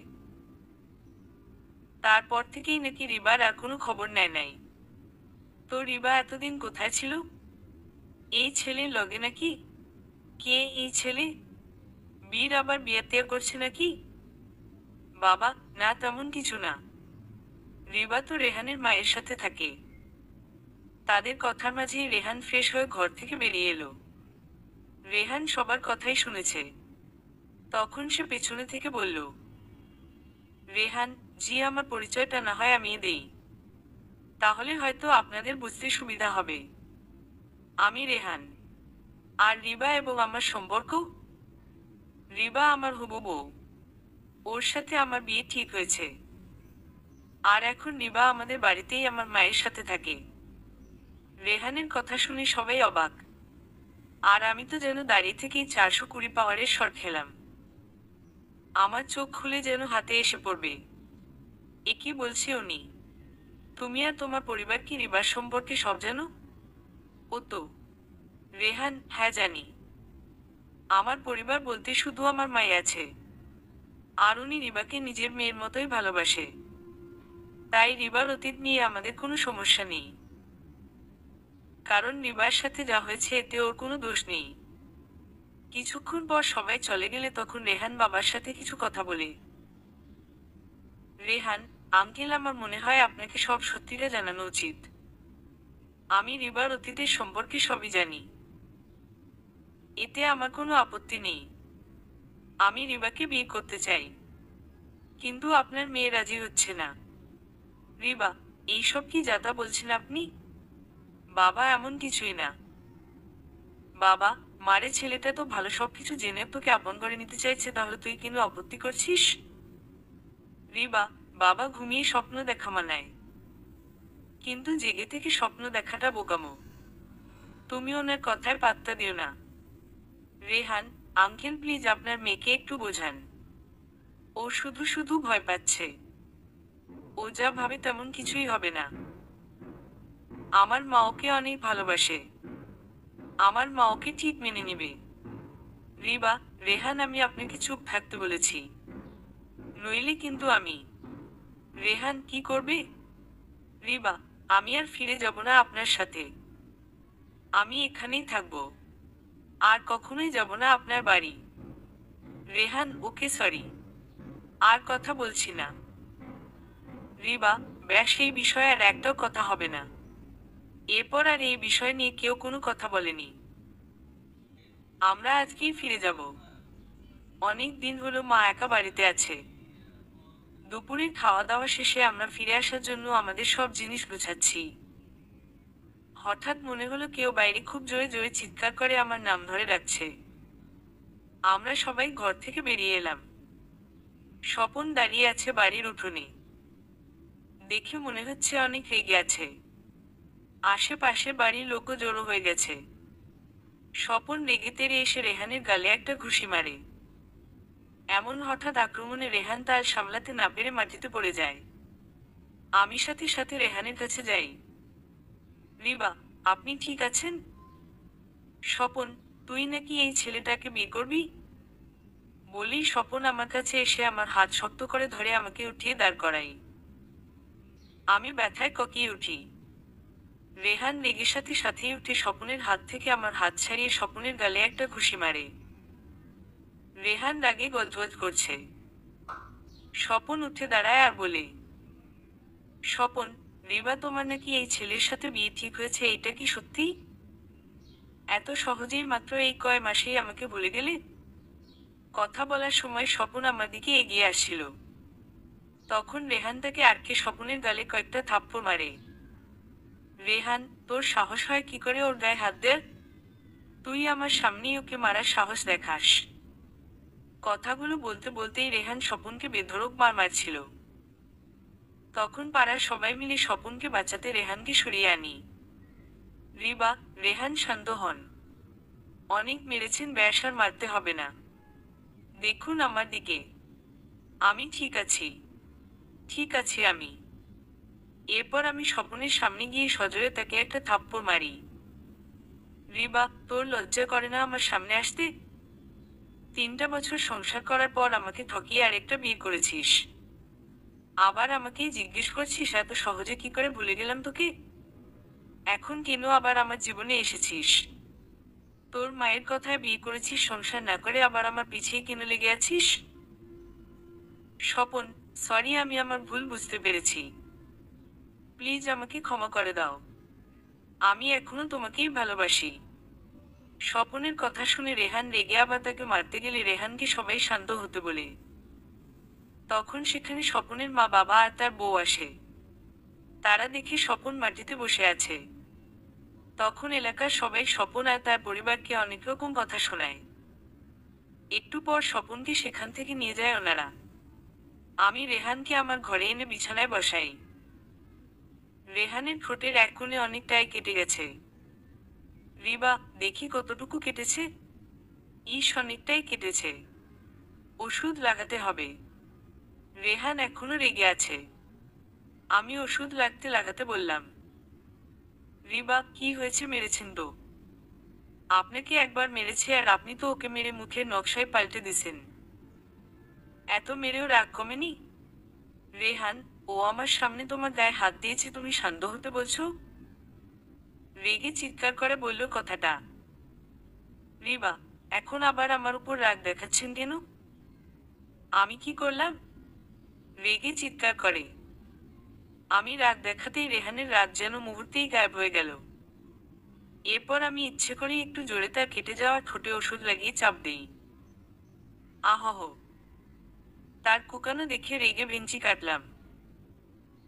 তারপর থেকেই নাকি রিবার আর কোনো খবর নেয় নাই। তো রিবা এতদিন কোথায় ছিল? এই ছেলের লগে নাকি? কে এই ছেলে? বীর আবার বিয়ে টিয়ে করছে নাকি? বাবা, না তেমন কিছু না। রিবা তো রেহানের মায়ের সাথে থাকে। তাদের কথার মাঝেই রেহান ফ্রেশ হয়ে ঘর থেকে বেরিয়ে এলো। রেহান সবার কথাই শুনেছে। তখন সে পেছনে থেকে বলল, রেহান জি, আমার পরিচয়টা না হয় আমি দেই, তাহলে হয়তো আপনাদের বুঝতে সুবিধা হবে। আমি রেহান। আর রিবা এবং আমার সম্পর্ক? রিবা আমার হবু বউ, ওর সাথে আমার বিয়ে ঠিক হয়েছে। আর এখন রিবা আমাদের বাড়িতেই আমার মায়ের সাথে থাকে। রেহানের কথা শুনে সবাই অবাক। আর আমি তো যেন দাঁড়িয়ে থেকেই 420 পাওয়ারের শট খেলাম। আমার চোখ খুলে যেন হাতে এসে পড়বে। এ কি বলছে উনি? তুমি আর তোমার পরিবার কি রিবার সম্পর্কে সব জানো? ও তো। রেহান, হ্যাঁ জানি। আমার পরিবার বলতে শুধু আমার মাই আছে। আর উনি রিবাকে নিজের মেয়ের মতোই ভালোবাসে। তাই রিবার অতীত নিয়ে আমাদের কোনো সমস্যা নেই। কারণ রিবার সাথে যা হয়েছে এতে ওর কোনো দোষ নেই। কিছুক্ষণ পর সবাই চলে গেলে তখন রেহান বাবার সাথে কিছু কথা বলে। রেহান, আঙ্কেল, আমার মনে হয় আপনাকে সব সত্যিটা জানানো উচিত। আমি রিবার অতীতের সম্পর্কে সবই জানি। এতে আমার কোনো আপত্তি নেই। আমি রিবাকে বিয়ে করতে চাই, কিন্তু আপনার মেয়ে রাজি হচ্ছে না। রিবা, এইসব কি যাতা বলছেন আপনি? বাবা, এমন কিছুই না। বাবা, মারে ছেলেটা তো ভালো, সবকিছু জেনে তোকে আপন করে নিতে চাইছে, তাহলে তুই কেন আপত্তি করছিস? রিবা, বাবা ঘুমিয়ে স্বপ্ন দেখা মানায়, কিন্তু জেগে থেকে স্বপ্ন দেখাটা বোকামো। তুমি ওনার কথায় পাত্তা দিও না। রেহান, আঙ্কেল প্লিজ আপনার মেয়েকে একটু বোঝান। ও শুধু শুধু ভয় পাচ্ছে। ও যা ভাবে তেমন কিছুই হবে না। আমার মা ওকে অনেক ভালোবাসে। আমার মা ওকে ঠিক মেনে নেবে। রিবা, রেহান, আমি আপনাকে চুপ থাকতে বলেছি, নইলে কিন্তু আমি। রেহান, কি করবে? রিবা, আমি আর ফিরে যাব না আপনার সাথে। আমি এখানেই থাকবো, আর কখনোই যাব না আপনার বাড়ি। রেহান, ওকে সরি, আর কথা বলছি না। রিবা, ব্যাস, এই বিষয়ে আর একটাও কথা হবে না। এরপর আর এই বিষয় নিয়ে কেউ কোনো কথা বলেনি। আমরা আজকেই ফিরে যাব। অনেক দিন হলো মা একা বাড়িতে আছে। দুপুরে খাওয়া দাওয়া শেষে আমরা ফিরে আসার জন্য আমাদের সব জিনিস গোছাচ্ছি। হঠাৎ মনে হলো কেউ বাইরে খুব জোরে জোরে চিৎকার করে আমার নাম ধরে ডাকছে। আমরা সবাই ঘর থেকে বেরিয়ে এলাম। স্বপন দাঁড়িয়ে আছে বাড়ির উঠোনে। দেখে মনে হচ্ছে অনেক রেগে আছে। আশেপাশে বাড়ির লোকও জড়ো হয়ে গেছে। স্বপন রেগে তেড়ে এসে রেহানের গালে একটা ঘুষি মারে। এমন হঠাৎ আক্রমণে রেহান তাল সামলাতে না পেরে মাটিতে পড়ে যায়। আমি সাথে সাথে রেহানের কাছে যাই। রিবা, আপনি ঠিক আছেন? স্বপন, তুই নাকি এই ছেলেটাকে বিয়ে করবি? বলেই স্বপন আমার কাছে এসে আমার হাত শক্ত করে ধরে আমাকে উঠিয়ে দাঁড় করাই। আমি ব্যথায় ককিয়ে উঠি। রেহান রেগের সাথে সাথেই উঠে স্বপনের হাত থেকে আমার হাত ছাড়িয়ে স্বপনের গালে একটা ঘুষি মারে। রেহান রাগে গজগজ করছে। স্বপন উঠে দাঁড়ায় আর বলে, স্বপন, রিবা তোমার নাকি এই ছেলের সাথে বিয়ে ঠিক হয়েছে, এটা কি সত্যি? এত সহজেই মাত্র এই কয় মাসেই আমাকে বলে গেলে? কথা বলার সময় স্বপন আমার দিকে এগিয়ে আসছিল। তখন রেহান তাকে আটকে স্বপনের গালে কয়েকটা থাপ্পড় মারে। রেহান, তোর সাহস হয় কি করে ওর গায়ে হাত দেয়? তুই আমার সামনেই ওকে মারার সাহস দেখাস? কথাগুলো বলতে বলতেই রেহান স্বপনকে বেধড়ক মার মারছিল। তখন পাড়ার সবাই মিলে স্বপনকে বাঁচাতে রেহানকে সরিয়ে আনি। রিবা, রেহান শান্ত হন। অনেক মেরেছেন, ব্যাস আর মারতে হবে না। দেখুন আমার দিকে। আমি ঠিক আছি। ঠিক আছি আমি। এরপর আমি স্বপনের সামনে গিয়ে সজোরে তাকে একটা থাপ্পড় মারি। রিবা, তোর লজ্জা করে না আমার সামনে আসতে? 3টা বছর সংসার করার পর আমাকে ঠকিয়ে আরেকটা বিয়ে করেছিস। আবার আমাকেই জিজ্ঞেস করছিস এত সহজে কি করে ভুলে গেলাম তোকে? এখন কেন আবার আমার জীবনে এসেছিস? তোর মায়ের কথায় বিয়ে করেছিস, সংসার না করে আবার আমার পিছিয়ে কেন লেগে আছিস? স্বপন, সরি, আমি আমার ভুল বুঝতে পেরেছি। প্লিজ আমাকে ক্ষমা করে দাও। আমি এখনো তোমাকেই ভালোবাসি। স্বপনের কথা শুনে রেহান রেগে আবার তাকে মারতে গেলে রেহানকে সবাই শান্ত হতে বলে। তখন সেখানে স্বপনের মা বাবা আর তার বউ আসে। তারা দেখে স্বপন মাটিতে বসে আছে। তখন এলাকার সবাই স্বপন আর তার পরিবারকে অনেক রকম কথা শোনায়। একটু পর স্বপনকে সেখান থেকে নিয়ে যায় ওনারা। আমি রেহানকে আমার ঘরে এনে বিছানায় বসাই। রেহানের ঠোঁটের এক কোণে অনেকটাই কেটে গেছে। রিবা, দেখি কতটুকু কেটেছে। অনেকটাই কেটেছে। ওষুধ লাগাতে হবে। রেহান এখনো রেগে আছে। আমি ওষুধ লাগাতে বললাম। রিবা, কি হয়েছে, মেরেছেন তো? আপনাকে একবার মেরেছে আর আপনি তো ওকে মেরে মুখের নকশায় পাল্টে দিছেন। এত মেরেও রাগ কমেনি? রেহান, ও আমার সামনে তোমার গায়ে হাত দিয়েছে, তুমি শান্ত হতে বলছো? রেগে চিৎকার করে বলল কথাটা। রিবা, এখন আবার আমার উপর রাগ দেখাচ্ছেন কেন? আমি কি করলাম? রেগে চিৎকার করে। আমি রাগ দেখাতেই রেহানের রাগ যেন মুহূর্তেই গায়েব হয়ে গেল। এরপর আমি ইচ্ছে করে একটু জোরে তার কেটে যাওয়া ঠোঁটে ওষুধ লাগিয়ে চাপ দেই। আহহ! তার কুকানো দেখে রেগে ভেঙচি কাটলাম।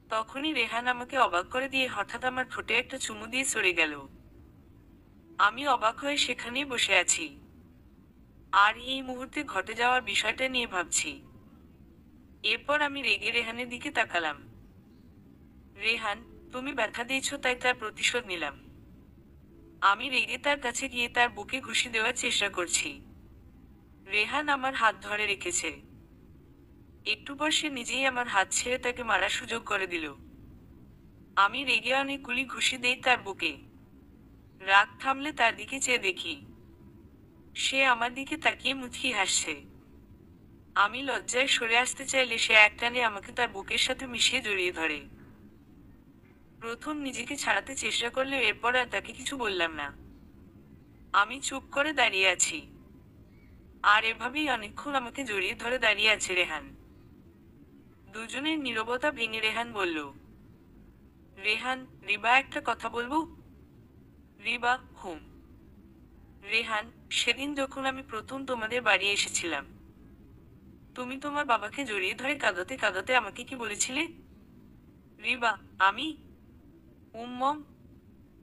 তখনই রেহান আমাকে অবাক করে দিয়ে হঠাৎ আমার ঠোঁটে একটা চুমু দিয়ে সরে গেল। আমি অবাক হয়ে সেখানেই বসে আছি। আর এই মুহূর্তে ঘটে যাওয়ার বিষয়টা নিয়ে ভাবছি। এরপর আমি রেগে রেহানের দিকে তাকালাম। রেহান, তুমি ব্যথা দিয়েছো তাই তার প্রতিশোধ নিলাম। আমি রেগে তার কাছে গিয়ে তার বুকে ঘুষি দেওয়ার চেষ্টা করছি। রেহান আমার হাত ধরে রেখেছে। একটু পর সে নিজেই আমার হাত ছেড়ে তাকে মারার সুযোগ করে দিল। আমি রেগে অনেকগুলি ঘুষি দেই তার বুকে। রাগ থামলে তার দিকে চেয়ে দেখি সে আমার দিকে তাকিয়ে মুচকি হাসছে। আমি লজ্জায় সরে আসতে চাইলে সে একটানে আমাকে তার বুকের সাথে মিশিয়ে জড়িয়ে ধরে। প্রথম নিজেকে ছাড়াতে চেষ্টা করলেও এরপর আর তাকে কিছু বললাম না। আমি চুপ করে দাঁড়িয়ে আছি। আর এভাবেই অনেকক্ষণ আমাকে জড়িয়ে ধরে দাঁড়িয়ে আছে রেহান। দুজনের নীরবতা ভেঙে রেহান বলল, রেহান, রিবা, একটা কথা বলবো? রিবা, হুম। রেহান, সেদিন যখন আমি প্রথম তোমাদের বাড়ি এসেছিলাম, তুমি তোমার বাবাকে জড়িয়ে ধরে কাঁদতে কাঁদতে আমাকে কি বলেছিলে? রিবা, আমি? মম,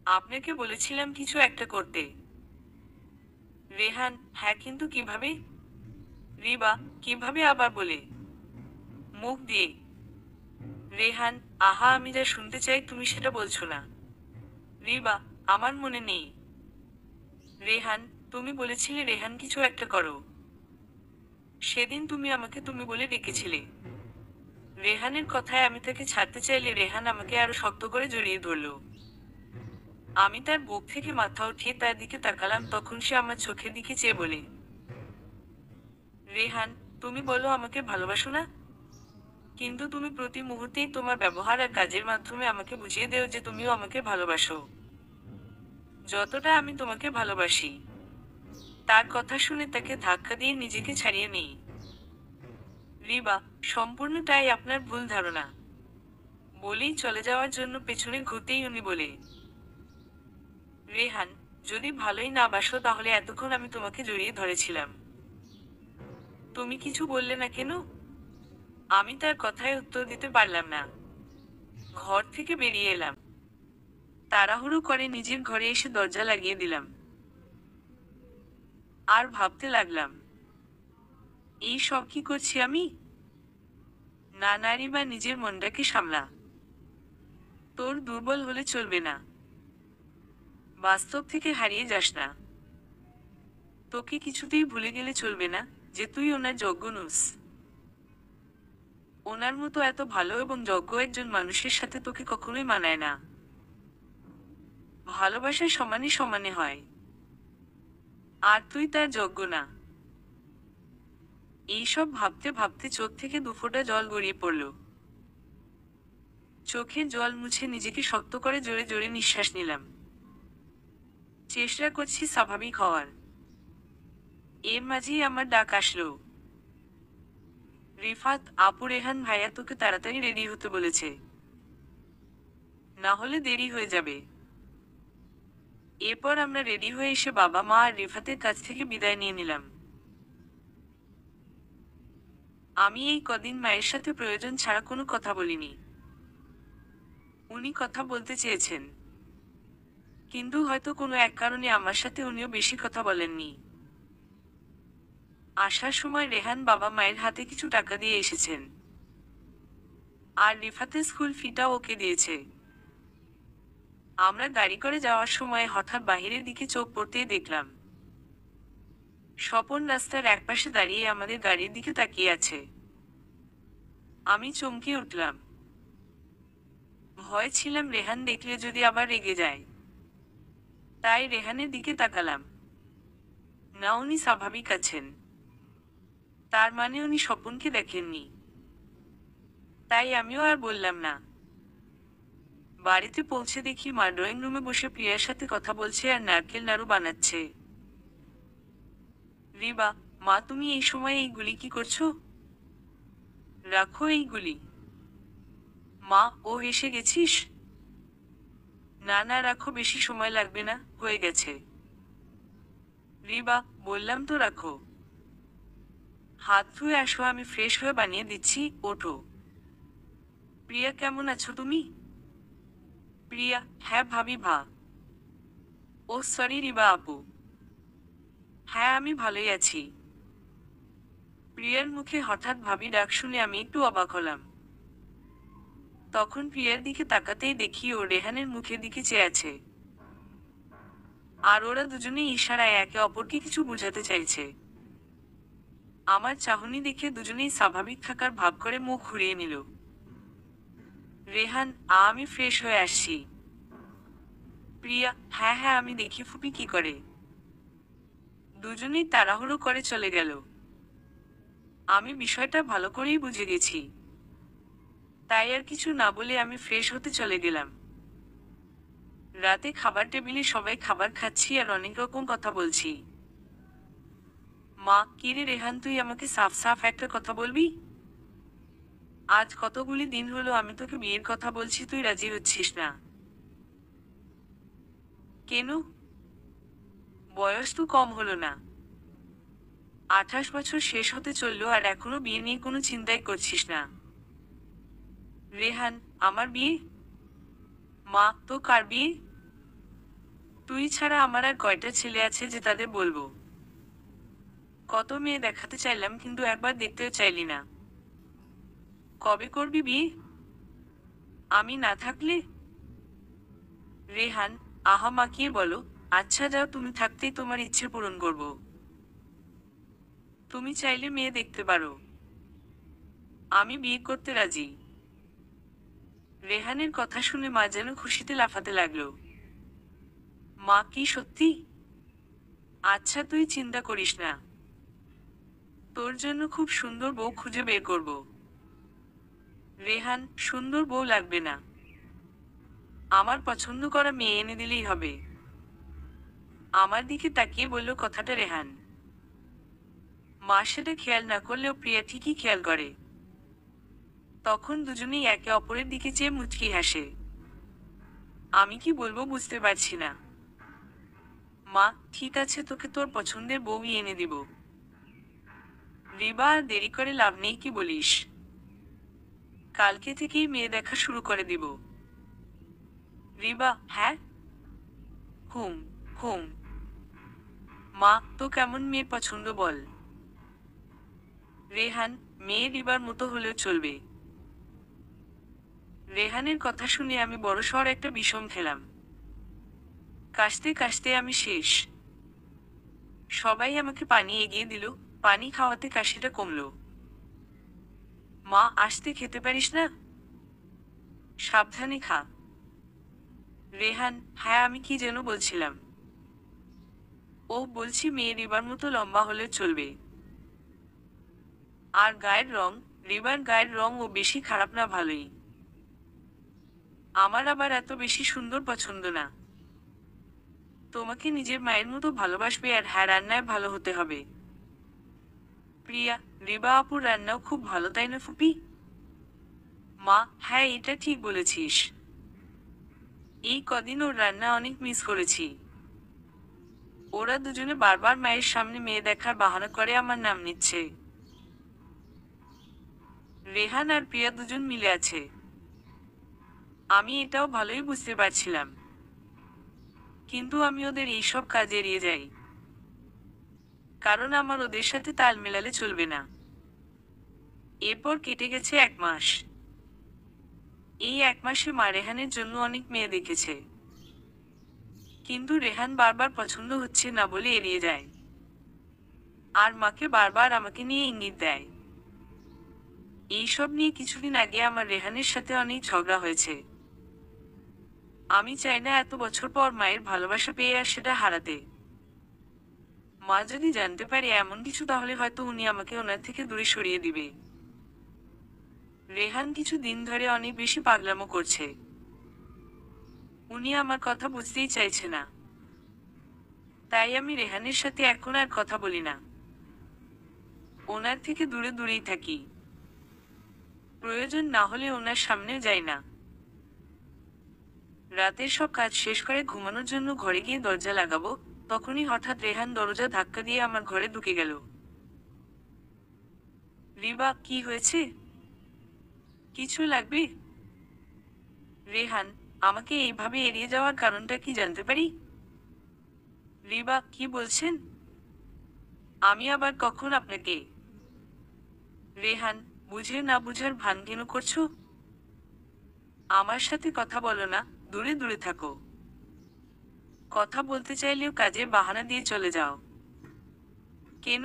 আপনাকে বলেছিলাম কিছু একটা করতে। রেহান, হ্যাঁ কিন্তু কিভাবে? রিবা, কিভাবে আবার বলে? মুখ দিয়ে। রেহান, আহা আমি যা শুনতে চাই তুমি সেটা বলছো না। রিবা, আমার মনে নেই। রেহান, তুমি বলেছিলে রেহান কিছু একটা করো। সেদিন তুমি আমাকে তুমি বলে ডেকেছিলে। রেহানের কথায় আমি তাকে ছাড়তে চাইলে রেহান আমাকে আরো শক্ত করে জড়িয়ে ধরলো। আমি তার বুক থেকে মাথা উঠিয়ে তার দিকে তাকালাম, তখন সে আমার চোখের দিকে চেয়ে বলে, রেহান, তুমি বলো আমাকে ভালোবাসো না? কিন্তু তুমি প্রতি মুহূর্তেই তোমার ব্যবহার আর কাজের মাধ্যমে আমাকে বুঝিয়ে দেও যে তুমিও আমাকে ভালোবাসো, যতটা আমি তোমাকে ভালোবাসি। তার কথা শুনে তাকে ধাক্কা দিয়ে নিজেকে ছাড়িয়ে নেই। রিবা, সম্পূর্ণটাই আপনার ভুল ধারণা। বলেই চলে যাওয়ার জন্য পেছনে ঘুরতেই উনি বলে, রেহান, যদি ভালোই না বাসো তাহলে এতক্ষণ আমি তোমাকে জড়িয়ে ধরেছিলাম। তুমি কিছু বললে না কেন? আমি তার কথায় উত্তর দিতে পারলাম না। ঘর থেকে বেরিয়ে এলাম। তাড়াহুড়ো করে নিজের ঘরে এসে দরজা লাগিয়ে দিলাম। আর ভাবতে লাগলাম, এই সব কি করছি আমি? না নারী বা নিজের মনটাকে সামলা। তোর দুর্বল হলে চলবে না। বাস্তব থেকে হারিয়ে যাস না। তোকে কিছুতেই ভুলে গেলে চলবে না যে তুই ওনার যোগ্য নুস। ওনার মতো এত ভালো এবং যোগ্য একজন মানুষের সাথে তোকে কখনোই মানায় না। ভালোবাসা সমানে সমানে হয়। আর তুই তার যোগ্য না। এইসব ভাবতে ভাবতে চোখ থেকে দুফোঁটা জল গড়িয়ে পড়ল। চোখে জল মুছে নিজেকে শক্ত করে জোরে জোরে নিঃশ্বাস নিলাম। চেষ্টা করছি স্বাভাবিক হওয়ার। এর মাঝেই আমার ডাক আসলো। রিফাত আপু, রেহান ভাইয়া তোকে তাড়াতাড়ি রেডি হতে বলেছে, না হলে দেরি হয়ে যাবে। এরপর আমরা রেডি হয়ে এসে বাবা মা আর রিফাতের কাছ থেকে বিদায় নিয়ে নিলাম। আমি এই কদিন মায়ের সাথে প্রয়োজন ছাড়া কোনো কথা বলিনি। উনি কথা বলতে চেয়েছেন, কিন্তু হয়তো কোনো এক কারণে আমার সাথে উনিও বেশি কথা বলেননি। আসার সময় রেহান বাবা মায়ের হাতে কিছু টাকা দিয়ে এসেছেন। আর রিফাতের স্কুল ফিটাও ওকে দিয়েছে। আমরা গাড়ি করে যাওয়ার সময় হঠাৎ বাহিরের দিকে চোখ পড়তেই দেখলাম স্বপন রাস্তার একপাশে দাঁড়িয়ে আমাদের গাড়ির দিকে তাকিয়ে আছে। আমি চমকে উঠলাম। ভয় ছিলাম রেহান দেখলে যদি আবার রেগে যায়। তাই রেহানের দিকে তাকালাম। না, উনি স্বাভাবিক আছেন। তার মানে উনি স্বপনকে দেখেননি। তাই আমিও আর বললাম না। বাড়িতে পৌঁছে দেখি মা ড্রয়িং রুমে বসে প্রিয়ার সাথে কথা বলছে আর নারকেল নাড়ু বানাচ্ছে। রিবা, মা তুমি এই সময় এইগুলি কি করছো? রাখো এইগুলি। মা, ও এসে গেছিস? না না রাখো, বেশি সময় লাগবে না, হয়ে গেছে। রিবা, বললাম তো রাখো। হাত ধুয়ে আসো, আমি ফ্রেশ হয়ে বানিয়ে দিচ্ছি, ওঠো। প্রিয়া, কেমন আছো তুমি? প্রিয়া, হ্যাঁ ভাবি ভা। ও সরি রিবা আপু। হ্যাঁ আমি ভালোই আছি। প্রিয়ার মুখে হঠাৎ ভাবি ডাক শুনে আমি একটু অবাক হলাম। তখন প্রিয়ার দিকে তাকাতেই দেখি ও রেহানের মুখের দিকে চেয়ে আছে। আর ওরা দুজনেই ইশারায় একে অপরকে কিছু বোঝাতে চাইছে। আমার চাহনি দেখে দুজনেই স্বাভাবিক থাকার ভাব করে মুখ ঘুরিয়ে নিল। রেহান, আমি ফ্রেশ হয়ে আসছি। প্রিয়া, হ্যাঁ হ্যাঁ আমি দেখি ফুপি কি করে। দুজনেই তাড়াহুড়ো করে চলে গেল। আমি বিষয়টা ভালো করেই বুঝে গেছি। তাই আর কিছু না বলে আমি ফ্রেশ হতে চলে গেলাম। রাতে খাবার টেবিলে সবাই খাবার খাচ্ছি আর অনেক রকম কথা বলছি। মা, কিরে রেহান, তুই আমাকে সাফ সাফ একটা কথা বলবি? আজ কতগুলি দিন হলো আমি তোকে বিয়ের কথা বলছি, তুই রাজি হচ্ছিস না কেন? বয়স তো কম হলো না। 28 বছর শেষ হতে চললো আর এখনো বিয়ে নিয়ে কোনো চিন্তাই করছিস না? রেহান, আমার বিয়ে? মা, তো কার বিয়ে? তুই ছাড়া আমার আর কয়টা ছেলে আছে যে তাদের বলবো? কত মেয়ে দেখাতে চাইলাম কিন্তু একবার দেখতেও চাইলি না। কবে করবি বিয়ে? আমি না থাকলে? রেহান, আহা মাকিয়ে বলো, আচ্ছা যাও, তুমি থাকতেই তোমার ইচ্ছে পূরণ করব। তুমি চাইলে মেয়ে দেখতে পারো। আমি বিয়ে করতে রাজি। রেহানের কথা শুনে মা যেন খুশিতে লাফাতে লাগলো। মা, কি সত্যি? আচ্ছা, তুই চিন্তা করিস না, তোর জন্য খুব সুন্দর বউ খুঁজে বের করব। রেহান, সুন্দর বউ লাগবে না, আমার পছন্দ করা মেয়ে এনে দিলেই হবে। আমার দিকে তাকিয়ে বলল কথাটা রেহান। মা সেটা খেয়াল না করলেও প্রিয়া ঠিকই খেয়াল করে। তখন দুজনেই একে অপরের দিকে চেয়ে মুচকি হাসে। আমি কি বলবো বুঝতে পারছি না। মা, ঠিক আছে, তোকে তোর পছন্দের বউই এনে দিব। রিবা, আর দেরি করে লাভ নেই, কি বলিস? কালকে থেকেই মেয়ে দেখা শুরু করে দিব। রিবা, হ্যাঁ? হুম। হুম। মা, তো কেমন মেয়ের পছন্দ বল? রেহান, মেয়ে রিবার মতো হলেও চলবে। রেহানের কথা শুনে আমি বড়সড় একটা বিষম খেলাম। কাশতে কাশতে আমি শেষ। সবাই আমাকে পানি এগিয়ে দিল, পানি খাওয়াতে কাশিটা কমলো। মা, আসতে খেতে পারিস না? সাবধানে খা। রেহান, হ্যাঁ, আমি কি যেন বলছিলাম? ও, বলছি মেয়ে রিবার মতো লম্বা হলে চলবে। আর গায়ের রং? রিবার গায়ের রং ও বেশি খারাপ না, ভালোই। আমার আবার এত বেশি সুন্দর পছন্দ না। তোমাকে নিজের মায়ের মতো ভালোবাসবে, আর হ্যাঁ, রান্নায় ভালো হতে হবে। প্রিয়া, রিবা আপুর রান্নাও খুব ভালো, তাই না ফুপি? মা, হ্যাঁ, এটা ঠিক বলেছিস। এই কদিন ওর রান্না অনেক মিস করেছি। ওরা দুজনে বারবার মায়ের সামনে মেয়ে দেখার বাহানা করে আমার নাম নিচ্ছে। রেহান আর প্রিয়া দুজন মিলে আছে। আমি এটাও ভালোই বুঝতে পারছিলাম, কিন্তু আমি ওদের এইসব কাজ এড়িয়ে যাই, কারণ আমার ওদের সাথে তাল মেলালে চলবে না। এরপর কেটে গেছে 1 মাস। এই 1 মাসে মা রেহানের জন্য অনেক মেয়ে দেখেছে, কিন্তু রেহান বারবার পছন্দ হচ্ছে না বলে এড়িয়ে যায়, আর মাকে বারবার আমাকে নিয়ে ইঙ্গিত দেয়। এইসব নিয়ে কিছুদিন আগে আমার রেহানের সাথে অনেক ঝগড়া হয়েছে। আমি চাই না এত বছর পর মায়ের ভালোবাসা পেয়ে আর সেটা হারাতে। মা যদি জানতে পারে এমন কিছু, তাহলে হয়তো উনি আমাকে ওনার থেকে দূরে সরিয়ে দিবে। রেহান কিছু দিন ধরে অনেক বেশি পাগলামো করছে। উনি আমার কথা বুঝতেই চাইছে না, তাই আমি রেহানের সাথে এখন আর কথা বলি না। ওনার থেকে দূরে দূরেই থাকি। প্রয়োজন না হলে ওনার সামনেও যাই না। রাতের সব কাজ শেষ করে ঘুমানোর জন্য ঘরে গিয়ে দরজা লাগাবো, তখনই হঠাৎ রেহান দরজা ধাক্কা দিয়ে আমার ঘরে ঢুকে গেল। রিবা, কি হয়েছে? কিছু লাগবে? রেহান, আমাকে এইভাবে এড়িয়ে যাওয়ার কারণটা কি জানতে পারি? রিবা, কি বলছেন? আমি আবার কখন আপনাকে? রেহান, বুঝে না বুঝার ভান কেন করছো? আমার সাথে কথা বলো না, দূরে দূরে থাকো। কথা বলতে চাইলেও কাজে বাহানা দিয়ে চলে যাও। কেন?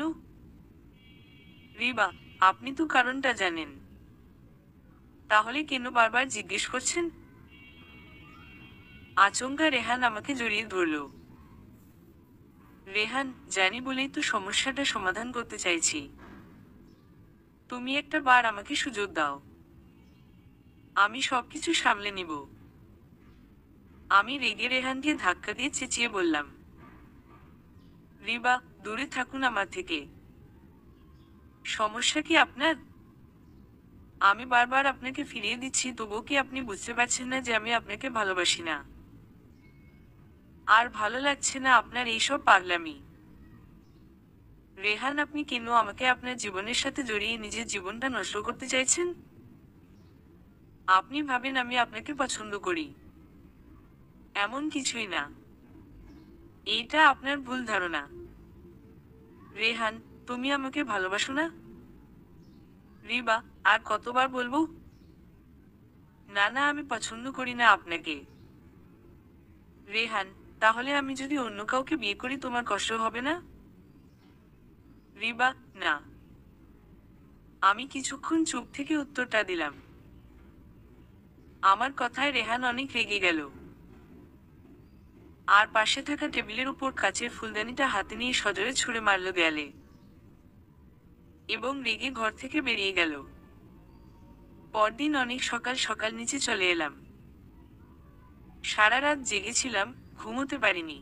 রিবা, আপনি তো কারণটা জানেন, তাহলে কেন বারবার জিজ্ঞেস করছেন? আচমকা রেহান আমাকে জড়িয়ে ধরল। রেহান, জানি বলেই তো সমস্যাটা সমাধান করতে চাইছি। তুমি একটা বার আমাকে সুযোগ দাও, আমি সবকিছু সামলে নিব। আমি রেগে রেহানকে ধাক্কা দিয়ে চেঁচিয়ে বললাম। রিবা, দূরে থাকুন আমার থেকে। সমস্যা কি আপনার? আমি বারবার আপনাকে ফিরিয়ে দিচ্ছি, তবুও কি আপনি বুঝতে পারছেন না যে আমি আপনাকে ভালোবাসি না? আর ভালো লাগছে না আপনার এইসব পাগলামি। রেহান, আপনি কেন আমাকে আপনার জীবনের সাথে জড়িয়ে নিজের জীবনটা নষ্ট করতে চাইছেন? আপনি ভাবেন আমি আপনাকে পছন্দ করি। এমন কিছুই না। এইটা আপনার ভুল ধারণা। রেহান, তুমি আমাকে ভালোবাসো না? রিবা, আর কতবার বলবো? না না, আমি পছন্দ করি না আপনাকে। রেহান, তাহলে আমি যদি অন্য কাউকে বিয়ে করি তোমার কষ্ট হবে না? রিবা, না। আমি কিছুক্ষণ চুপ থেকে উত্তরটা দিলাম। আমার কথায় রেহান অনেক রেগে গেল। আর পাশে থাকা টেবিলের উপর কাচের ফুলদানিটা হাতে নিয়ে সজোরে ছুঁড়ে মারল দেয়ালে, এবং রেগে ঘর থেকে বেরিয়ে গেল। পরদিন অনেক সকাল সকাল নিচে চলে এলাম। সারা রাত জেগেছিলাম, ঘুমোতে পারিনি।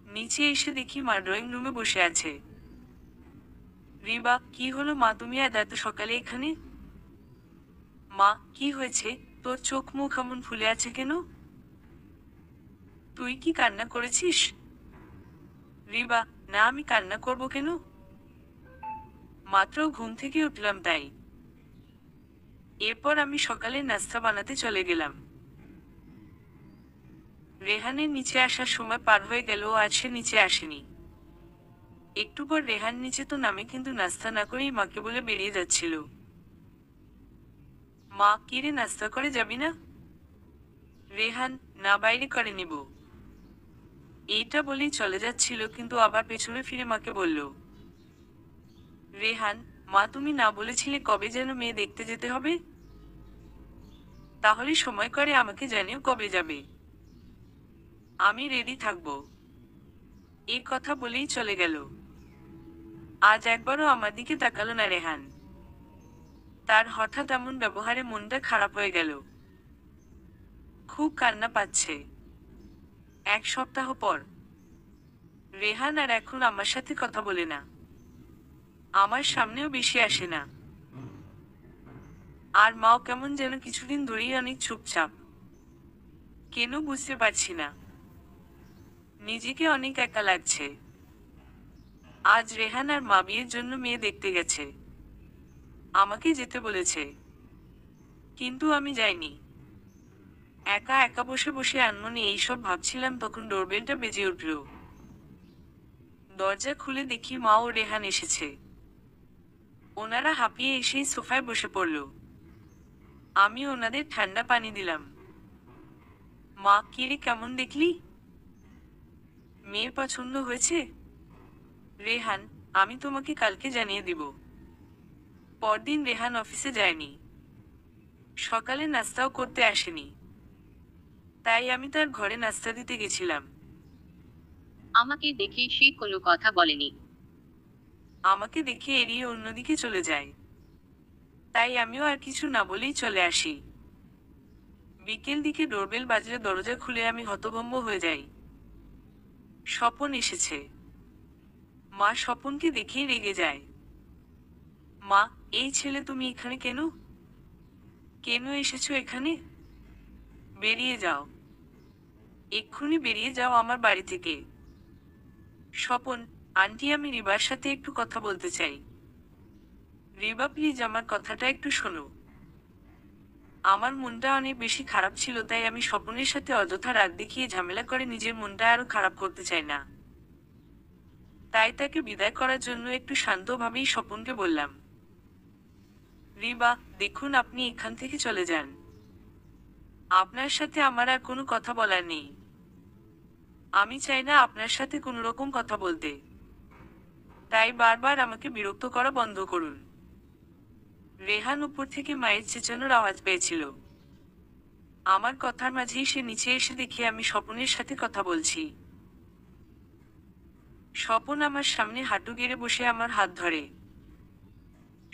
নিচে এসে দেখি মা ড্রয়িং রুমে বসে আছে। রিবা, কি হলো মা, তুমি আজ এত সকালে এখানে? মা, কি হয়েছে? তোর চোখ মুখ এমন ফুলে আছে কেন? তুই কি কান্না করেছিস? রিবা, না, আমি কান্না করব কেন? মাত্র ঘুম থেকে উঠলাম তাই। এরপর আমি সকালে নাস্তা বানাতে চলে গেলাম। রেহানের নিচে আসার সময় পার হয়ে গেল, আজ সে নিচে আসেনি। একটু পর রেহান নিচে তো নামে, কিন্তু নাস্তা না করেই মাকে বলে বেরিয়ে যাচ্ছিল। মা, কিরে, নাস্তা করে যাবি না? রেহান, না, বাইরে করে নিব। এইটা বলেই চলে যাচ্ছিল, কিন্তু আবার পেছনে ফিরে মাকে বলল, রেহান, মা, তুমি না বলেছিলে কবে যেন মেয়ে দেখতে যেতে হবে? তাহলে সময় করে আমাকে জানিও কবে যাবে। আমি রেডি থাকবো। এই কথা বলেই চলে গেল। আজ একবারও আমার দিকে তাকালো না রেহান। তার হঠাৎ এমন ব্যবহারে মনটা খারাপ হয়ে গেল। খুব কান্না পাচ্ছে। 1 সপ্তাহ পর। রেহান আর এখন আমার সাথে কথা বলে না। আমার সামনেও বেশি আসে না। আর মাও কেমন যেন কিছুদিন ধরেই অনেক চুপচাপ। কেন বুঝতে পারছি না। নিজেকে অনেক একা লাগছে। আজ রেহান আর মা বিয়ের জন্য মেয়ে দেখতে গেছে। আমাকে যেতে বলেছে, কিন্তু আমি যাইনি। একা একা বসে বসে আনমনে এইসব ভাবছিলাম, তখন ডোরবেলটা বেজে উঠল। দরজা খুলে দেখি মা ও রেহান এসেছে। ওনারা হাঁপিয়ে এসেই সোফায় বসে পড়ল। আমি ওনাদের ঠান্ডা পানি দিলাম। মা, কিরে, কেমন দেখলি? মেয়ে পছন্দ হয়েছে? রেহান, আমি তোমাকে কালকে জানিয়ে দিব। পরদিন রেহান অফিসে যায়নি। সকালে নাস্তাও করতে আসেনি। তাই আমি তার ঘরে নাস্তা দিতে গেছিলাম। আমাকে দেখে সে কোনো কথা বলেনি। আমাকে দেখে এড়িয়ে অন্যদিকে চলে যায়। তাই আমিও আর কিছু না বলেই চলে আসি। বিকেল দিকে ডোরবেল বাজলে দরজা খুলে আমি হতভম্ব হয়ে যাই। স্বপন এসেছে। মা স্বপনকে দেখেই রেগে যায়। মা, এই ছেলে, তুমি এখানে কেন? কেন এসেছো এখানে? বেরিয়ে যাও। এক্ষুনি বেরিয়ে যাও আমার বাড়ি থেকে। স্বপন, আন্টি, আমি রিবার সাথে একটু কথা বলতে চাই। রিবা, প্লিজ আমার কথাটা একটু শোনো। আমার মনটা অনেক বেশি খারাপ ছিল, তাই আমি স্বপনের সাথে অযথা রাগ দেখিয়ে ঝামেলা করে নিজের মনটা আরো খারাপ করতে চাই না। তাই তাকে বিদায় করার জন্য একটু শান্তভাবেই স্বপনকে বললাম, রিবা, দেখুন, আপনি এখান থেকে চলে যান। আপনার সাথে আমার আর কোনো কথা বলার নেই। আমি চাই না আপনার সাথে কোনো রকম কথা বলতে। তাই বারবার আমাকে বিরক্ত করা বন্ধ করুন। রেহান উপর থেকে মায়ের চেঁচানোর আওয়াজ পেয়েছিল। আমার কথার মাঝেই সে নিচে এসে দেখে আমি স্বপনের সাথে কথা বলছি। স্বপন আমার সামনে হাঁটু গেড়ে বসে আমার হাত ধরে।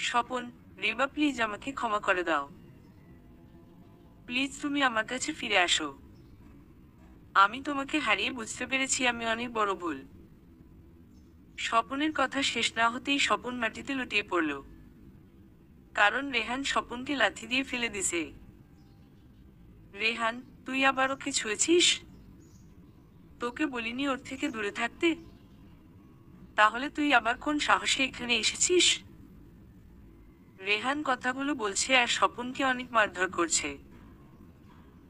স্বপন, রিবা, প্লিজ আমাকে ক্ষমা করে দাও। প্লিজ তুমি আমার কাছে ফিরে আসো। আমি তোমাকে হারিয়ে বুঝতে পেরেছি আমি অনেক বড় ভুল। স্বপনের কথা শেষ না হতেই স্বপন মাটিতে লুটিয়ে পড়ল। কারণ রেহান স্বপনকে লাথি দিয়ে ফেলে দিছে। রেহান, তুই আবার ওকে ছুঁয়েছিস? তোকে বলিনি ওর থেকে দূরে থাকতে? তাহলে তুই আবার কোন সাহসে এখানে এসেছিস? রেহান কথাগুলো বলছে আর স্বপনকে অনেক মারধর করছে।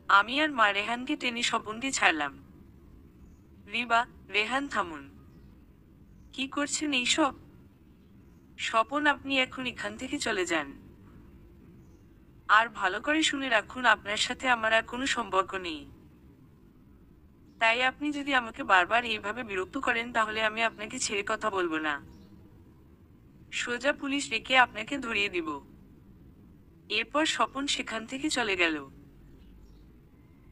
আমি আর মা রেহানকে টেনে স্বপনকে ছাড়লাম। রিবা, রেহান থামুন। কি করছেন এইসব? স্বপন, আপনি এখন এখান থেকে চলে যান। আর ভালো করে শুনে রাখুন, আপনার সাথে আমার আর কোনো সম্পর্ক নেই। তাই আপনি যদি আমাকে বারবার এইভাবে বিরক্ত করেন তাহলে আমি আপনাকে ছেড়ে কথা বলবো না। সোজা পুলিশ ডেকে আপনাকে ধরিয়ে দিব। এরপর স্বপন সেখান থেকে চলে গেল।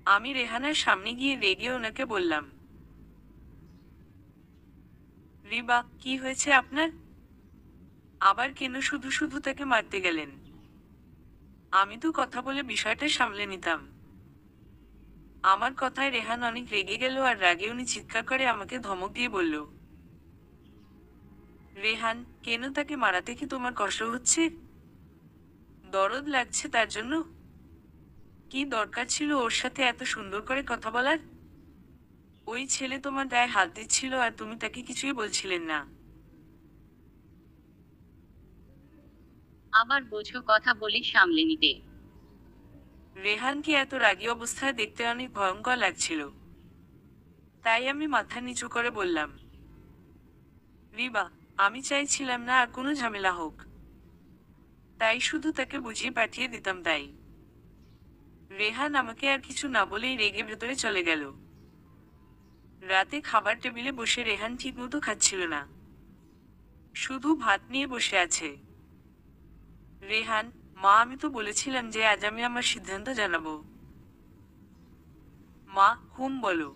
আমি রেহানার সামনে গিয়ে রেগে ওনাকে বললাম, রিবা, কি হয়েছে আপনার? আবার কেন শুধু শুধু তাকে মারতে গেলেন? আমি তো কথা বলে বিষয়টা সামলে নিতাম। আমার কথায় রেহান অনেক রেগে গেল আর রাগে উনি চিৎকার করে আমাকে ধমক দিয়ে বলল, রেহান, কেন তাকে মারাতে কি তোমার কষ্ট হচ্ছে? দরদ লাগছে তার জন্য? কি দরকার ছিল ওর সাথে এত সুন্দর করে কথা বলার? ওই ছেলে তোমার গায়ে হাত দিচ্ছিল আর তুমি তাকে কিছুই বলছিলেন না। আবার বোঝো, কথা বলে সামলে নিতে। রেহানকে এত রাগী অবস্থায় দেখতে অনেক ভয়ঙ্কর লাগছিল। তাই আমি মাথা নিচু করে বললাম, রিবা, আমি চাইছিলাম না আর কোনো ঝামেলা হোক। তাই শুধু তাকে বুঝিয়ে পাঠিয়ে দিতাম তাই। রেহান আমাকে আর কিছু না বলেই রেগে ভেতরে চলে গেল। রাতে খাবার টেবিলে বসে রেহান ঠিকমতো খাচ্ছিল না, শুধু ভাত নিয়ে বসে আছে। রেহান, মা, আমি তো বলেছিলাম যে আজ আমি আমার সিদ্ধান্ত জানাবো। মা, হুম বলো।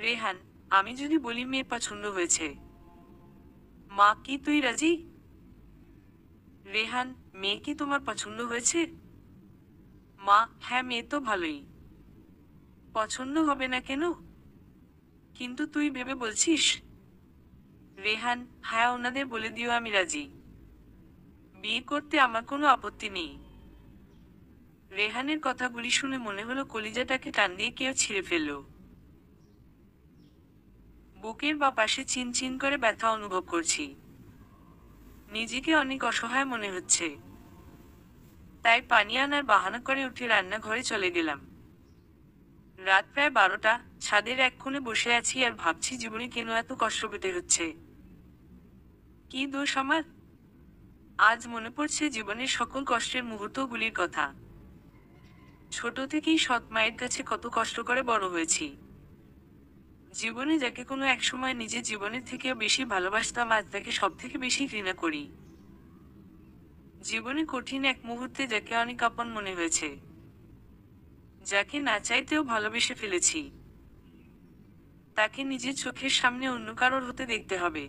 রেহান, আমি যদি বলি মেয়ে পছন্দ হয়েছে, মা, কি তুই রাজি? রেহান, মেয়ে কি তোমার পছন্দ হয়েছে? মা, হ্যাঁ, মেয়ে তো ভালোই। পছন্দ হবে না কেন? কিন্তু তুই ভেবে বলছিস? রেহান, হ্যাঁ, ওনাদের বলে দিও আমি রাজি। বিয়ে করতে আমার কোনো আপত্তি নেই। রেহানের কথাগুলি শুনে মনে হলো কলিজাটাকে টান দিয়ে কেউ ছিঁড়ে ফেলল। বুকের বা পাশে চিনচিন করে ব্যথা অনুভব করছি। নিজেকে অনেক অসহায় মনে হচ্ছে। তাই পানি আনার বাহানা করে উঠে রান্নাঘরে চলে গেলাম। রাত প্রায় 12টা। ছাদের এক কোণে বসে আছি আর ভাবছি জীবনে কেন এত কষ্ট পেতে হচ্ছে। কি দোষ আমার? আজ মনে পড়ছে জীবনের সকল কষ্টের মুহূর্তগুলির কথা। ছোট থেকেই সৎ মায়ের কাছে কত কষ্ট করে বড় হয়েছি। জীবনে যাকে কোনো এক সময় নিজের জীবনের থেকেও বেশি ভালোবাসতাম, আজ তাকে সব থেকে বেশি ঘৃণা করি। জীবনে কঠিন এক মুহূর্তে যাকে অনেক আপন মনে হয়েছে, যাকে না চাইতেও ভালোবেসে ফেলেছি, তাকে নিজের চোখের সামনে অন্য কারোর হতে দেখতে হবে।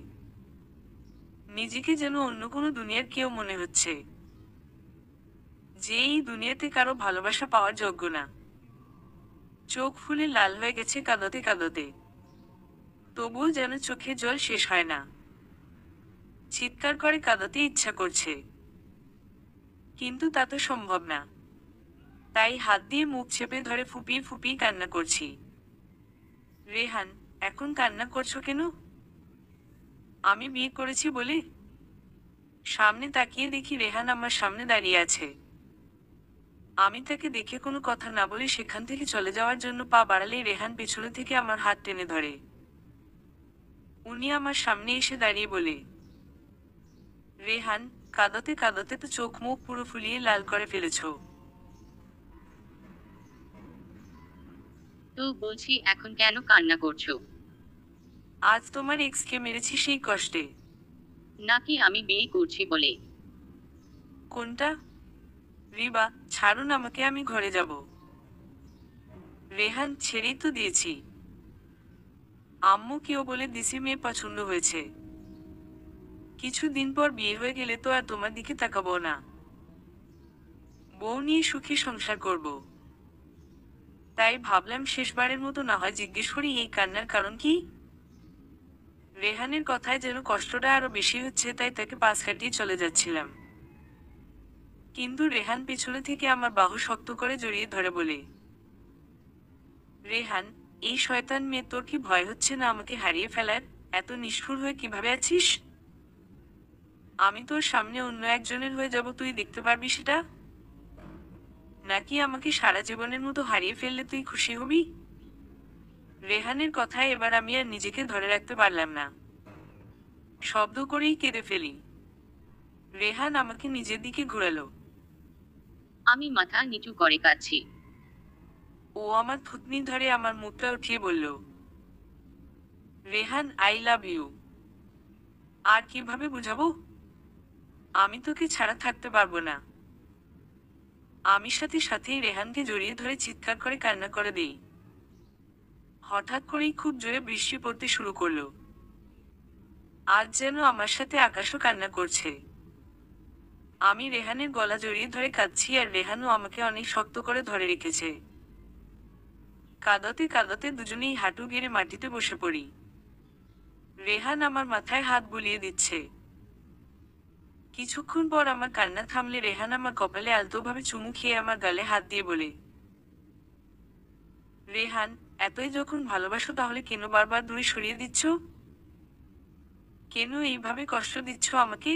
নিজেকে যেন অন্য কোনো দুনিয়ার কেউ মনে হচ্ছে, যে এই দুনিয়াতে কারো ভালোবাসা পাওয়ার যোগ্য না। চোখ ফুলে লাল হয়ে গেছে কাঁদতে কাঁদতে, তবুও যেন চোখে জল শেষ হয় না। চিৎকার করে কাঁদতে ইচ্ছা করছে, কিন্তু তা তো সম্ভব না। তাই হাত দিয়ে মুখ চেপে ধরে ফুপিয়ে ফুপিয়ে কান্না করছি। রেহান, এখন কান্না করছো কেন? আমি বিয়ে করেছি বলে? সামনে তাকিয়ে দেখি রেহান আমার সামনে দাঁড়িয়ে আছে। আমি তাকে দেখে কোনো কথা না বলে সেখান থেকে চলে যাওয়ার জন্য পা বাড়ালেই রেহান পেছনে থেকে আমার হাত টেনে ধরে। উনি আমার সামনে এসে দাঁড়িয়ে বলে, রেহান, কাঁদতে কাঁদতে তো চোখ মুখ পুরো ফুলিয়ে লাল করে ফেলেছো। তো বলছি, এখন কেন কান্না করছো? আজ তোমার এক্সকে মেরেছি সেই কষ্টে। নাকি আমি বিয়ে করছি বলে? কোনটা? রিবা, ছাড়ুন আমাকে, আমি ঘরে যাব। রেহান, ছেড়েই তো দিয়েছি। আম্মু কেউ বলে দিছি মেয়ে পছন্দ হয়েছে। কিছুদিন পর বিয়ে হয়ে গেলে তো আর তোমার দিকে তাকাবো না। বউ নিয়ে সুখী সংসার করব। তাই ভাবলাম শেষবারের মতো না হয় জিজ্ঞেস করি এই কান্নার কারণ কি। রেহানের কথায় যেন কষ্টটা আরো বেশি হচ্ছে, তাই তাকে পাশ কাটিয়ে চলে যাচ্ছিলাম। কিন্তু রেহান পেছনে থেকে আমার বাহু শক্ত করে জড়িয়ে ধরে বলে, রেহান, এই শয়তান মেয়ে, তোর কি ভয় হচ্ছে না আমাকে হারিয়ে ফেলার? এত নিষ্ঠুর হয়ে কিভাবে আছিস? আমি তোর সামনে অন্য একজনের হয়ে যাব, তুই দেখতে পারবি সেটা? নাকি আমাকে সারা জীবনের মতো হারিয়ে ফেললে তুই খুশি হবি? রেহানের কথায় এবার আমি আর নিজেকে ধরে রাখতে পারলাম না। শব্দ করেই কেঁদে ফেলি। রেহান আমাকে নিজের দিকে ঘোরালো। আমি মাথা নিচু করে কাঁদছি। ও আমার থুতনি ধরে আমার মুখটা উঠিয়ে বলল, রেহান, আই লাভ ইউ। আর কিভাবে বুঝাবো? আমি তোকে ছাড়া থাকতে পারবো না। আমি সাথে সাথেই রেহানকে জড়িয়ে ধরে চিৎকার করে কান্না করে দিই। হঠাৎ করেই খুব জোরে বৃষ্টি পড়তে শুরু করলো। আজ যেন আমার সাথে আকাশও কান্না করছে। আমি রেহানের গলা জড়িয়ে ধরে কাঁদছি, আর রেহানও আমাকে অনেক শক্ত করে ধরে রেখেছে। কাঁদতে কাঁদতে দুজনেই হাঁটু গেড়ে মাটিতে বসে পড়ি। রেহান আমার মাথায় হাত বুলিয়ে দিচ্ছে। কিছুক্ষণ পর আমার কান্না থামলে রেহান আমার কপালে আলতোভাবে চুমু খেয়ে আমার গালে হাত দিয়ে বলে, রেহান, এতই যখন ভালোবাসো তাহলে কেন বারবার দূরে সরিয়ে দিচ্ছ? কেন এইভাবে কষ্ট দিচ্ছ আমাকে?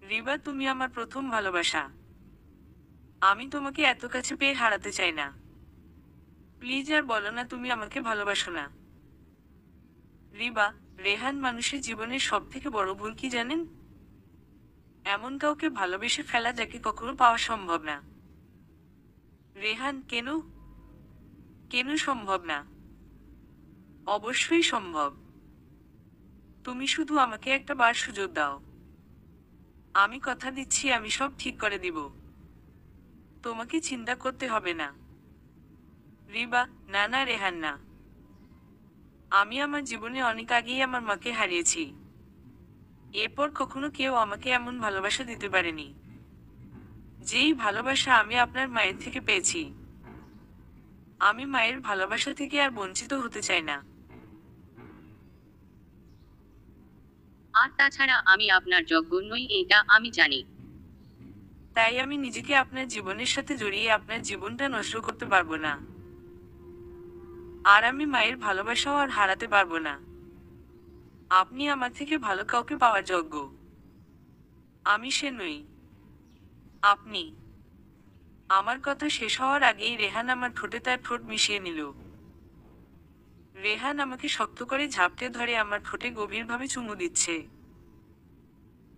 রিবা, তুমি আমার প্রথম ভালোবাসা। আমি তোমাকে এত কাছে পেয়ে হারাতে চাই না। প্লিজ আর বলো না তুমি আমাকে ভালোবাসো না। রিবা, রেহান, মানুষের জীবনের সব থেকে বড় ভুল কি জানেন? এমন কাউকে ভালোবেসে ফেলা যাকে কখনো পাওয়া সম্ভব না। রেহান, কেন? কেন সম্ভব না? অবশ্যই সম্ভব। তুমি শুধু আমাকে একটা বার সুযোগ দাও। আমি কথা দিচ্ছি আমি সব ঠিক করে দিব। তোমাকে চিন্তা করতে হবে না। রিবা, না না রেহান, না। আমি আমার জীবনে অনেক আগেই আমার মাকে হারিয়েছি। এরপর কখনো কেউ আমাকে এমন ভালোবাসা দিতে পারেনি। যেই ভালোবাসা আমি আপনার মায়ের থেকে পেয়েছি। আমি মায়ের ভালোবাসা থেকে আর বঞ্চিত হতে চাই না। আর তাছাড়া আমি আপনার যোগ্য নই, এটা আমি জানি। তাই আমি নিজেকে আপনার জীবনের সাথে জড়িয়ে আপনার জীবনটা নষ্ট করতে পারবো না। আর আমি মায়ের ভালোবাসাও আর হারাতে পারবো না। আপনি আমার থেকে ভালো কাউকে পাওয়ার যোগ্য। আমি সে নই, আপনি। আমার কথা শেষ হওয়ার আগেই রেহান আমার ঠোঁটে তার ঠোঁট মিশিয়ে নিল। রেহান আমাকে শক্ত করে ঝাপটে ধরে আমার ঠোঁটে গভীরভাবে চুমু দিচ্ছে।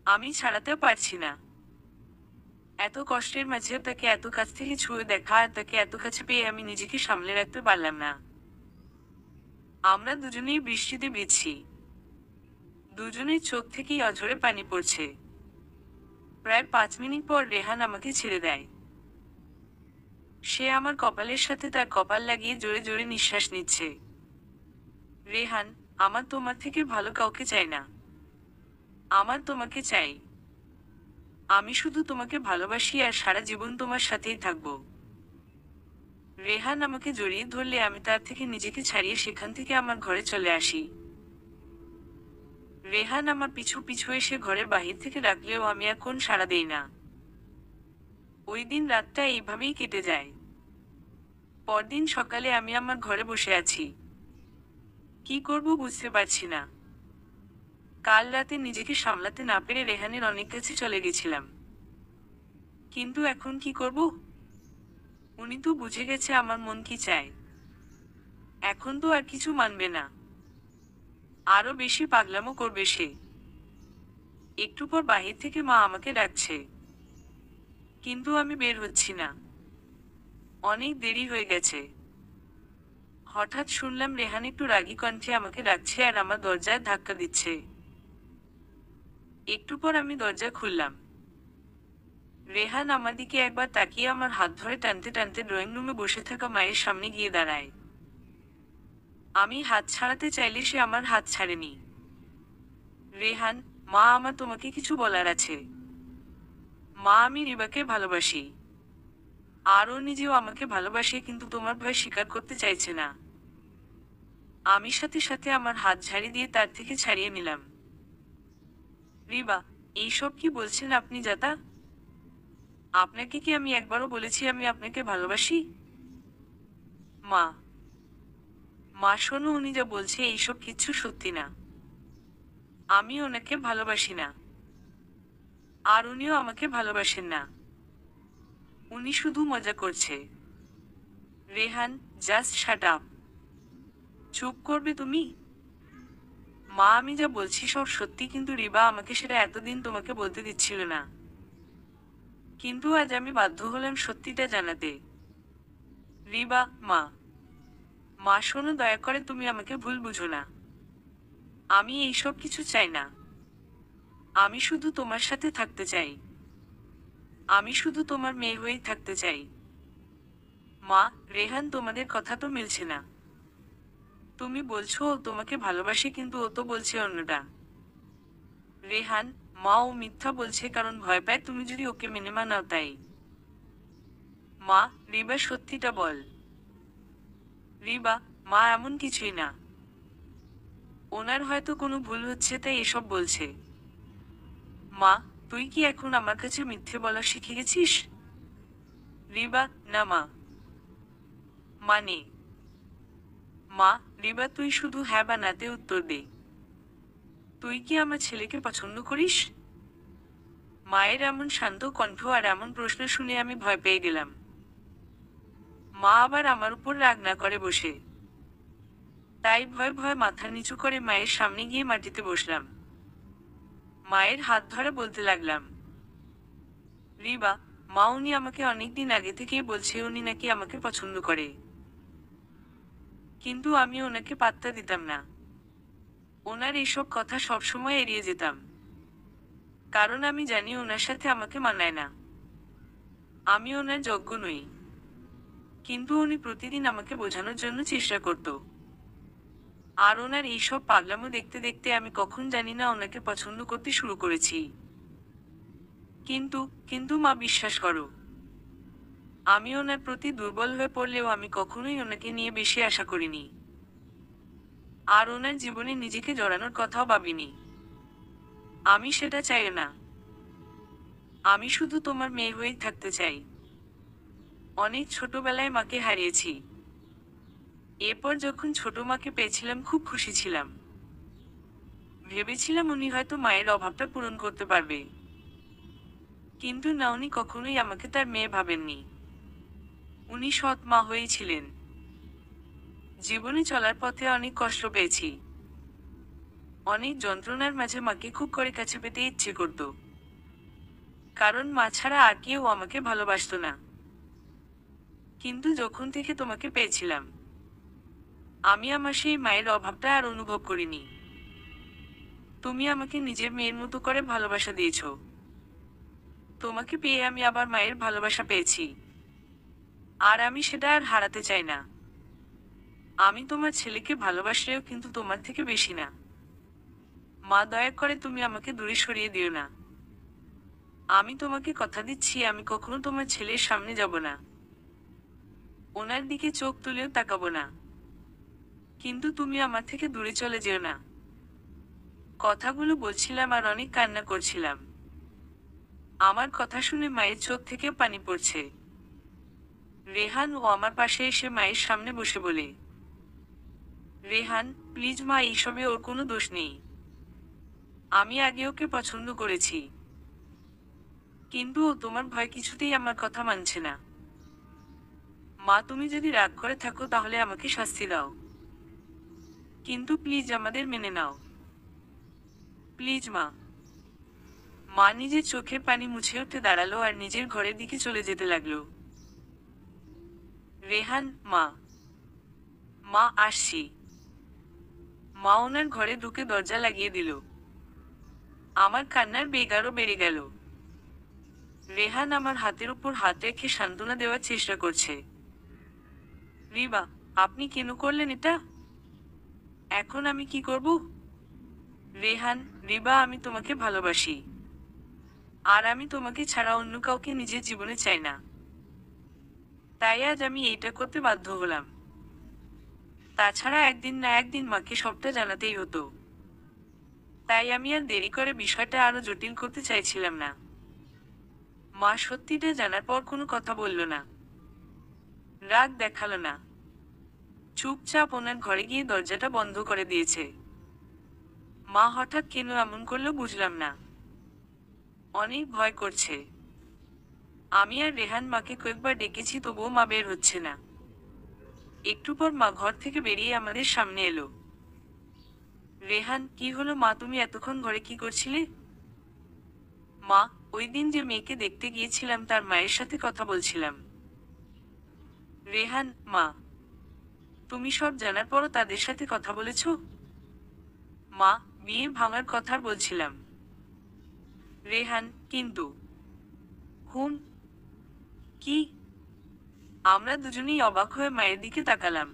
আমি ছাড়াতেও পারছি না। এত কষ্টের মাঝেও তাকে এত কাছ থেকে ছুঁয়ে দেখা আর তাকে এত কাছে পেয়ে আমি নিজেকে সামলে রাখতে পারলাম না। আমরা দুজনেই বৃষ্টিতে ভিজছি। দুজনের চোখ থেকেই অঝরে পানি পড়ছে। প্রায় 5 মিনিট পর রেহান আমাকে ছেড়ে দেয়। সে আমার কপালের সাথে তার কপাল লাগিয়ে জোরে জোরে নিঃশ্বাস নিচ্ছে। রেহান, আমার তোমার থেকে ভালো কাউকে চাই না। আমার তোমাকে চাই। আমি শুধু তোমাকে ভালোবাসি আর সারা জীবন তোমার সাথেই থাকবো। রেহান আমাকে জড়িয়ে ধরলে আমি তার থেকে নিজেকে ছাড়িয়ে সেখান থেকে আমার ঘরে চলে আসি। রেহান আমার পিছু পিছু এসে ঘরের বাহির থেকে ডাকলেও আমি এখন সাড়া দেই না। ওই দিন রাতটা এইভাবেই কেটে যায়। পরদিন সকালে আমি আমার ঘরে বসে আছি। কি করব বুঝতে পারছি না। কাল রাতে নিজেকে সামলাতে না পেরে রেহানের অনেক কাছে চলে গেছিলাম। কিন্তু এখন কি করব? উনি তো বুঝে গেছে আমার মন কি চায়। এখন তো আর কিছু মানবে না। আরো বেশি পাগলামো করবে সে। একটু পর বাহির থেকে মা আমাকে ডাকছে, কিন্তু আমি বের হচ্ছি না। অনেক দেরি হয়ে গেছে। হঠাৎ শুনলাম রেহান একটু রাগী কণ্ঠে আমাকে ডাকছে আর আমার দরজায় ধাক্কা দিচ্ছে। একটু পর আমি দরজা খুললাম। রেহান আমার দিকে একবার তাকিয়ে আমার হাত ধরে টানতে টানতে ড্রয়িং রুমে বসে থাকা মায়ের সামনে গিয়ে দাঁড়ায়। আমি হাত ছাড়াতে চাইলে সে আমার হাত ছাড়েনি। রেহান, মা, আমার তোমাকে কিছু বলার আছে। মা, আমি রিবাকে ভালোবাসি। আর ও নিজেও আমাকে ভালোবাসে, কিন্তু তোমার ভয় স্বীকার করতে চাইছে না। আমি সাথে সাথে আমার হাত ঝাড়ি দিয়ে তার থেকে ছাড়িয়ে নিলাম। রিবা, এইসব কি বলছেন আপনি জাতা? আপনাকে কি আমি একবারও বলেছি আমি আপনাকে ভালোবাসি? মা, মা শোনো, উনি যা বলছে এইসব কিচ্ছু সত্যি না। আমি ওনাকে ভালোবাসি না, আর উনিও আমাকে ভালোবাসেন না। উনি শুধু মজা করছে। Rehan, just shut up. চুপ করবে তুমি? মা, আমি যা বলছি সব সত্যি, কিন্তু রিবা আমাকে সেটা এতদিন তোমাকে বলতে দিচ্ছিল না। কিন্তু আজ আমি বাধ্য হলাম সত্যিটা জানাতে। রিবা, মা। মা শোনো, দয়া করে তুমি আমাকে ভুল বুঝো না। আমি এইসব কিছু চাই না। আমি শুধু তোমার সাথে থাকতে চাই। আমি শুধু তোমার মেয়ে হয়েই থাকতে চাই। মা, রেহান, তোমাদের কথা তো মিলছে না। তুমি বলছো ও তোমাকে ভালোবাসে, কিন্তু ও তো বলছে অন্যটা। রেহান, মা, ও মিথ্যা বলছে কারণ ভয় পায় তুমি যদি ওকে মেনে নাও তাই। মা, রিবা সত্যিটা বল। রিবা, মা, এমন কিছুই না। ওনার হয়তো কোনো ভুল হচ্ছে তাই এসব বলছে। মা, তুই কি এখন আমার কাছে মিথ্যে বলা শিখে গেছিস? রিবা, না মা। মানে? মা, রিবা, তুই শুধু হ্যাঁ বা নাতে উত্তর দে। তুই কি আমার ছেলেকে পছন্দ করিস? মায়ের এমন শান্ত কণ্ঠ আর এমন প্রশ্ন শুনে আমি ভয় পেয়ে গেলাম। মা আবার আমার উপর রাগ না করে বসে। তাই ভয়ে ভয়ে মাথা নিচু করে মায়ের সামনে গিয়ে মাটিতে বসলাম। মায়ের হাত ধরে বলতে লাগলাম, রিবা, মা, উনি আমাকে অনেকদিন আগে থেকেই বলছে উনি নাকি আমাকে পছন্দ করে। কিন্তু আমি ওনাকে পাত্তা দিতাম না। ওনার এইসব কথা সবসময় এড়িয়ে যেতাম। কারণ আমি জানি ওনার সাথে আমাকে মানায় না। আমি ওনার যোগ্য নই। কিন্তু উনি প্রতিদিন আমাকে বোঝানোর জন্য চেষ্টা করত। আর ওনার এইসব পাগলামো দেখতে দেখতে আমি কখন জানি না ওনাকে পছন্দ করতে শুরু করেছি। কিন্তু কিন্তু মা, বিশ্বাস করো, আমি ওনার প্রতি দুর্বল হয়ে পড়লেও আমি কখনোই ওনাকে নিয়ে বেশি আশা করিনি। আর ওনার জীবনে নিজেকে জড়ানোর কথাও ভাবিনি। আমি সেটা চাই না। আমি শুধু তোমার মেয়ে হয়েই থাকতে চাই। অনেক ছোটবেলায় মাকে হারিয়েছি। এরপর যখন ছোট মাকে পেয়েছিলাম খুব খুশি ছিলাম। ভেবেছিলাম উনি হয়তো মায়ের অভাবটা পূরণ করতে পারবে। কিন্তু না, উনি কখনোই আমাকে তার মেয়ে ভাবেননি। উনি সৎ মা হয়েই ছিলেন। জীবনে চলার পথে অনেক কষ্ট পেয়েছি। অনেক যন্ত্রণার মাঝে মাকে খুব করে কাছে পেতে ইচ্ছে করত। কারণ মা ছাড়া আর কেউ আমাকে ভালোবাসতো না। কিন্তু যখন থেকে তোমাকে পেয়েছিলাম, আমি আমার সেই মায়ের অভাবটা আর অনুভব করিনি। তুমি আমাকে নিজের মেয়ের মতো করে ভালোবাসা দিয়েছো। তোমাকে পেয়ে আমি আবার মায়ের ভালোবাসা পেয়েছি। আর আমি সেটা আর হারাতে চাই না। আমি তোমার ছেলেকে ভালোবাসলেও কিন্তু তোমার থেকে বেশি না। মা, দয়া করে তুমি আমাকে দূরে সরিয়ে দিও না। আমি তোমাকে কথা দিচ্ছি, আমি কখনো তোমার ছেলের সামনে যাব না। ওনার দিকে চোখ তুলেও তাকাবো না। কিন্তু তুমি আমার থেকে দূরে চলে যেও না। কথাগুলো বলছিলাম আর অনেক কান্না করছিলাম। আমার কথা শুনে মায়ের চোখ থেকে পানি পড়ছে। রেহান ও আমার পাশে এসে মায়ের সামনে বসে বলে, রেহান, প্লিজ মা, এইসবে ওর কোনো দোষ নেই। আমি আগে ওকে পছন্দ করেছি। কিন্তু ও তোমার ভয় কিছুতেই আমার কথা মানছে না। মা, তুমি যদি রাগ করে থাকো তাহলে আমাকে শাস্তি দাও। কিন্তু প্লিজ আমাদের মেনে নাও। প্লিজ মা। মা নিজের চোখের পানি মুছে উঠে দাঁড়ালো আর নিজের ঘরের দিকে চলে যেতে লাগলো। রেহান, মা। মা, আসছি। মা ওনার ঘরে ঢুকে দরজা লাগিয়ে দিল। আমার কান্নার বেগ আরো বেড়ে গেল। রেহান আমার হাতের উপর হাত রেখে সান্ত্বনা দেওয়ার চেষ্টা করছে। রিবা, আপনি কেন করলেন এটা? এখন আমি কি করব? রেহান, রিবা, আমি তোমাকে ভালোবাসি। আর আমি তোমাকে ছাড়া অন্য কাউকে নিজের জীবনে চাই না। তাই আজ আমি এইটা করতে বাধ্য হলাম। তাছাড়া একদিন না একদিন মাকে সবটা জানাতেই হতো। তাই আমি আর দেরি করে বিষয়টা আরো জটিল করতে চাইছিলাম না। মা সত্যিটা জানার পর কোনো কথা বলল না। রাগ দেখালো না। চুপচাপ ওনার ঘরে গিয়ে দরজাটা বন্ধ করে দিয়েছে। মা হঠাৎ কেন এমন করলো বুঝলাম না। অনেক ভয় করছে। আমি আর রেহান মাকে কয়েকবার ডেকেছি, তবুও মা বের হচ্ছে না। একটু পর মা ঘর থেকে বেরিয়ে আমাদের সামনে এলো। রেহান, কি হলো মা, তুমি এতক্ষণ ঘরে কি করছিলে? মা, ওই দিন যে মেয়েকে দেখতে গিয়েছিলাম তার মায়ের সাথে কথা বলছিলাম। রেহান, মা, তুমি সব জানার পরও তাদের সাথে কথা বলেছো? মা, বিয়ে ভাঙার কথা বলছিলাম। রেহান, কিন্তু হুম, কি? আমরা দুজনেই অবাক হয়ে মায়ের দিকে তাকালাম।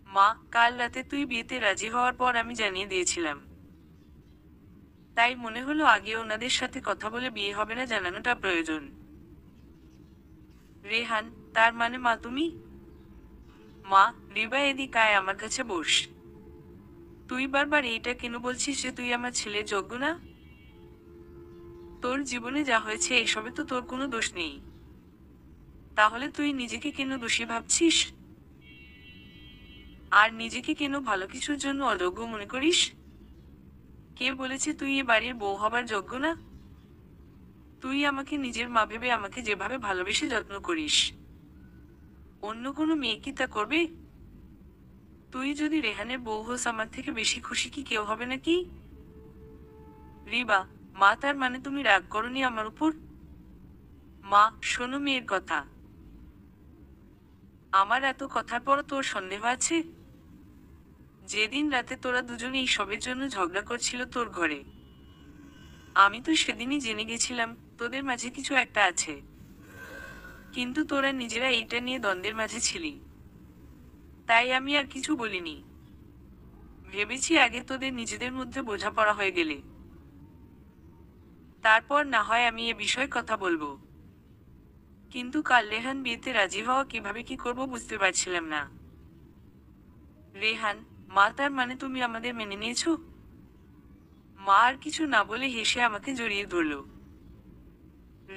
মা, কাল রাতে তুই বিয়েতে রাজি হওয়ার পর আমি জানিয়ে দিয়েছিলাম। তাই মনে হলো আগে ওনাদের সাথে কথা বলে বিয়ে হবে না জানানোটা প্রয়োজন। রেহান, তার মানে মা তুমি? মা, রিবা এদিক আয়, আমার কাছে বস। তুই বারবার এইটা কেন বলছিস যে তুই আমার ছেলের যোগ্য না? তোর জীবনে যা হয়েছে এসবে তো তোর কোনো দোষ নেই। তাহলে তুই নিজেকে কেন দোষী ভাবছিস? আর নিজেকে কেন ভালো কিছুর জন্য অযোগ্য মনে করিস? কে বলেছে তুই এ বাড়ির বউ হবার যোগ্য না? তুই আমাকে নিজের মা ভেবে আমাকে যেভাবে ভালোবেসে যত্ন করিস, অন্য কোনো মেয়ে কি তা করবে? তুই যদি রেহানের বউ হোস, আমার থেকে বেশি খুশি কি কেউ হবে নাকি? রিবা, মা, তার মানে তুমি রাগ করনি আমার উপর? মা, শোনো মেয়ের কথা। আমার এত কথার পর তোর সন্দেহ আছে? যেদিন রাতে তোরা দুজনে এই সবের জন্য ঝগড়া করছিল তোর ঘরে, আমি তো সেদিনই জেনে গেছিলাম তোদের মাঝে কিছু একটা আছে। কিন্তু তোরা নিজেরা এইটা নিয়ে দ্বন্দ্বের মাঝে ছিলি, তাই আমি আর কিছু বলিনি। ভেবেছি আগে তোদের নিজেদের মধ্যে বোঝাপড়া হয়ে গেলে তারপর না হয় আমি এ বিষয়ে কথা বলবো। কিন্তু কাল রেহান বিয়েতে রাজি হওয়া কিভাবে কি করব বুঝতে পারছিলাম না। রেহান, মা, তার মানে তুমি আমাদের মেনে নিয়েছো? মা আর কিছু না বলে হেসে আমাকে জড়িয়ে ধরল।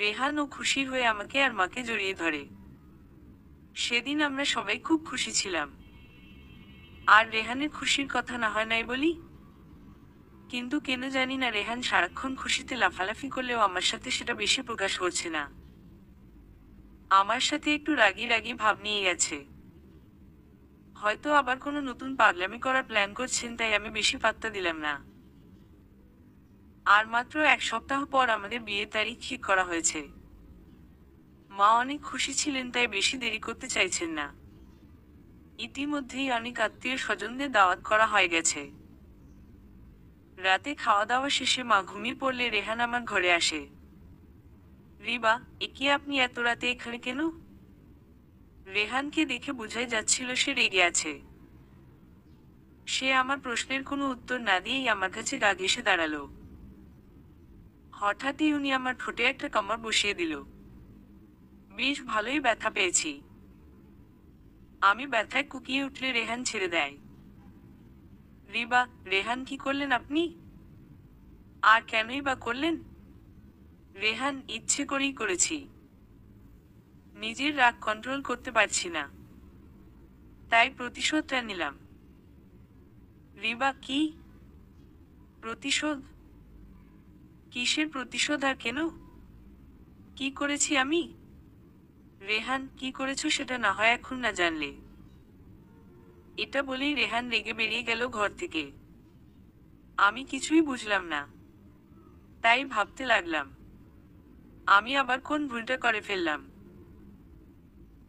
রেহান ও খুশি হয়ে আমাকে আর মাকে জড়িয়ে ধরে। সেদিন আমরা সবাই খুব খুশি ছিলাম। আর রেহানের খুশির কথা না হয় নাই বলি, কিন্তু কেন জানি না রেহান সারাক্ষণ খুশিতে লাফালাফি করলেও আমার সাথে সেটা বেশি প্রকাশ করছে না। আমার সাথে একটু রাগী রাগী ভাব নিয়ে গেছে। হয়তো আবার কোনো নতুন পাগলামি করার প্ল্যান করছেন, তাই আমি বেশি পাত্তা দিলাম না। আর মাত্র 1 সপ্তাহ পর আমাদের বিয়ের তারিখ ঠিক করা হয়েছে। মা অনেক খুশি ছিলেন, তাই বেশি দেরি করতে চাইছেন না। ইতিমধ্যেই অনেক আত্মীয় স্বজনদের দাওয়াত করা হয়ে গেছে। রাতে খাওয়া দাওয়া শেষে মা ঘুমিয়ে পড়লে রেহান আমার ঘরে আসে। রিবা, একে আপনি এত রাতে এখানে কেন? রেহানকে দেখে বোঝাই যাচ্ছিল সে রেগে আছে। সে আমার প্রশ্নের কোনো উত্তর না দিয়েই আমার কাছে রাগ এসে দাঁড়ালো। হঠাৎই উনি আমার ঠোঁটে একটা কামড় বসিয়ে দিল। বেশ ভালোই ব্যথা পেয়েছি। আমি ব্যথায় কুকিয়ে উঠলে রেহান ছেড়ে দেয়। রিবা, রেহান, কি করলেন আপনি? আর কেনই বা করলেন? রেহান, ইচ্ছে করেই করেছি। নিজের রাগ কন্ট্রোল করতে পারছি না, তাই প্রতিশোধটা নিলাম। রিবা, কি প্রতিশোধ? কিসের প্রতিশোধ আর কেন? কি করেছি আমি? রেহান, কি করেছো সেটা না হয় এখন না জানলে। এটা বলেই রেহান রেগে বেরিয়ে গেল ঘর থেকে। আমি কিছুই বুঝলাম না, তাই ভাবতে লাগলাম আমি আবার কোন ভুলটা করে ফেললাম।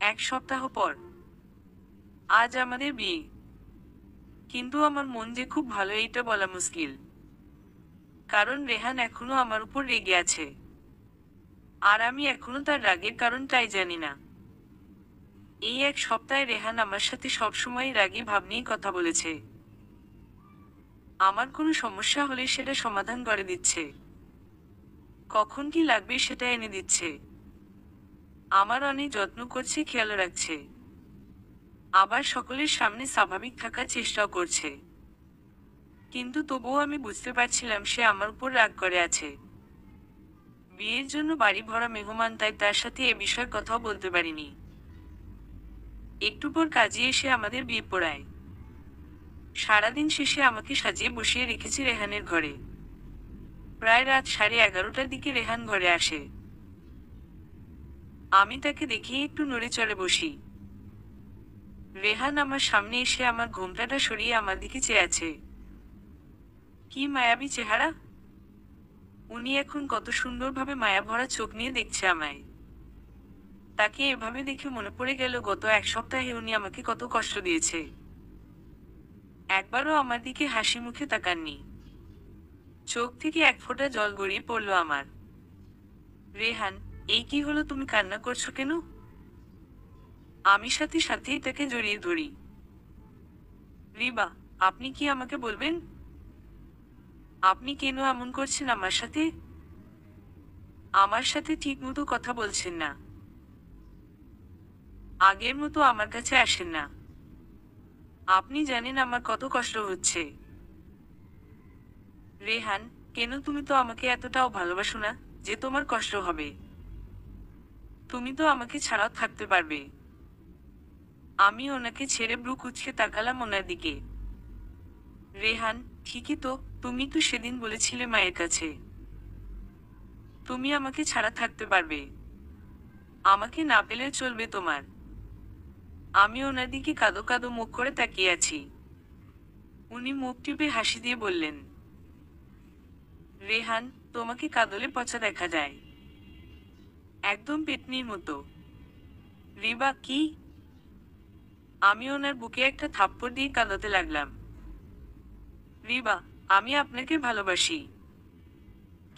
1 সপ্তাহ পর আজ আমাদের বিয়ে, কিন্তু আমার মন যে খুব ভালো এইটা বলা মুশকিল, কারণ রেহান এখনো আমার উপর রেগে আছে। আর আমি এখনো তার রাগের কারণটাই জানি না। এই 1 সপ্তাহে রেহান আমার সাথে সবসময় রাগী ভাব নিয়ে কথা বলেছে। আমার কোনো সমস্যা হলে সেটা সমাধান করে দিচ্ছে, কখন কি লাগবে সেটা এনে দিচ্ছে, আমার অনেক যত্ন করছে, খেয়াল রাখছে, আবার সকলের সামনে স্বাভাবিক থাকার চেষ্টাও করছে। কিন্তু তবুও আমি বুঝতে পারছিলাম সে আমার উপর রাগ করে আছে। বিয়ের জন্য বাড়ি ভরা মেহমান, তাই তার সাথে এ বিষয়ে কথাও বলতে পারিনি। একটু পর কাজে এসে আমাদের বিয়ে পড়ায়। সারাদিন শেষে আমাকে সাজিয়ে বসিয়ে রেখেছে রেহানের ঘরে। প্রায় রাত 11:30টার দিকে রেহান ঘরে আসে। আমি তাকে দেখেই একটু নড়ে চড়ে বসি। রেহান আমার সামনে এসে আমার ঘোমটাটা সরিয়ে আমার দিকে চেয়ে আছে। কি মায়াবী চেহারা! উনি এখন কত সুন্দরভাবে মায়া ভরা চোখ নিয়ে দেখছে আমায়। তাকে এভাবে দেখে মনে পড়ে গেল গত 1 সপ্তাহে উনি আমাকে কত কষ্ট দিয়েছে। একবারও আমার দিকে হাসি মুখে তাকাননি। চোখ থেকে এক ফোঁটা জল গড়িয়ে পড়ল আমার। রেহান, এই কি হলো, তুমি কান্না করছো কেন? আমি সাথে সাথেই তাকে জড়িয়ে ধরি। রিবা, আপনি কি আমাকে বলবেন আপনি কেন এমন করছেন আমার সাথে? আমার সাথে ঠিক মতো কথা বলছেন না। আগের মতো আমার কাছে আসেন না। আপনি জানেন আমার কত কষ্ট হচ্ছে। রেহান, কেন? তুমি তো আমাকে এতটাও ভালোবাসো না যে তোমার কষ্ট হবে। তুমি তো আমাকে ছাড়াও থাকতে পারবে। আমি ওনাকে ছেড়ে ব্রু কুঁচকে তাকালাম ওনার দিকে। রেহান, ঠিকই তো, তুমি তো সেদিন বলেছিলে মায়ের কাছে তুমি আমাকে ছাড়া থাকতে পারবে। আমাকে না পেলে চলবে তোমার। আমি ওনার দিকে কাঁদো কাঁদো মুখ করে তাকিয়ে আছি। উনি মুখ টিপে হাসি দিয়ে বললেন, রেহান, তোমাকে কাঁদলে পচা দেখা যায়, একদম পেতনির মতো। রিবা, কি? আমি ওনার বুকে একটা থাপ্পড় দিয়ে কাঁদাতে লাগলাম। রিবা, আমি আপনাকে ভালোবাসি,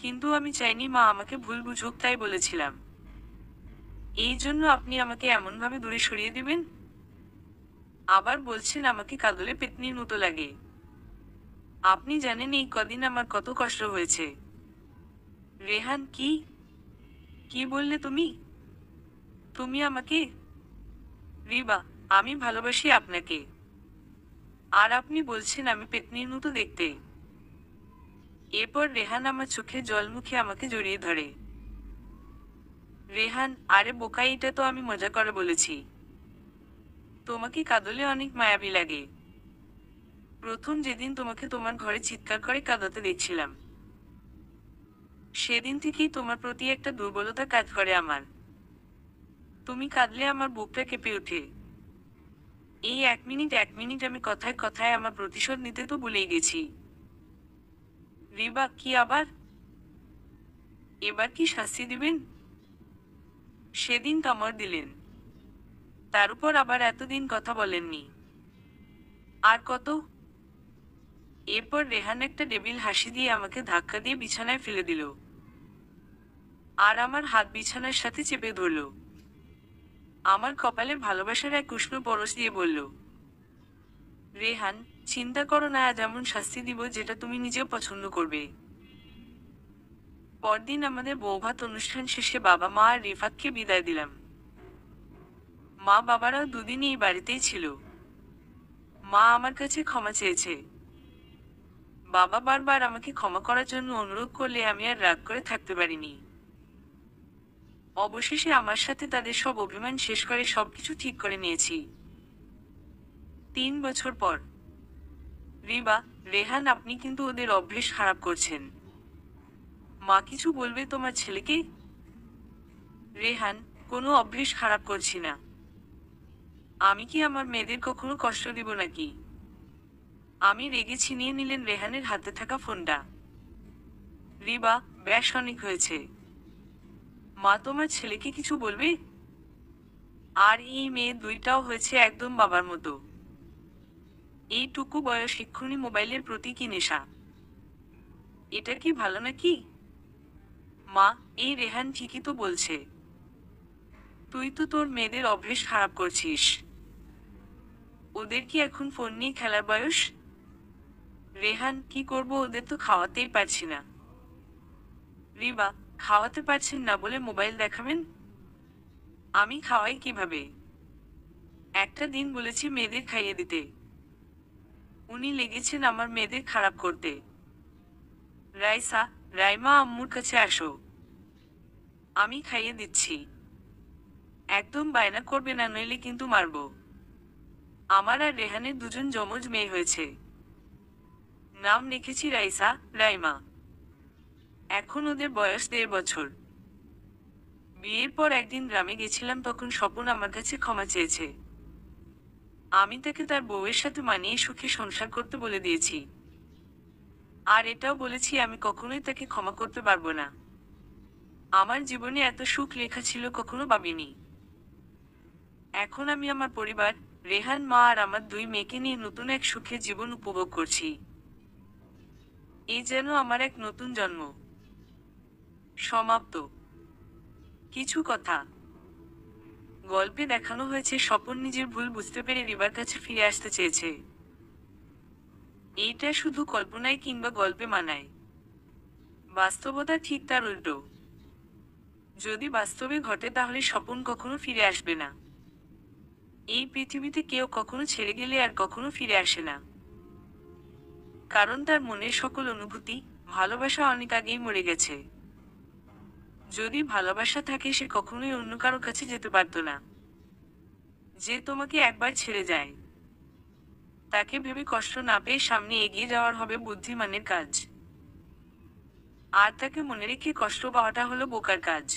কিন্তু আমি চাইনি মা আমাকে ভুল বুঝুক, তাই বলেছিলাম। এই জন্য আপনি আমাকে এমনভাবে দূরে সরিয়ে দিবেন? আবার বলছেন আমাকে কাঁদলে পেতনির মতো লাগে। আপনি জানেন এই কদিন আমার কত কষ্ট হয়েছে। রেহান, কি কি বললে তুমি? তুমি আমাকে? রিবা, আমি ভালোবাসি আপনাকে, আর আপনি বলছেন আমি পেতনির মতো দেখতে। এরপর রেহান আমার চোখে জল মুখে আমাকে জড়িয়ে ধরে। রেহান, আরে বোকা, এটা তো আমি মজা করে বলেছি। তোমাকে কাঁদলে অনেক মায়াবী লাগে। প্রথম যেদিন তোমাকে তোমার ঘরে চিৎকার করে কাঁদাতে দেখছিলাম, সেদিন থেকেই তোমার প্রতি একটা দুর্বলতা কাজ করে আমার। তুমি কাঁদলে আমার বুকটা কেঁপে ওঠে। এই 1 মিনিট আমি কথায় কথায় আমার প্রতিশোধ নিতে তো ভুলেই গেছি। রিবা, কি আবার? এবার কি শাস্তি দিবেন? সেদিন কামড় দিলেন, তার উপর আবার এতদিন কথা বলেননি। আর কত? এরপর রেহান একটা ডেবিল হাসি দিয়ে আমাকে ধাক্কা দিয়ে বিছানায় ফেলে দিল, আর আমার হাত বিছানার সাথে চেপে ধরল। আমার কপালে ভালোবাসার এক উষ্ণ পরশ দিয়ে বলল, রেহান, চিন্তা করো না, আজ এমন শাস্তি দিব যেটা তুমি নিজেও পছন্দ করবে। পরদিন আমাদের বৌভাত অনুষ্ঠান শেষে বাবা মা আর রিফাতকে বিদায় দিলাম। মা বাবারাও দুদিন এই বাড়িতেই ছিল। মা আমার কাছে ক্ষমা চেয়েছে। বাবা বারবার আমাকে ক্ষমা করার জন্য অনুরোধ করলে আমি আর রাগ করে থাকতে পারিনি। অবশেষে আমার সাথে তাদের সব অভিমান শেষ করে সবকিছু ঠিক করে নিয়েছি। 3 বছর পর। রিবা, রেহান, আপনি কিন্তু ওদের অভ্যেস খারাপ করছেন। মা কিছু বলবে তোমার ছেলেকে? রেহান, কোনো অভ্যেস খারাপ করছি না। আমি কি আমার মেয়েদের কখনো কষ্ট দিব নাকি? আমি রেগে ছিনিয়ে নিলেন রেহানের হাতে থাকা ফোনটা। রিবা, ব্যাস, অনেক হয়েছে। মা তোমার ছেলেকে কিছু বলবে? আর এই মেয়ে দুইটাও হয়েছে একদম বাবার মতো। এইটুকু বয়স এক্ষুনি মোবাইলের প্রতি কি নেশা! এটা কি ভালো নাকি? মা, এই রেহান ঠিকই তো বলছে। তুই তো তোর মেয়েদের অভ্যেস খারাপ করছিস। ওদের কি এখন ফোন নিয়ে খেলার বয়স? রেহান, কি করব, ওদের তো খাওয়াতেই পারছি না। রিবা, খাওয়াতে পারছেন না বলে মোবাইল দেখাবেন? আমি খাওয়াই কিভাবে? একটা দিন বলেছি মেয়েদের খাইয়ে দিতে, উনি লেগেছেন আমার মেয়েদের খারাপ করতে। রাইসা, রাইমা, আম্মুর কাছে আসো, আমি খাইয়ে দিচ্ছি। একদম বায়না করবে না, নইলে কিন্তু মারবো। আমার আর রেহানের দুজন যমজ মেয়ে হয়েছে। নাম রেখেছি রাইসা, রাইমা। এখন ওদের বয়স 1.5 বছর। বিয়ের পর একদিন গ্রামে গেছিলাম, তখন স্বপন আমার কাছে ক্ষমা চেয়েছে। আমি তাকে তার বউয়ের সাথে মানিয়ে সুখে সংসার করতে বলে দিয়েছি। আর এটাও বলেছি আমি কখনোই তাকে ক্ষমা করতে পারবো না। আমার জীবনে এত সুখ লেখা ছিল কখনো ভাবিনি। এখন আমি আমার পরিবার, রেহান, মা আর আমার 2 মেয়েকে নিয়ে নতুন এক সুখের জীবন উপভোগ করছি। এই যেন আমার এক নতুন জন্ম। সমাপ্ত। কিছু কথা। গল্পে দেখানো হয়েছে স্বপন নিজের ভুল বুঝতে পেরে রিবার কাছে ফিরে আসতে চেয়েছে। এইটা শুধু কল্পনায় কিংবা গল্পে মানায়। বাস্তবতা ঠিক তার উল্টো। যদি বাস্তবে ঘটে তাহলে স্বপন কখনো ফিরে আসবে না। এই পৃথিবীতে কেউ কখনো ছেড়ে গেলে আর কখনো ফিরে আসে না। কারণ তার মনের সকল অনুভূতি, ভালোবাসা অনেক আগেই মরে গেছে। যদি ভালোবাসা থাকে সে কখনোই অন্য কারো কাছে যেতে পারতো না। যে তোমাকে একবার ছেড়ে যায়, তাকে ভেবে কষ্ট না পেয়ে সামনে এগিয়ে যাওয়ার হবে বুদ্ধিমানের কাজ। আর তাকে মনে রেখে কষ্ট পাওয়াটা হলো বোকার কাজ।